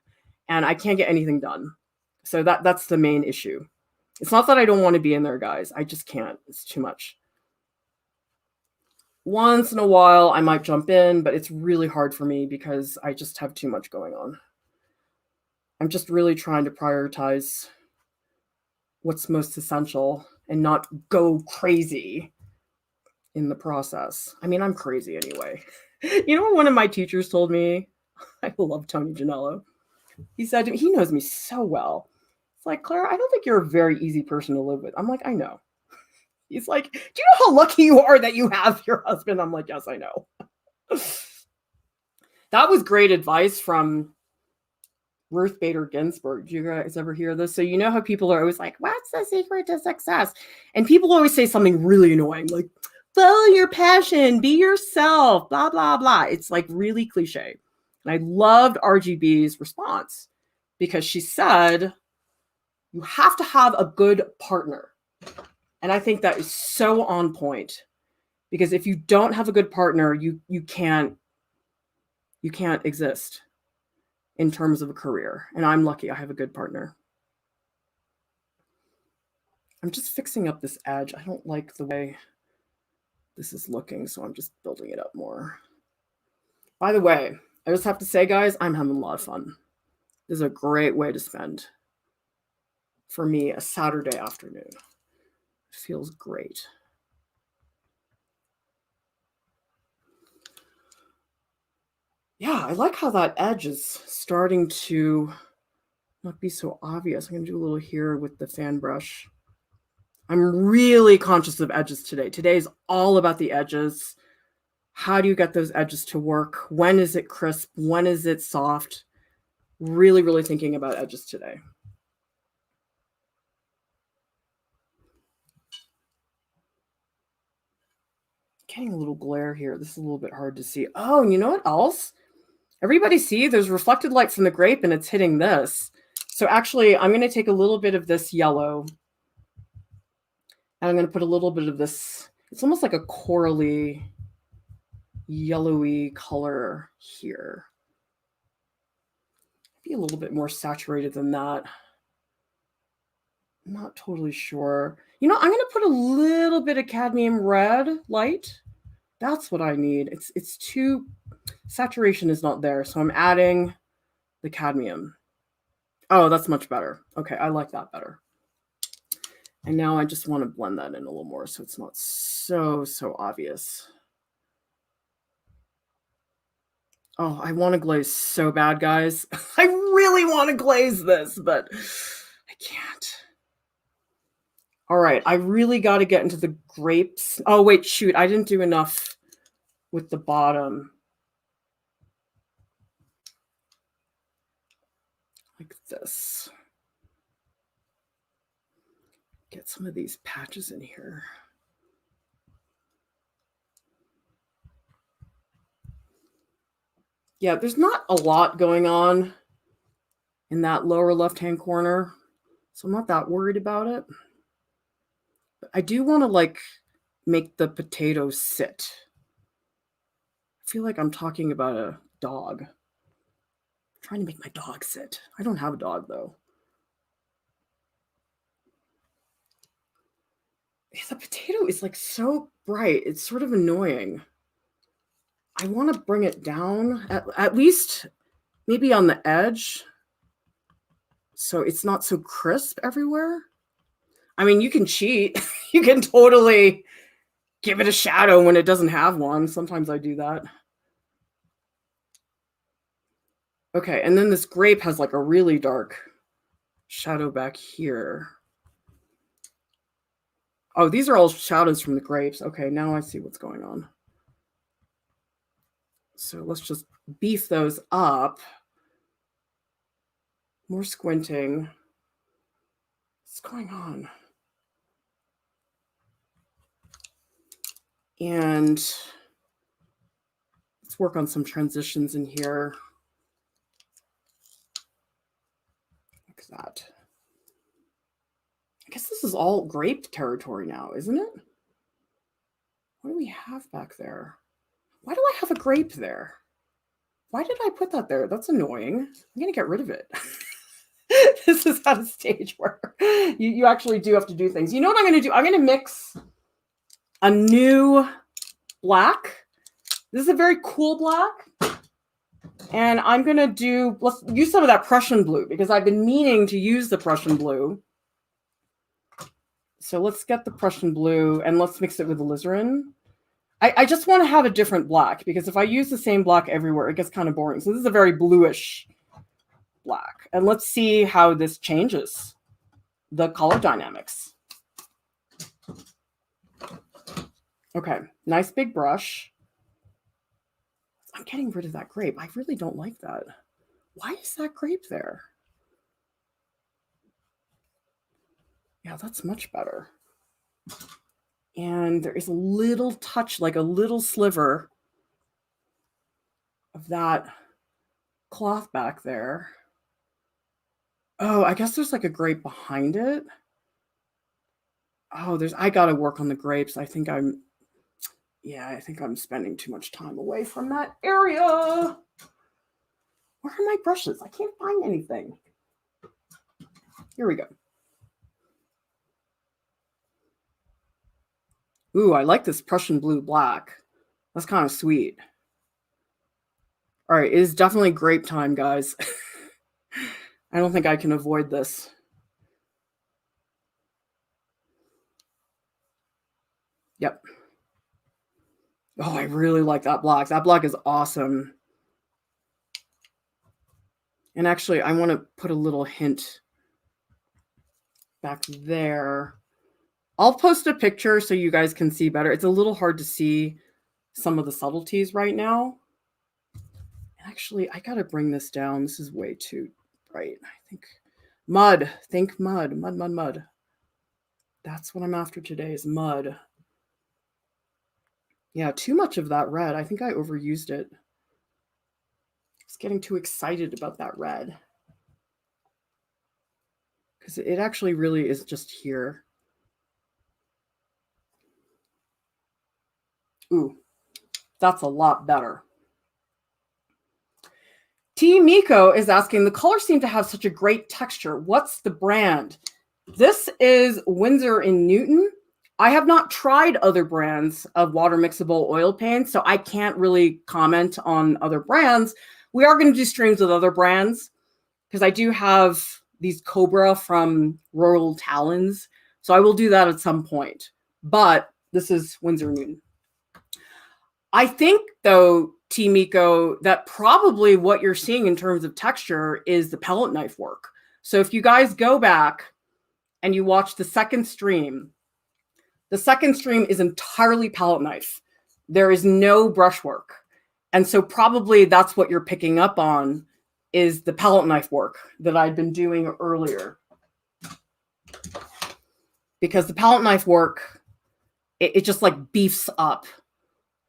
and I can't get anything done. So that's the main issue. It's not that I don't want to be in there, guys. I just can't. It's too much. Once in a while, I might jump in, but it's really hard for me because I just have too much going on. I'm just really trying to prioritize what's most essential and not go crazy in the process. I mean, I'm crazy anyway. You know what one of my teachers told me? I love Tony Janello. He said to me, he knows me so well. It's like, Clara, I don't think you're a very easy person to live with. I'm like, I know. He's like, do you know how lucky you are that you have your husband? I'm like, yes, I know. That was great advice from Ruth Bader Ginsburg. Do you guys ever hear this? So you know how people are always like, what's the secret to success? And people always say something really annoying, like, follow your passion, be yourself, blah, blah, blah. It's like really cliche. And I loved RGB's response because she said, you have to have a good partner. And I think that is so on point, because if you don't have a good partner, you can't exist in terms of a career. And I'm lucky I have a good partner. I'm just fixing up this edge. I don't like the way this is looking, so I'm just building it up more. By the way, I just have to say, guys, I'm having a lot of fun. This is a great way to spend, for me, a Saturday afternoon. It feels great. Yeah, I like how that edge is starting to not be so obvious. I'm going to do a little here with the fan brush. I'm really conscious of edges today. Today's all about the edges. How do you get those edges to work? When is it crisp? When is it soft? Really, really thinking about edges today. Getting a little glare here. This is a little bit hard to see. Oh, and you know what else? Everybody see, there's reflected light from the grape and it's hitting this. So actually, I'm going to take a little bit of this yellow and I'm going to put a little bit of this. It's almost like a corally, yellowy color here. Be a little bit more saturated than that. I'm not totally sure. You know, I'm going to put a little bit of cadmium red light. That's what I need. It's too, saturation is not there. So I'm adding the cadmium. Oh, that's much better. Okay, I like that better. And now I just want to blend that in a little more so it's not so obvious. Oh, I want to glaze so bad, guys. I really want to glaze this, but I can't. All right, I really got to get into the grapes. Oh, wait, shoot. I didn't do enough with the bottom. Like this. Get some of these patches in here. Yeah, there's not a lot going on in that lower left-hand corner, so I'm not that worried about it. But I do want to, like, make the potatoes sit. I feel like I'm talking about a dog. I'm trying to make my dog sit. I don't have a dog, though. The potato is, like, so bright. It's sort of annoying. I want to bring it down, at least maybe on the edge, so it's not so crisp everywhere. I mean, you can cheat. You can totally give it a shadow when it doesn't have one. Sometimes I do that. Okay, and then this grape has like a really dark shadow back here. Oh, these are all shadows from the grapes. Okay, now I see what's going on. So let's just beef those up. More squinting. What's going on? And let's work on some transitions in here. Like that. I guess this is all grape territory now, isn't it? What do we have back there? Why do I have a grape there? Why did I put that there? That's annoying. I'm going to get rid of it. This is at a stage where you actually do have to do things. You know what I'm going to do? I'm going to mix a new black. This is a very cool black. And I'm going to do, let's use some of that Prussian blue because I've been meaning to use the Prussian blue. So let's get the Prussian blue and let's mix it with alizarin. I just want to have a different black because if I use the same black everywhere, it gets kind of boring. So this is a very bluish black. And let's see how this changes the color dynamics. Okay, nice big brush. I'm getting rid of that grape. I really don't like that. Why is that grape there? Yeah, that's much better. And there is a little touch, like a little sliver of that cloth back there. Oh, I guess there's like a grape behind it. Oh, I got to work on the grapes. I think I'm spending too much time away from that area. Where are my brushes? I can't find anything. Here we go. Ooh, I like this Prussian blue black. That's kind of sweet. All right, it is definitely grape time, guys. I don't think I can avoid this. Yep. Oh, I really like that black. That black is awesome. And actually, I want to put a little hint back there. I'll post a picture so you guys can see better. It's a little hard to see some of the subtleties right now. Actually, I got to bring this down. This is way too bright. I think mud. Think mud. Mud, mud, mud. That's what I'm after today is mud. Yeah, too much of that red. I think I overused it. I was getting too excited about that red. Because it actually really is just here. Ooh, that's a lot better. T. Miko is asking, the colors seem to have such a great texture. What's the brand? This is Winsor in Newton. I have not tried other brands of water mixable oil paints, so I can't really comment on other brands. We are going to do streams with other brands because I do have these Cobra from Royal Talons, so I will do that at some point. But this is Winsor Newton. I think, though, T. Miko, that probably what you're seeing in terms of texture is the pellet knife work. So if you guys go back and you watch the second stream is entirely palette knife. There is no brushwork. And so probably that's what you're picking up on is the palette knife work that I'd been doing earlier. Because the palette knife work, it just like beefs up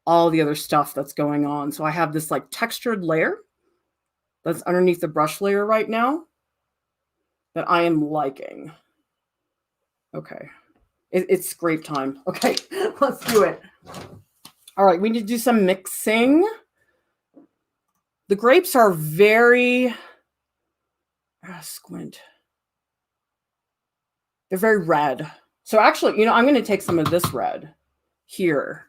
all the other stuff that's going on. So I have this like textured layer that's underneath the brush layer right now that I am liking. Okay. It's grape time. Okay, let's do it. All right, we need to do some mixing. The grapes are very squint. They're very red. So actually, I'm going to take some of this red here.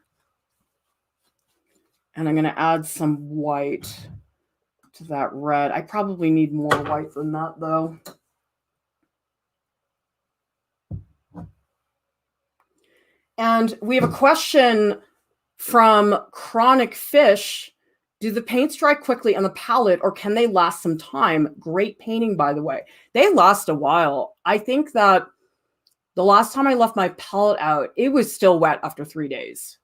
And I'm going to add some white to that red. I probably need more white than that, though. And we have a question from Chronic Fish. Do the paints dry quickly on the palette or can they last some time? Great painting, by the way. They last a while. I think that the last time I left my palette out, it was still wet after 3 days.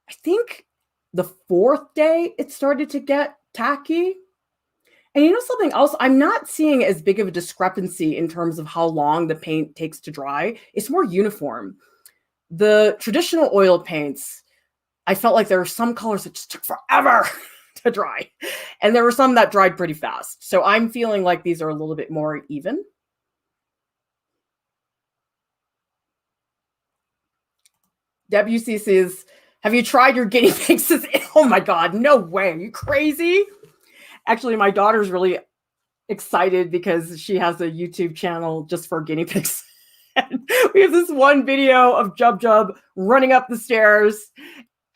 I think the 4th day it started to get tacky. And something else, I'm not seeing as big of a discrepancy in terms of how long the paint takes to dry. It's more uniform. The traditional oil paints, I felt like there were some colors that just took forever to dry. And there were some that dried pretty fast. So I'm feeling like these are a little bit more even. WC says, have you tried your guinea pigs? Oh my God, no way. Are you crazy? Actually, my daughter's really excited because she has a YouTube channel just for guinea pigs. And we have this one video of Jub Jub running up the stairs.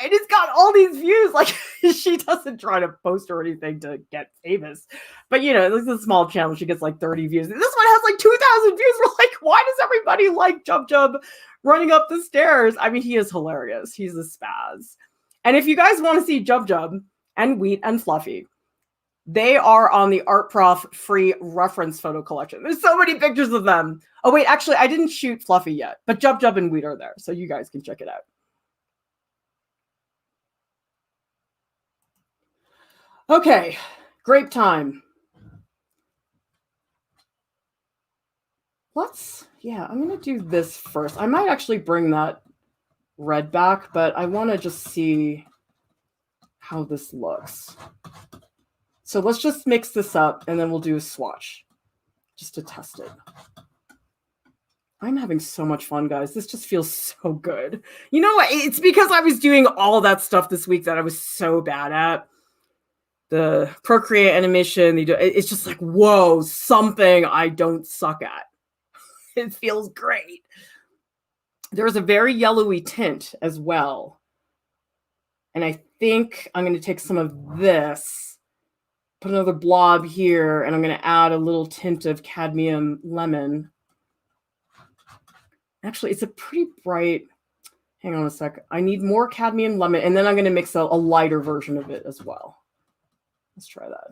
And it's got all these views. Like, she doesn't try to post or anything to get famous. But, this is a small channel. She gets like 30 views. This one has like 2,000 views. We're like, why does everybody like Jub Jub running up the stairs? I mean, he is hilarious. He's a spaz. And if you guys want to see Jub Jub and Wheat and Fluffy, they are on the Art Prof free reference photo collection. There's so many pictures of them. Oh, wait, actually, I didn't shoot Fluffy yet, but Jub Jub and Wheat are there, so you guys can check it out. Okay, grape time. I'm going to do this first. I might actually bring that red back, but I want to just see how this looks. So let's just mix this up and then we'll do a swatch just to test it. I'm having so much fun, guys. This just feels so good. You know what? It's because I was doing all that stuff this week that I was so bad at. The Procreate animation, it's just like, whoa, something I don't suck at. It feels great. There's a very yellowy tint as well. And I think I'm going to take some of this, put another blob here, and I'm going to add a little tint of cadmium lemon. Actually, it's a pretty bright, hang on a sec. I need more cadmium lemon, and then I'm going to mix a lighter version of it as well. Let's try that.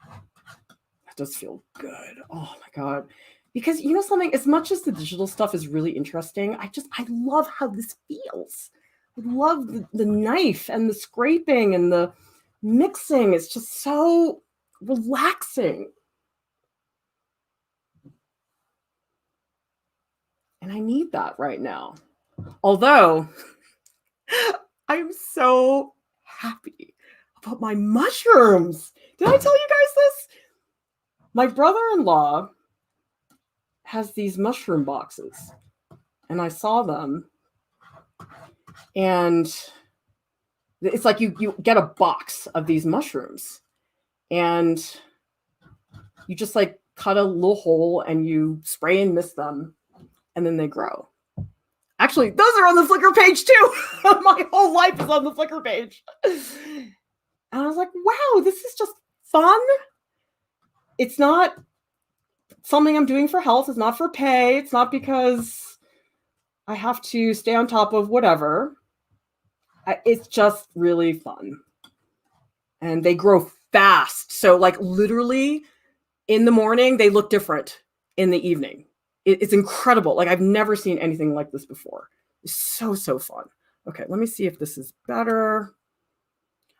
That does feel good. Oh my God. Because you know something, as much as the digital stuff is really interesting, I love how this feels. I love the knife and the scraping and the mixing. It's just so relaxing. And I need that right now. Although I'm so happy about my mushrooms. Did I tell you guys this? My brother-in-law has these mushroom boxes, and I saw them, and it's like you get a box of these mushrooms, and you just like cut a little hole and you spray and mist them, and then they grow. Actually, those are on the Flickr page too. My whole life is on the Flickr page. And I was like, wow, this is just fun. It's not something I'm doing for health. It's not for pay. It's not because I have to stay on top of whatever. It's just really fun. And they grow fast. So like literally in the morning, they look different in the evening. It's incredible. Like I've never seen anything like this before. It's so, so fun. Okay, let me see if this is better.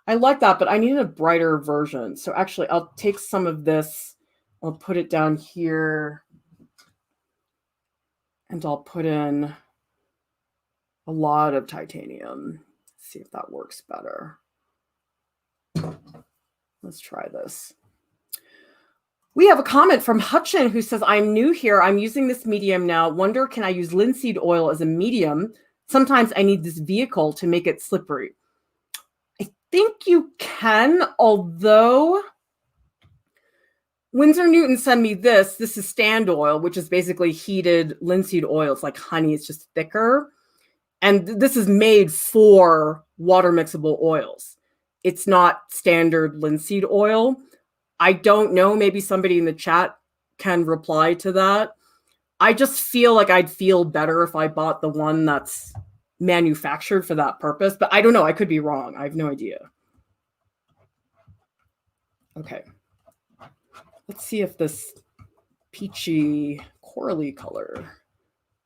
I like that, but I need a brighter version. So actually, I'll take some of this. I'll put it down here. And I'll put in a lot of titanium. See if that works better. Let's try this. We have a comment from Hutchin who says, I'm new here. I'm using this medium now. Wonder, can I use linseed oil as a medium? Sometimes I need this vehicle to make it slippery. I think you can, although Winsor Newton sent me this. This is stand oil, which is basically heated linseed oil. It's like honey. It's just thicker. And this is made for water mixable oils. It's not standard linseed oil. I don't know. Maybe somebody in the chat can reply to that. I just feel like I'd feel better if I bought the one that's manufactured for that purpose. But I don't know. I could be wrong. I have no idea. Okay. Let's see if this peachy corally color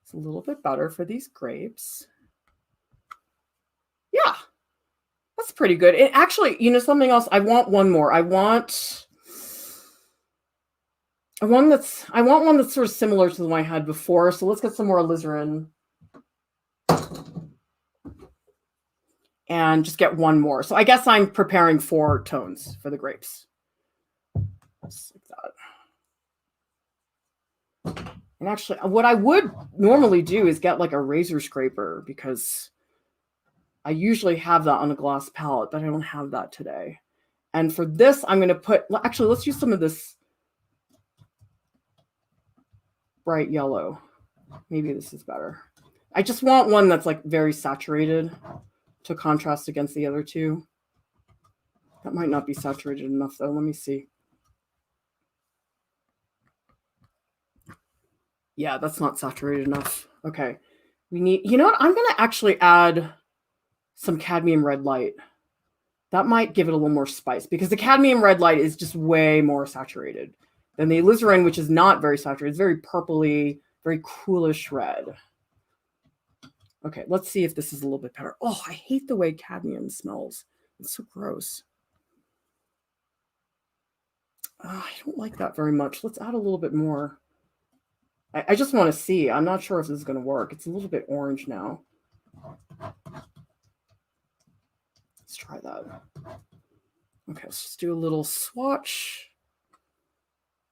is a little bit better for these grapes. Yeah, that's pretty good. And actually, you know, something else, I want one more. I want one that's sort of similar to the one I had before. So let's get some more alizarin and just get one more. So I guess I'm preparing 4 tones for the grapes. Just like that. And actually, what I would normally do is get like a razor scraper because I usually have that on a glass palette, but I don't have that today. And for this, I'm going to put, actually, let's use some of this bright yellow. Maybe this is better. I just want one that's like very saturated to contrast against the other two. That might not be saturated enough though. Let me see. Yeah, that's not saturated enough. Okay. We need, you know what? I'm going to actually add some cadmium red light. That might give it a little more spice because the cadmium red light is just way more saturated than the alizarin, which is not very saturated. It's very purpley, very coolish red. Okay, let's see if this is a little bit better. Oh, I hate the way cadmium smells. It's so gross. I don't like that very much. Let's add a little bit more. I just want to see. I'm not sure if this is going to work. It's a little bit orange now. Let's try that. Okay, let's just do a little swatch.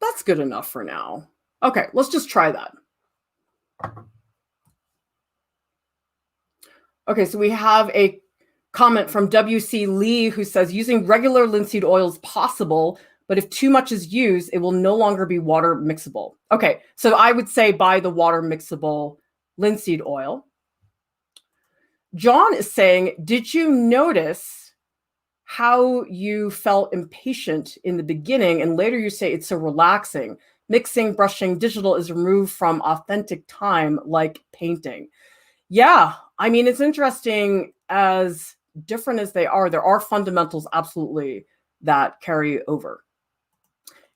That's good enough for now. Okay, let's just try that. Okay, so we have a comment from W.C. Lee who says using regular linseed oil is possible, but if too much is used, it will no longer be water mixable. Okay, so I would say buy the water mixable linseed oil. John is saying, did you notice how you felt impatient in the beginning and later you say it's so relaxing? Mixing, brushing, digital is removed from authentic time like painting. Yeah, I mean, it's interesting as different as they are, there are fundamentals absolutely that carry over.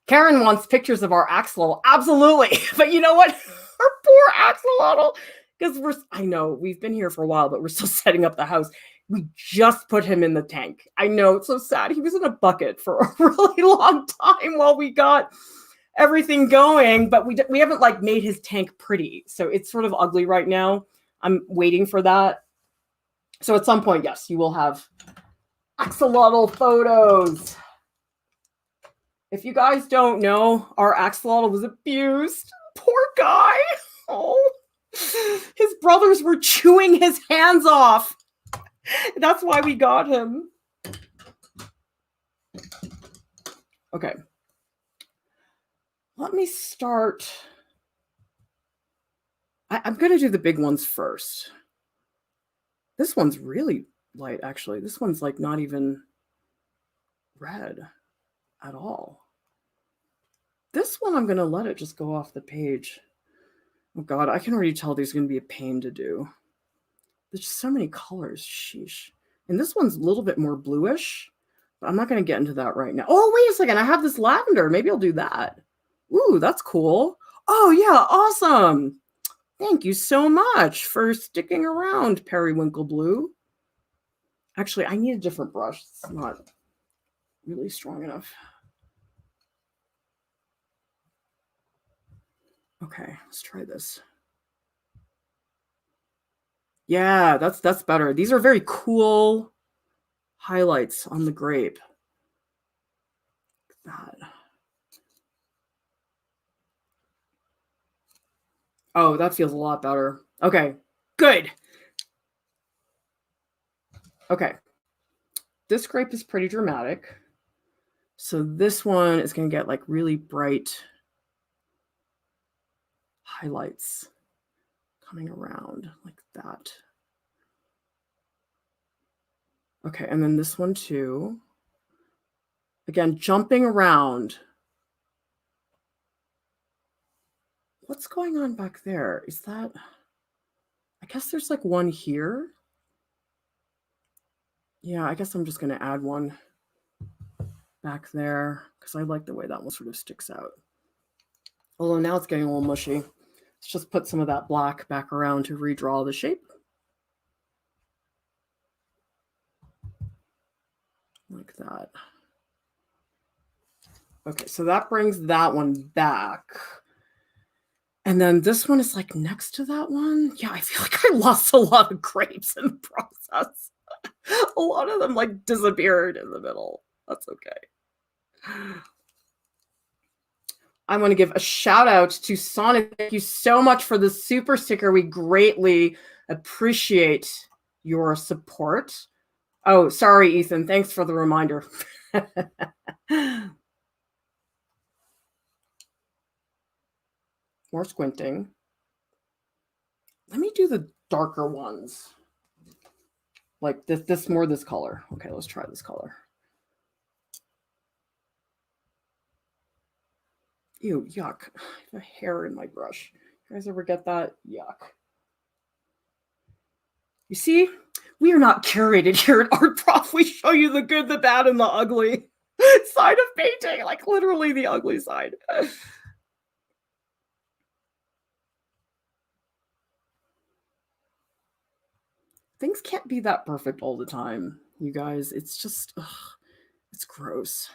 Karen wants pictures of our axolotl. Absolutely. But you know what? Our poor axolotl, because I know we've been here for a while, but we're still setting up the house. We just put him in the tank. I know, it's so sad. He was in a bucket for a really long time while we got everything going, but we haven't like made his tank pretty. So it's sort of ugly right now. I'm waiting for that. So at some point, yes, you will have axolotl photos. If you guys don't know, our axolotl was abused. Poor guy. Oh, his brothers were chewing his hands off. That's why we got him. Okay. Let me start. I'm going to do the big ones first. This one's really light, actually. This one's like not even red at all. This one, I'm going to let it just go off the page. Oh God, I can already tell these are going to be a pain to do. There's just so many colors, sheesh. And this one's a little bit more bluish, but I'm not going to get into that right now. Oh, wait a second, I have this lavender. Maybe I'll do that. Ooh, that's cool. Oh yeah, awesome. Thank you so much for sticking around, Periwinkle Blue. Actually, I need a different brush. It's not really strong enough. Okay, let's try this. Yeah, that's better. These are very cool highlights on the grape. That. Oh, that feels a lot better. Okay, good. Okay, this grape is pretty dramatic. So this one is going to get like really bright highlights coming around like that. Okay, and then this one too. Again, jumping around. What's going on back there? Is that, I guess there's like one here. Yeah, I guess I'm just going to add one back there because I like the way that one sort of sticks out. Although now it's getting a little mushy. Let's just put some of that black back around to redraw the shape. Like that. Okay, so that brings that one back. And then this one is like next to that one. Yeah, I feel like I lost a lot of grapes in the process. A lot of them like disappeared in the middle. That's okay. I want to give a shout out to Sonic. Thank you so much for the super sticker. We greatly appreciate your support. Oh, sorry, Ethan. Thanks for the reminder. More squinting. Let me do the darker ones. Like this color. Okay, let's try this color. Ew, yuck. I have a hair in my brush. You guys ever get that? Yuck. You see, we are not curated here at Art Prof. We show you the good, the bad, and the ugly side of painting. Like literally the ugly side. Things can't be that perfect all the time, you guys. It's just, it's gross.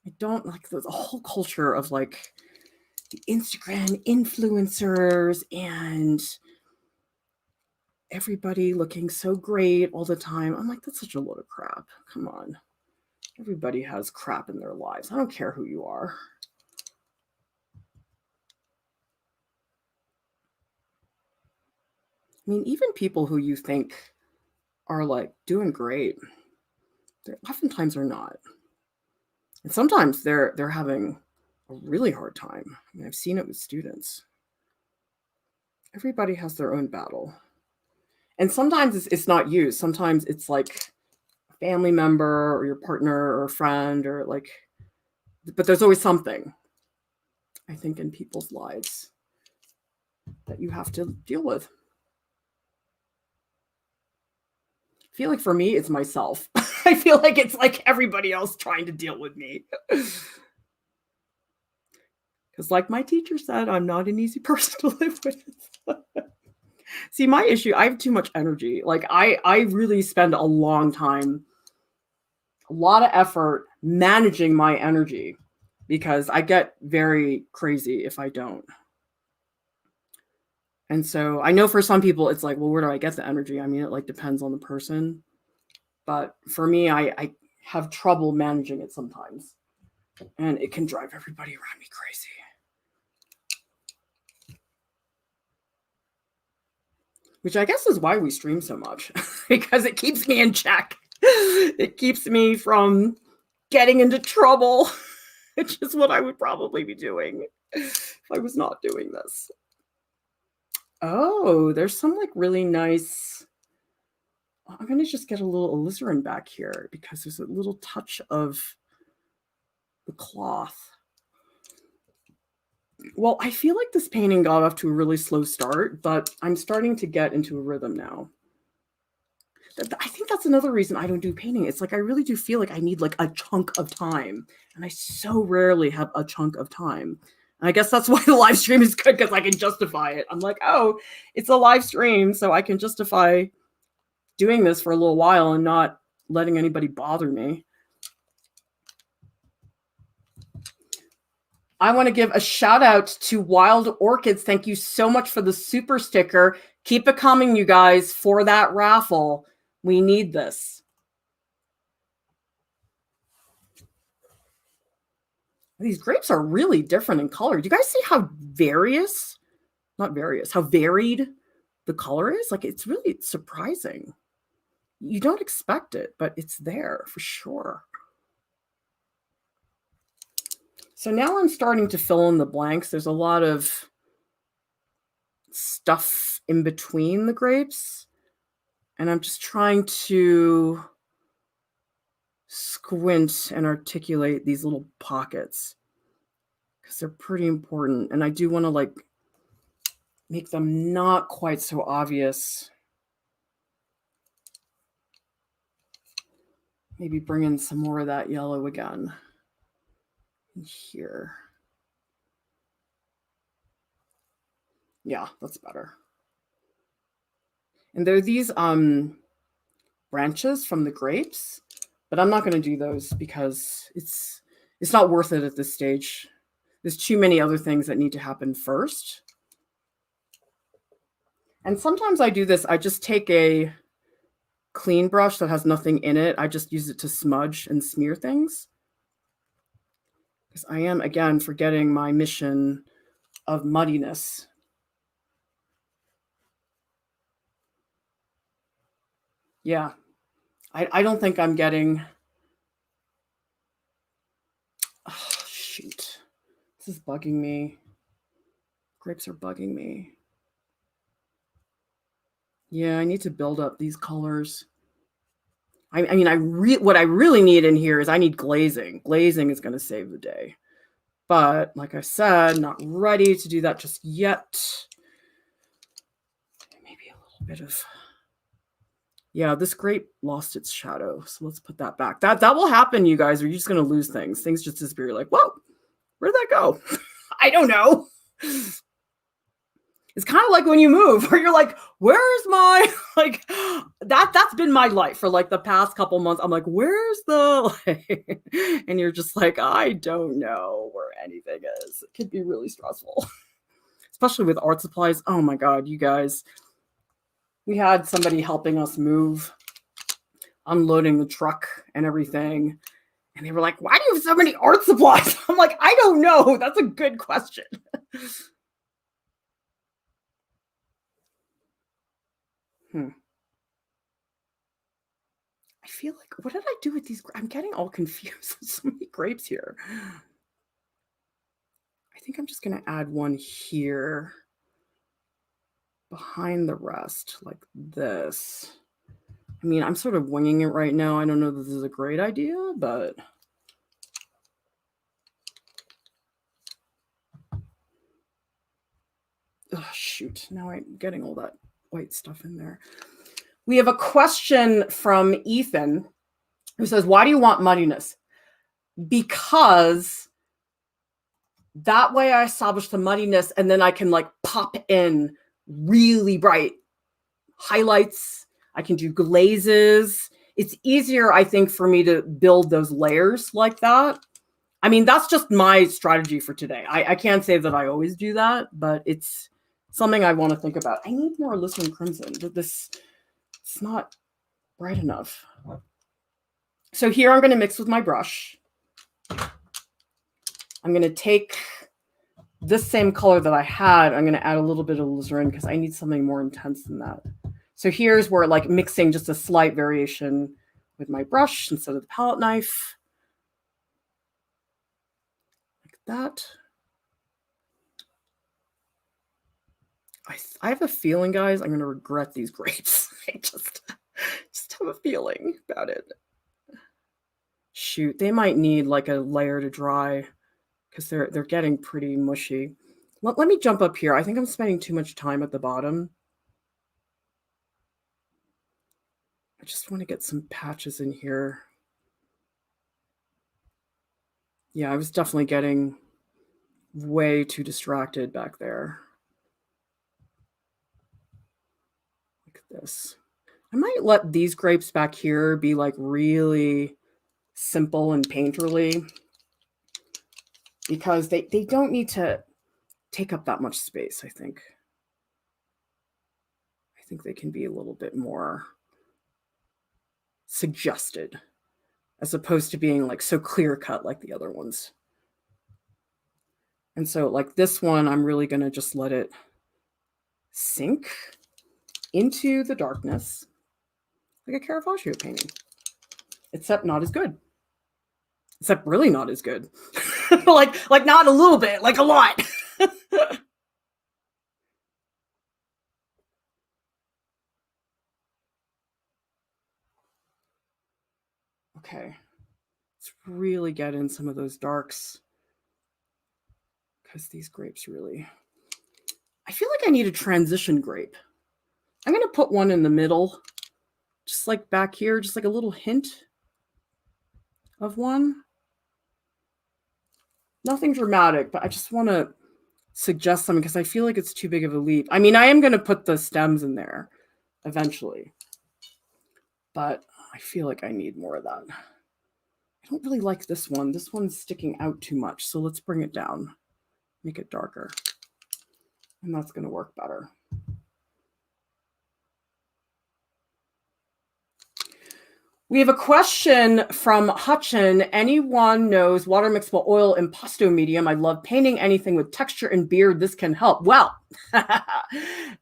I don't like the whole culture of like the Instagram influencers and everybody looking so great all the time. I'm like, that's such a load of crap. Come on. Everybody has crap in their lives. I don't care who you are. I mean, even people who you think are like doing great, oftentimes are not. And sometimes they're having a really hard time. I mean, I've seen it with students. Everybody has their own battle. And sometimes it's not you. Sometimes it's like a family member or your partner or a friend or like, but there's always something, I think, in people's lives that you have to deal with. I feel like for me, it's myself. I feel like it's like everybody else trying to deal with me. Because like my teacher said, I'm not an easy person to live with. See, my issue, I have too much energy. Like I really spend a long time, a lot of effort managing my energy because I get very crazy if I don't. And so I know for some people, it's like, well, where do I get the energy? I mean, it like depends on the person. But for me, I have trouble managing it sometimes. And it can drive everybody around me crazy. Which I guess is why we stream so much, because it keeps me in check. It keeps me from getting into trouble, which is what I would probably be doing if I was not doing this. Oh, there's some like really nice, I'm going to just get a little alizarin back here because there's a little touch of the cloth. Well, I feel like this painting got off to a really slow start, but I'm starting to get into a rhythm now. I think that's another reason I don't do painting. It's like I really do feel like I need like a chunk of time, and I so rarely have a chunk of time. And I guess that's why the live stream is good, because I can justify it. I'm like, oh, it's a live stream, so I can justify doing this for a little while and not letting anybody bother me. I want to give a shout out to Wild Orchids. Thank you so much for the super sticker. Keep it coming, you guys, for that raffle. We need this. These grapes are really different in color. Do you guys see how how varied the color is? Like, it's really surprising. You don't expect it, but it's there for sure. So now I'm starting to fill in the blanks. There's a lot of stuff in between the grapes, and I'm just trying to squint and articulate these little pockets because they're pretty important. And I do want to like make them not quite so obvious. Maybe bring in some more of that yellow again here. Yeah, that's better. And there are these branches from the grapes, but I'm not going to do those because it's not worth it at this stage. There's too many other things that need to happen first. And sometimes I do this. I just take a clean brush that has nothing in it. I just use it to smudge and smear things. Because I am, again, forgetting my mission of muddiness. Yeah, I don't think I'm getting... Oh, shoot. This is bugging me. Grapes are bugging me. Yeah, I need to build up these colors. I mean, what I really need in here is I need glazing. Glazing is going to save the day. But like I said, not ready to do that just yet. Maybe a little bit of... Yeah, this grape lost its shadow. So let's put that back. That will happen, you guys. Or you're just going to lose things. Things just disappear. You're like, whoa, where'd that go? I don't know. It's kind of like when you move, where you're like, where's my, like, that's been my life for like the past couple months. I'm like, where's the, and you're just like, I don't know where anything is. It can be really stressful, especially with art supplies. Oh my God, you guys. We had somebody helping us move, unloading the truck and everything. And they were like, why do you have so many art supplies? I'm like, I don't know. That's a good question. I feel like, what did I do with these? I'm getting all confused with so many grapes here. I think I'm just going to add one here behind the rest, like this. I mean, I'm sort of winging it right now. I don't know if this is a great idea, but oh, shoot. Now I'm getting all that white stuff in there. We have a question from Ethan who says, why do you want muddiness? Because that way I establish the muddiness and then I can like pop in really bright highlights. I can do glazes. It's easier, I think, for me to build those layers like that. I mean, that's just my strategy for today. I can't say that I always do that, but it's something I want to think about. I need more Listening Crimson. It's not bright enough. So here I'm going to mix with my brush. I'm going to take this same color that I had. I'm going to add a little bit of alizarin because I need something more intense than that. So here's where like mixing just a slight variation with my brush instead of the palette knife. Like that. I have a feeling, guys, I'm going to regret these grapes. I just have a feeling about it. Shoot, they might need like a layer to dry because they're getting pretty mushy. Let me jump up here. I think I'm spending too much time at the bottom. I just want to get some patches in here. Yeah, I was definitely getting way too distracted back there. Like this. I might let these grapes back here be like really simple and painterly because they don't need to take up that much space, I think. I think they can be a little bit more suggested as opposed to being like so clear cut like the other ones. And so like this one, I'm really going to just let it sink into the darkness like a Caravaggio painting, except not as good. Except really not as good. like not a little bit, like a lot. Okay. Let's really get in some of those darks because these grapes really, I feel like I need a transition grape. I'm going to put one in the middle, just like back here, just like a little hint of one. Nothing dramatic, but I just want to suggest something because I feel like it's too big of a leap. I mean, I am going to put the stems in there eventually, but I feel like I need more of that. I don't really like this one. This one's sticking out too much, so let's bring it down, make it darker, and that's going to work better. We have a question from Hutchin. Anyone knows water mixable oil impasto medium? I love painting anything with texture and beard. This can help. Well,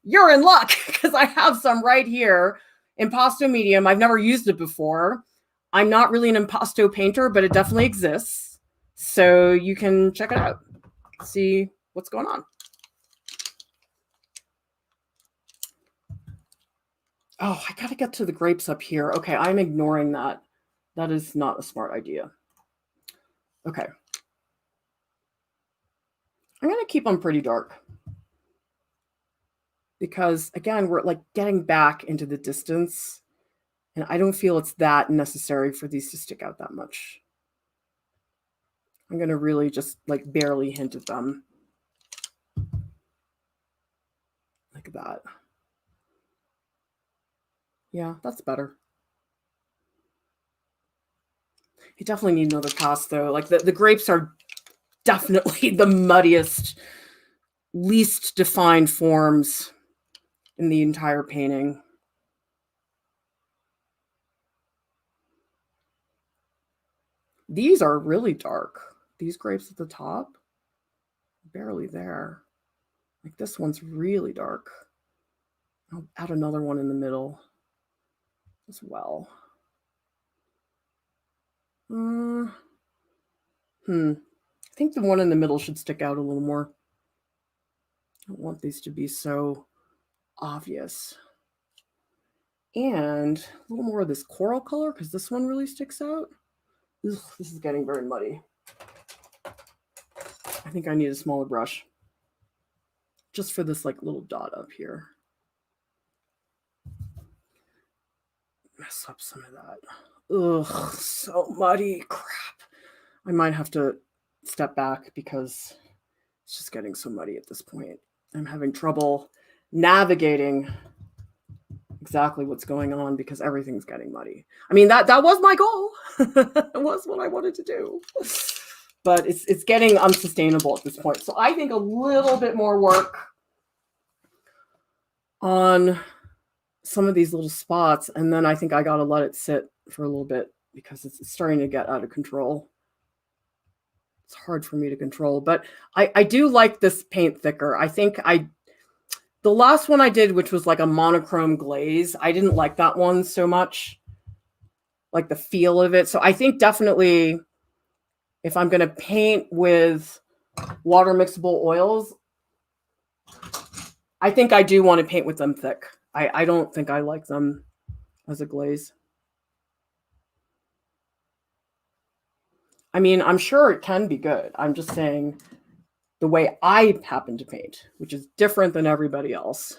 you're in luck because I have some right here. Impasto medium. I've never used it before. I'm not really an impasto painter, but it definitely exists. So you can check it out. See what's going on. Oh, I got to get to the grapes up here. Okay, I'm ignoring that. That is not a smart idea. Okay. I'm going to keep them pretty dark. Because, again, we're like getting back into the distance. And I don't feel it's that necessary for these to stick out that much. I'm going to really just like barely hint at them. Like that. Yeah, that's better. You definitely need another pass, though. Like the grapes are definitely the muddiest, least defined forms in the entire painting. These are really dark. These grapes at the top, barely there. Like this one's really dark. I'll add another one in the middle as well. I think the one in the middle should stick out a little more. I don't want these to be so obvious. And a little more of this coral color because this one really sticks out. Ugh, this is getting very muddy. I think I need a smaller brush just for this like little dot up here. Mess up some of that. Ugh, so muddy. Crap. I might have to step back because it's just getting so muddy at this point. I'm having trouble navigating exactly what's going on because everything's getting muddy. I mean, that was my goal. It was what I wanted to do. But it's getting unsustainable at this point. So I think a little bit more work on some of these little spots, and then I think I gotta let it sit for a little bit because it's starting to get out of control. It's hard for me to control, but I do like this paint thicker. I think the last one I did, which was like a monochrome glaze, I didn't like that one so much, like the feel of it. So I think definitely if I'm going to paint with water mixable oils, I think I do want to paint with them thick. I don't think I like them as a glaze. I mean, I'm sure it can be good. I'm just saying the way I happen to paint, which is different than everybody else,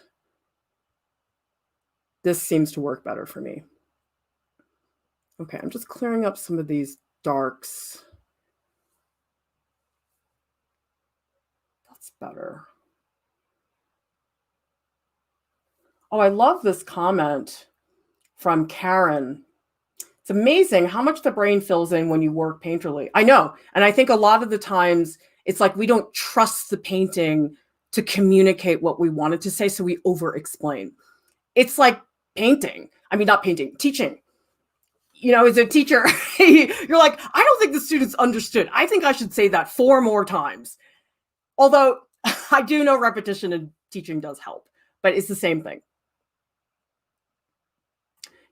this seems to work better for me. Okay, I'm just clearing up some of these darks. That's better. Oh, I love this comment from Karen. It's amazing how much the brain fills in when you work painterly. I know. And I think a lot of the times it's like we don't trust the painting to communicate what we wanted to say, so we over-explain. It's like painting. I mean, not painting, teaching. You know, as a teacher, you're like, I don't think the students understood. I think I should say that 4 more times. Although I do know repetition in teaching does help, but it's the same thing.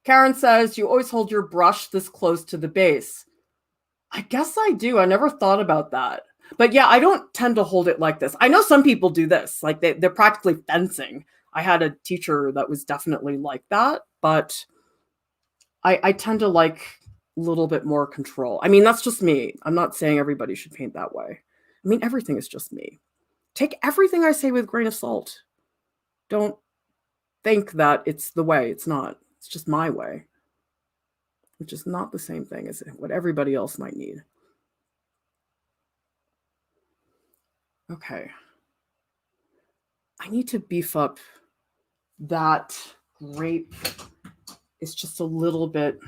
Karen says, you always hold your brush this close to the base. I guess I do. I never thought about that. But yeah, I don't tend to hold it like this. I know some people do this, like they're practically fencing. I had a teacher that was definitely like that, but I tend to like a little bit more control. I mean, that's just me. I'm not saying everybody should paint that way. I mean, everything is just me. Take everything I say with a grain of salt. Don't think that it's the way. It's not. It's just my way, which is not the same thing as what everybody else might need. Okay. I need to beef up that grape. It's just a little bit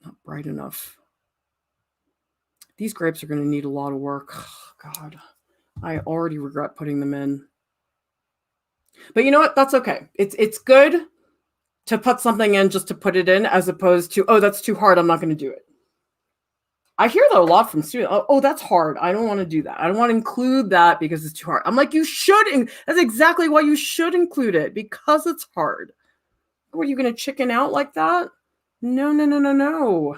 not bright enough. These grapes are going to need a lot of work. Oh, God, I already regret putting them in. But you know what? That's okay. It's good to put something in just to put it in, as opposed to, oh, that's too hard, I'm not going to do it. I hear that a lot from students. Oh, that's hard. I don't want to do that. I don't want to include that because it's too hard. I'm like, you should. That's exactly why you should include it, because it's hard. What, are you going to chicken out like that? No, no, no, no, no.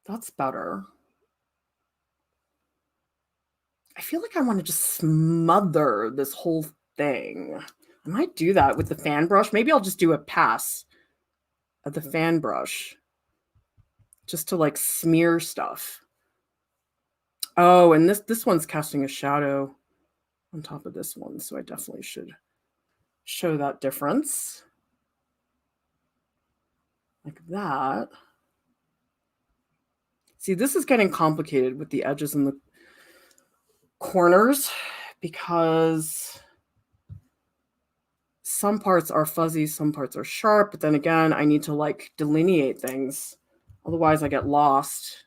That's better. I feel like I want to just smother this whole thing. I might do that with the fan brush. Maybe I'll just do a pass of the fan brush just to like smear stuff. Oh, and this one's casting a shadow on top of this one, so I definitely should show that difference. Like that. See, this is getting complicated with the edges and the corners because some parts are fuzzy, some parts are sharp, but then again, I need to like delineate things. Otherwise, I get lost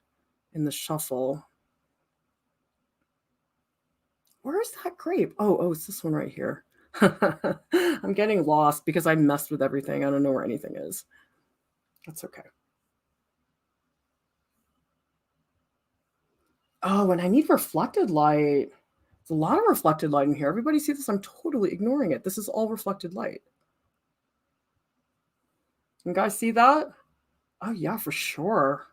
in the shuffle. Where is that grape? Oh, it's this one right here. I'm getting lost because I messed with everything. I don't know where anything is. That's okay. Oh, and I need reflected light. There's a lot of reflected light in here. Everybody see this? I'm totally ignoring it. This is all reflected light. You guys see that? Oh, yeah, for sure.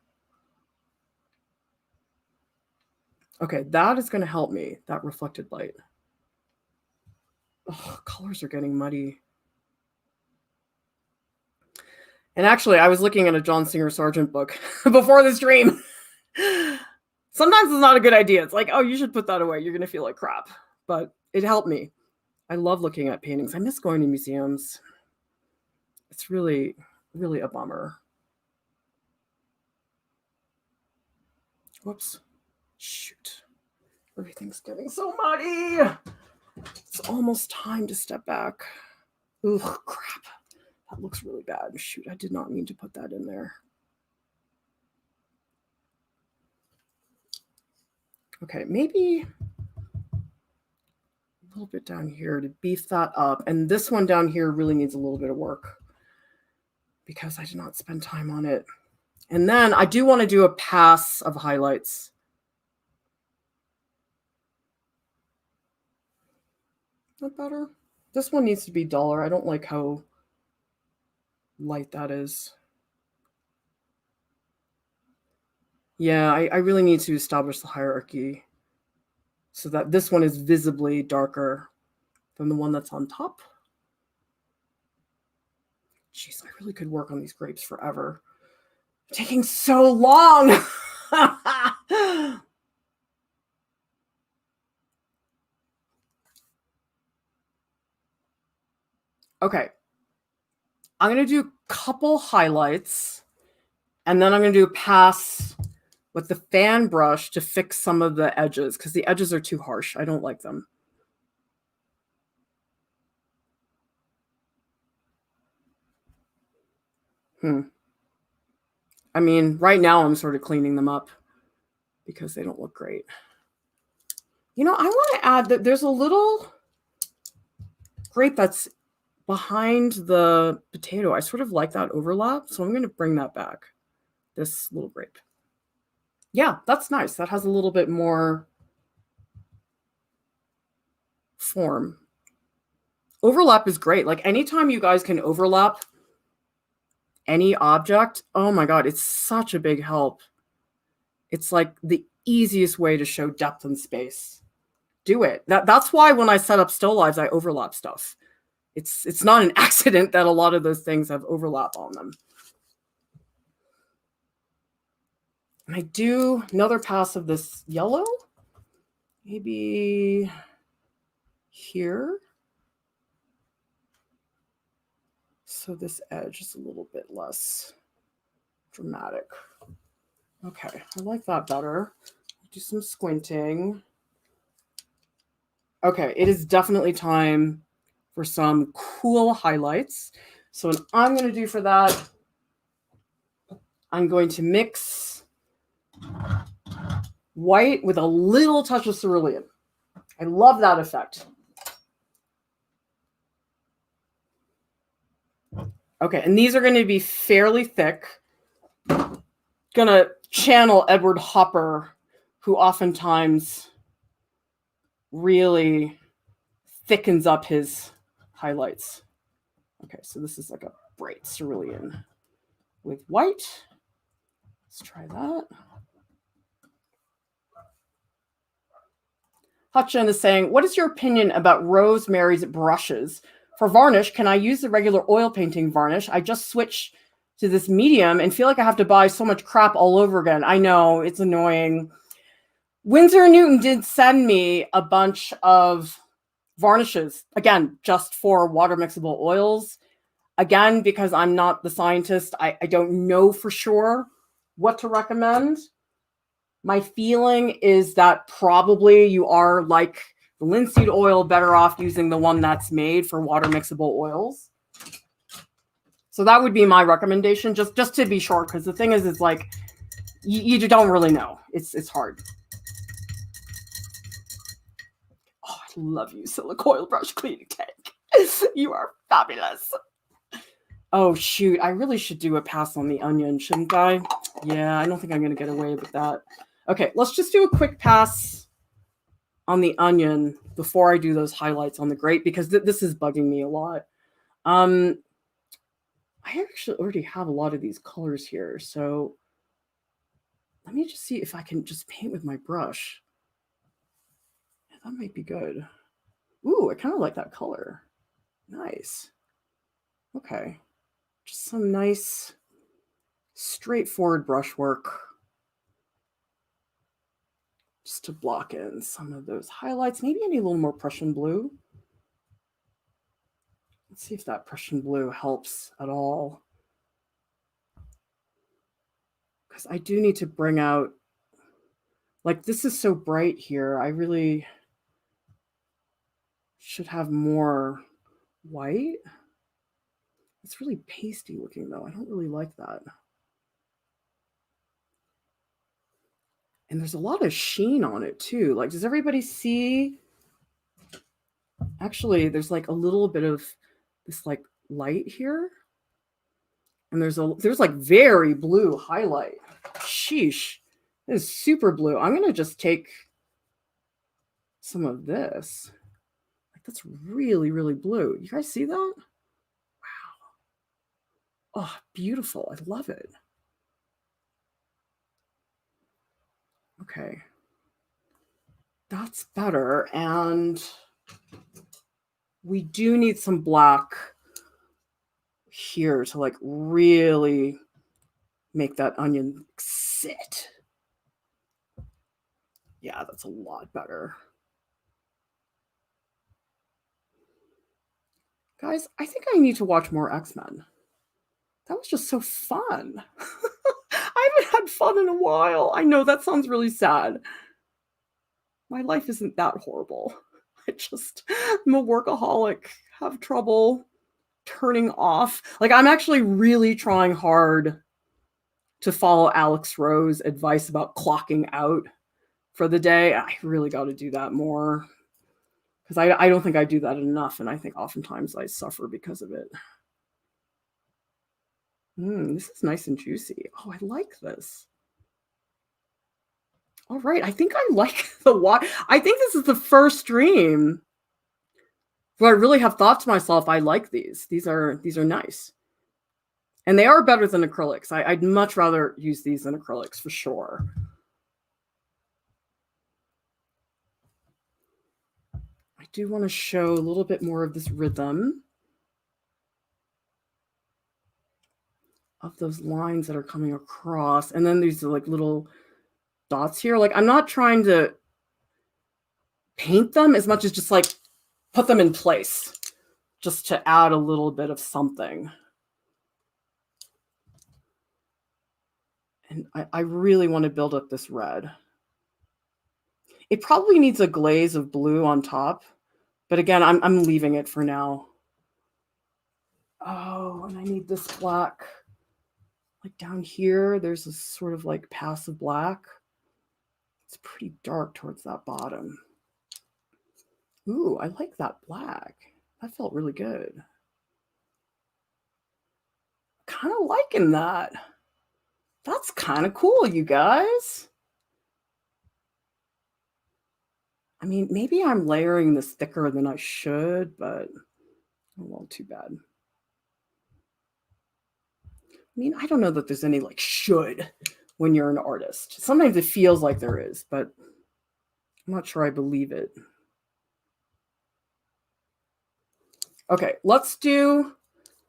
Okay, that is going to help me, that reflected light. Oh, colors are getting muddy. And actually, I was looking at a John Singer Sargent book before the stream. Sometimes it's not a good idea. It's like, oh, you should put that away. You're going to feel like crap. But it helped me. I love looking at paintings. I miss going to museums. It's really, really a bummer. Whoops. Shoot. Everything's getting so muddy. It's almost time to step back. Ugh, crap. That looks really bad. Shoot, I did not mean to put that in there. Okay, maybe a little bit down here to beef that up. And this one down here really needs a little bit of work because I did not spend time on it. And then I do want to do a pass of highlights. Not better? This one needs to be duller. I don't like how light that is. Yeah, I really need to establish the hierarchy so that this one is visibly darker than the one that's on top. Jeez, I really could work on these grapes forever. It's taking so long. Okay. I'm going to do a couple highlights, and then I'm going to do a pass with the fan brush to fix some of the edges because the edges are too harsh. I don't like them. I mean, right now I'm sort of cleaning them up because they don't look great. You know, I want to add that there's a little grape that's behind the potato. I sort of like that overlap, so I'm going to bring that back. This little grape. Yeah, that's nice. That has a little bit more form. Overlap is great. Like anytime you guys can overlap any object, oh my God, it's such a big help. It's like the easiest way to show depth and space. Do it. That's why when I set up still lives, I overlap stuff. It's not an accident that a lot of those things have overlap on them. And I do another pass of this yellow, maybe here. So this edge is a little bit less dramatic. Okay, I like that better. Do some squinting. Okay, it is definitely time for some cool highlights. So what I'm going to do for that, I'm going to mix white with a little touch of cerulean. I love that effect. Okay, and these are going to be fairly thick. Going to channel Edward Hopper, who oftentimes really thickens up his highlights. Okay, so this is like a bright cerulean with white. Let's try that. Hutchin is saying, what is your opinion about Rosemary's brushes? For varnish, can I use the regular oil painting varnish? I just switched to this medium and feel like I have to buy so much crap all over again. I know, it's annoying. Winsor & Newton did send me a bunch of varnishes, again, just for water mixable oils. Again, because I'm not the scientist, I don't know for sure what to recommend. My feeling is that probably you are like the linseed oil, better off using the one that's made for water mixable oils. So that would be my recommendation, just to be sure, because the thing is, it's like, you don't really know. It's hard. Oh, I love you, Silicoil brush cleaning cake. You are fabulous. Oh, shoot. I really should do a pass on the onion, shouldn't I? Yeah, I don't think I'm going to get away with that. Okay, let's just do a quick pass on the onion before I do those highlights on the grape, because this is bugging me a lot. I actually already have a lot of these colors here, so let me just see if I can just paint with my brush. Yeah, that might be good. Ooh, I kind of like that color. Nice. Okay. Just some nice, straightforward brushwork. Just to block in some of those highlights. Maybe I need a little more Prussian blue. Let's see if that Prussian blue helps at all. Because I do need to bring out, like, this is so bright here. I really should have more white. It's really pasty looking though. I don't really like that. And there's a lot of sheen on it too. Like, does everybody see? Actually, there's like a little bit of this like light here. And there's like very blue highlight. Sheesh. It is super blue. I'm gonna just take some of this. Like, that's really, really blue. You guys see that? Wow. Oh, beautiful. I love it. Okay. That's better. And we do need some black here to like really make that onion sit. Yeah, that's a lot better. Guys, I think I need to watch more X-Men. That was just so fun. I haven't had fun in a while. I know that sounds really sad. My life isn't that horrible. I'm a workaholic, have trouble turning off. Like, I'm actually really trying hard to follow Alex Rowe's advice about clocking out for the day. I really got to do that more, because I don't think I do that enough, and I think oftentimes I suffer because of it. This is nice and juicy. Oh, I like this. All right, I think I like the water. I think this is the first stream where I really have thought to myself, I like these. These are nice. And they are better than acrylics. I'd much rather use these than acrylics for sure. I do want to show a little bit more of this rhythm of those lines that are coming across. And then these are like little dots here. Like, I'm not trying to paint them as much as just like put them in place, just to add a little bit of something. And I really want to build up this red. It probably needs a glaze of blue on top, but again, I'm leaving it for now. Oh, and I need this black. Like down here, there's a sort of like passive black. It's pretty dark towards that bottom. Ooh, I like that black. That felt really good. Kind of liking that. That's kind of cool, you guys. I mean, maybe I'm layering this thicker than I should, but oh, well, too bad. I mean, I don't know that there's any like should when you're an artist. Sometimes it feels like there is, but I'm not sure I believe it. Okay, let's do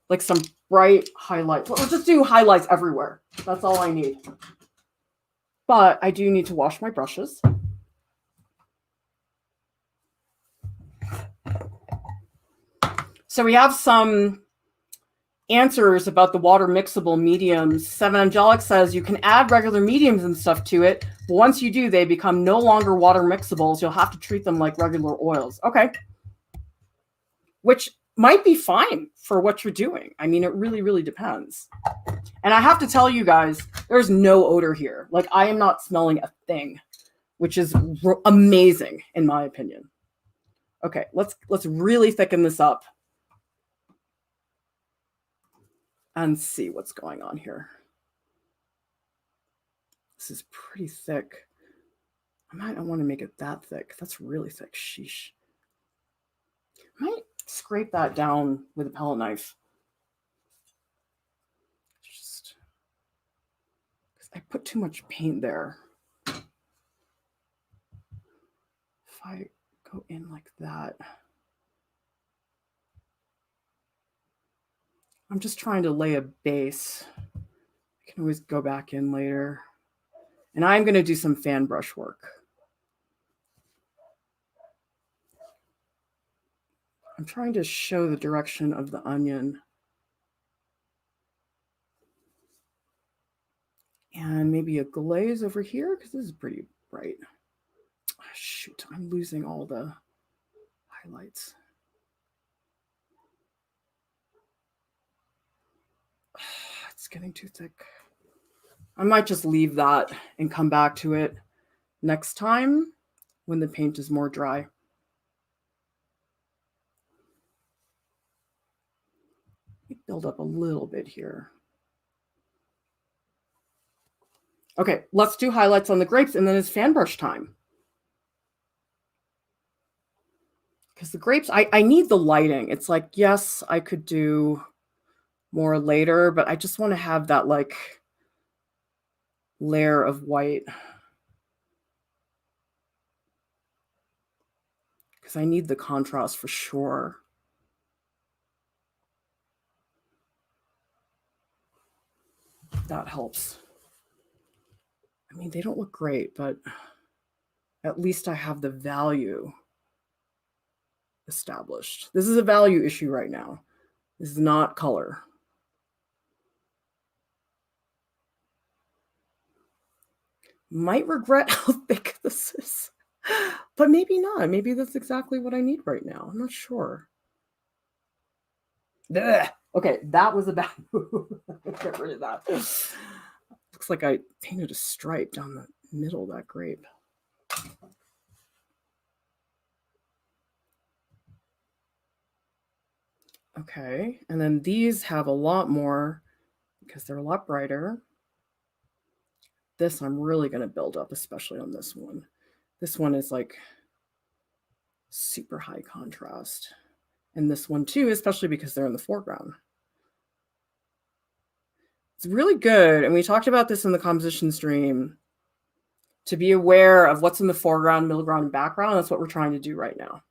like some bright highlights. Let's just do highlights everywhere. That's all I need. But I do need to wash my brushes. So we have some answers about the water mixable mediums. Seven Angelic says you can add regular mediums and stuff to it, but once you do, they become no longer water mixables. You'll have to treat them like regular oils. Okay. Which might be fine for what you're doing. I mean, it really, really depends. And I have to tell you guys, there's no odor here. Like, I am not smelling a thing, which is amazing in my opinion. Okay, let's really thicken this up and see what's going on here. This is pretty thick. I might not want to make it that thick. That's really thick. Sheesh. I might scrape that down with a palette knife. Just because I put too much paint there. If I go in like that. I'm just trying to lay a base. I can always go back in later. And I'm going to do some fan brush work. I'm trying to show the direction of the onion. And maybe a glaze over here, because this is pretty bright. Oh, shoot, I'm losing all the highlights. It's getting too thick. I might just leave that and come back to it next time when the paint is more dry. Build up a little bit here. Okay, let's do highlights on the grapes, and then it's fan brush time. Because the grapes, I need the lighting. It's like, yes, I could do more later, but I just want to have that like layer of white. Because I need the contrast for sure. That helps. I mean, they don't look great, but at least I have the value established. This is a value issue right now. This is not color. Might regret how thick this is, but maybe not. Maybe that's exactly what I need right now. I'm not sure. Ugh. Okay, that was a bad move. Get rid of that. Looks like I painted a stripe down the middle of that grape. Okay, and then these have a lot more because they're a lot brighter. This I'm really going to build up, especially on this one. This one is like super high contrast. And this one too, especially because they're in the foreground. It's really good, and we talked about this in the composition stream, to be aware of what's in the foreground, middle ground, and background. That's what we're trying to do right now.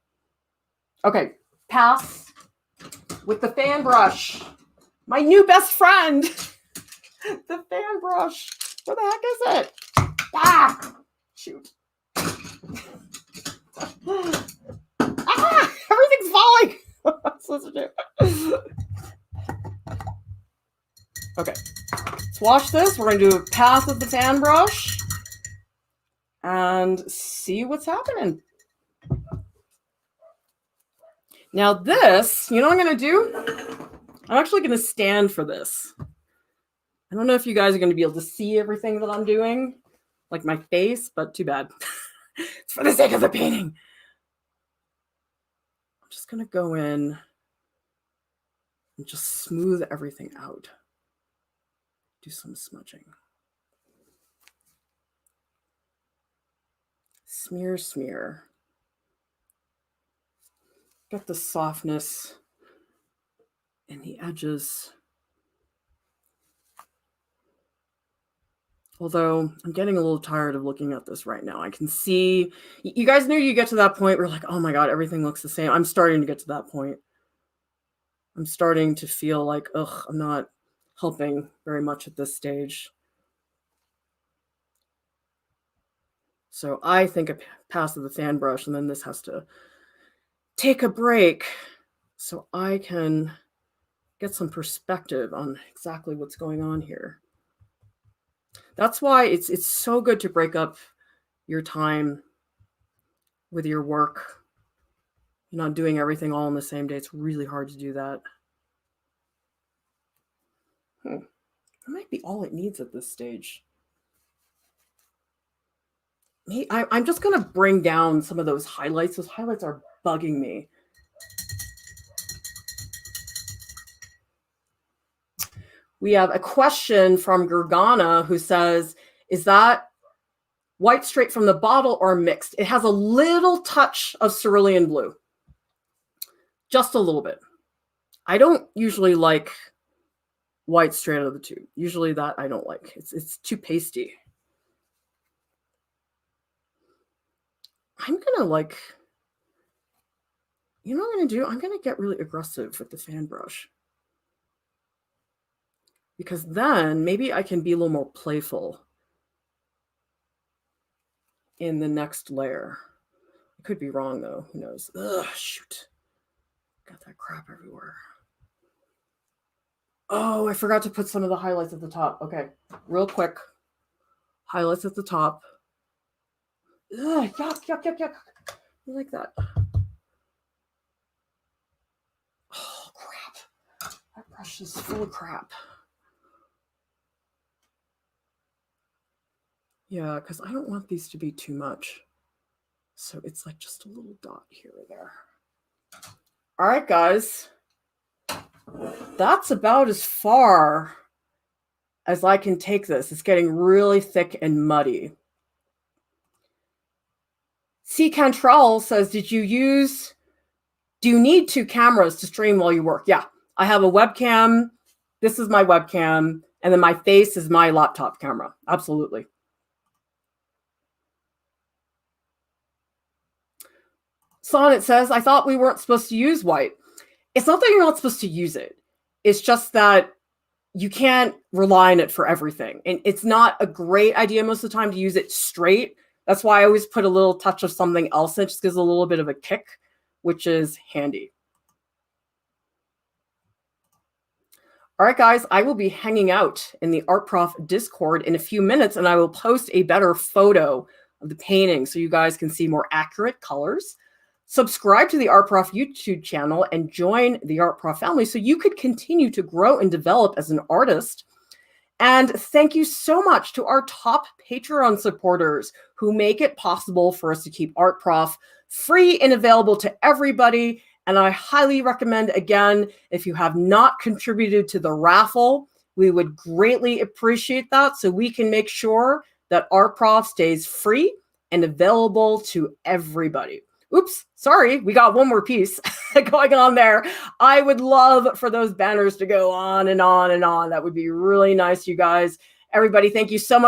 Okay, pass with the fan brush. My new best friend. The fan brush. Where the heck is it? Ah! Shoot. Ah! Everything's falling. What am I supposed to do? Okay. Let's wash this. We're going to do a pass with the fan brush and see what's happening. Now this, you know what I'm going to do? I'm actually going to stand for this. I don't know if you guys are going to be able to see everything that I'm doing, like my face, but too bad. It's for the sake of the painting. I'm just going to go in and just smooth everything out. Do some smudging. Smear, smear. Get the softness in the edges. Although I'm getting a little tired of looking at this right now. I can see, you guys knew you get to that point where like, oh my God, everything looks the same. I'm starting to get to that point. I'm starting to feel like, ugh, I'm not helping very much at this stage. So I think a pass of the fan brush, and then this has to take a break so I can get some perspective on exactly what's going on here. That's why it's so good to break up your time with your work. You're not doing everything all on the same day. It's really hard to do that. That might be all it needs at this stage. I'm just going to bring down some of those highlights. Those highlights are bugging me. We have a question from Gergana who says, is that white straight from the bottle or mixed. It has a little touch of cerulean blue. Just a little bit. I don't usually like white straight out of the tube. Usually that I don't like. It's too pasty. I'm gonna like, you know what I'm gonna do? I'm gonna get really aggressive with the fan brush. Because then maybe I can be a little more playful in the next layer. I could be wrong though, who knows? Ugh, shoot. Got that crap everywhere. Oh, I forgot to put some of the highlights at the top. Okay, real quick. Highlights at the top. Ugh, yuck, yuck, yuck, yuck. I like that. Oh, crap. That brush is full of crap. Yeah, because I don't want these to be too much. So it's like just a little dot here or there. All right, guys. That's about as far as I can take this. It's getting really thick and muddy. C. Cantrell says, do you need 2 cameras to stream while you work? Yeah, I have a webcam. This is my webcam. And then my face is my laptop camera. Absolutely. Sonnet says, I thought we weren't supposed to use white. It's not that you're not supposed to use it. It's just that you can't rely on it for everything. And it's not a great idea most of the time to use it straight. That's why I always put a little touch of something else in. It just gives a little bit of a kick, which is handy. All right, guys, I will be hanging out in the Art Prof Discord in a few minutes, and I will post a better photo of the painting so you guys can see more accurate colors. Subscribe to the Art Prof YouTube channel and join the Art Prof family so you could continue to grow and develop as an artist. And thank you so much to our top Patreon supporters who make it possible for us to keep Art Prof free and available to everybody. And I highly recommend, again, if you have not contributed to the raffle, we would greatly appreciate that so we can make sure that Art Prof stays free and available to everybody. Oops, sorry, we got one more piece going on there. I would love for those banners to go on and on and on. That would be really nice, you guys. Everybody, thank you so much.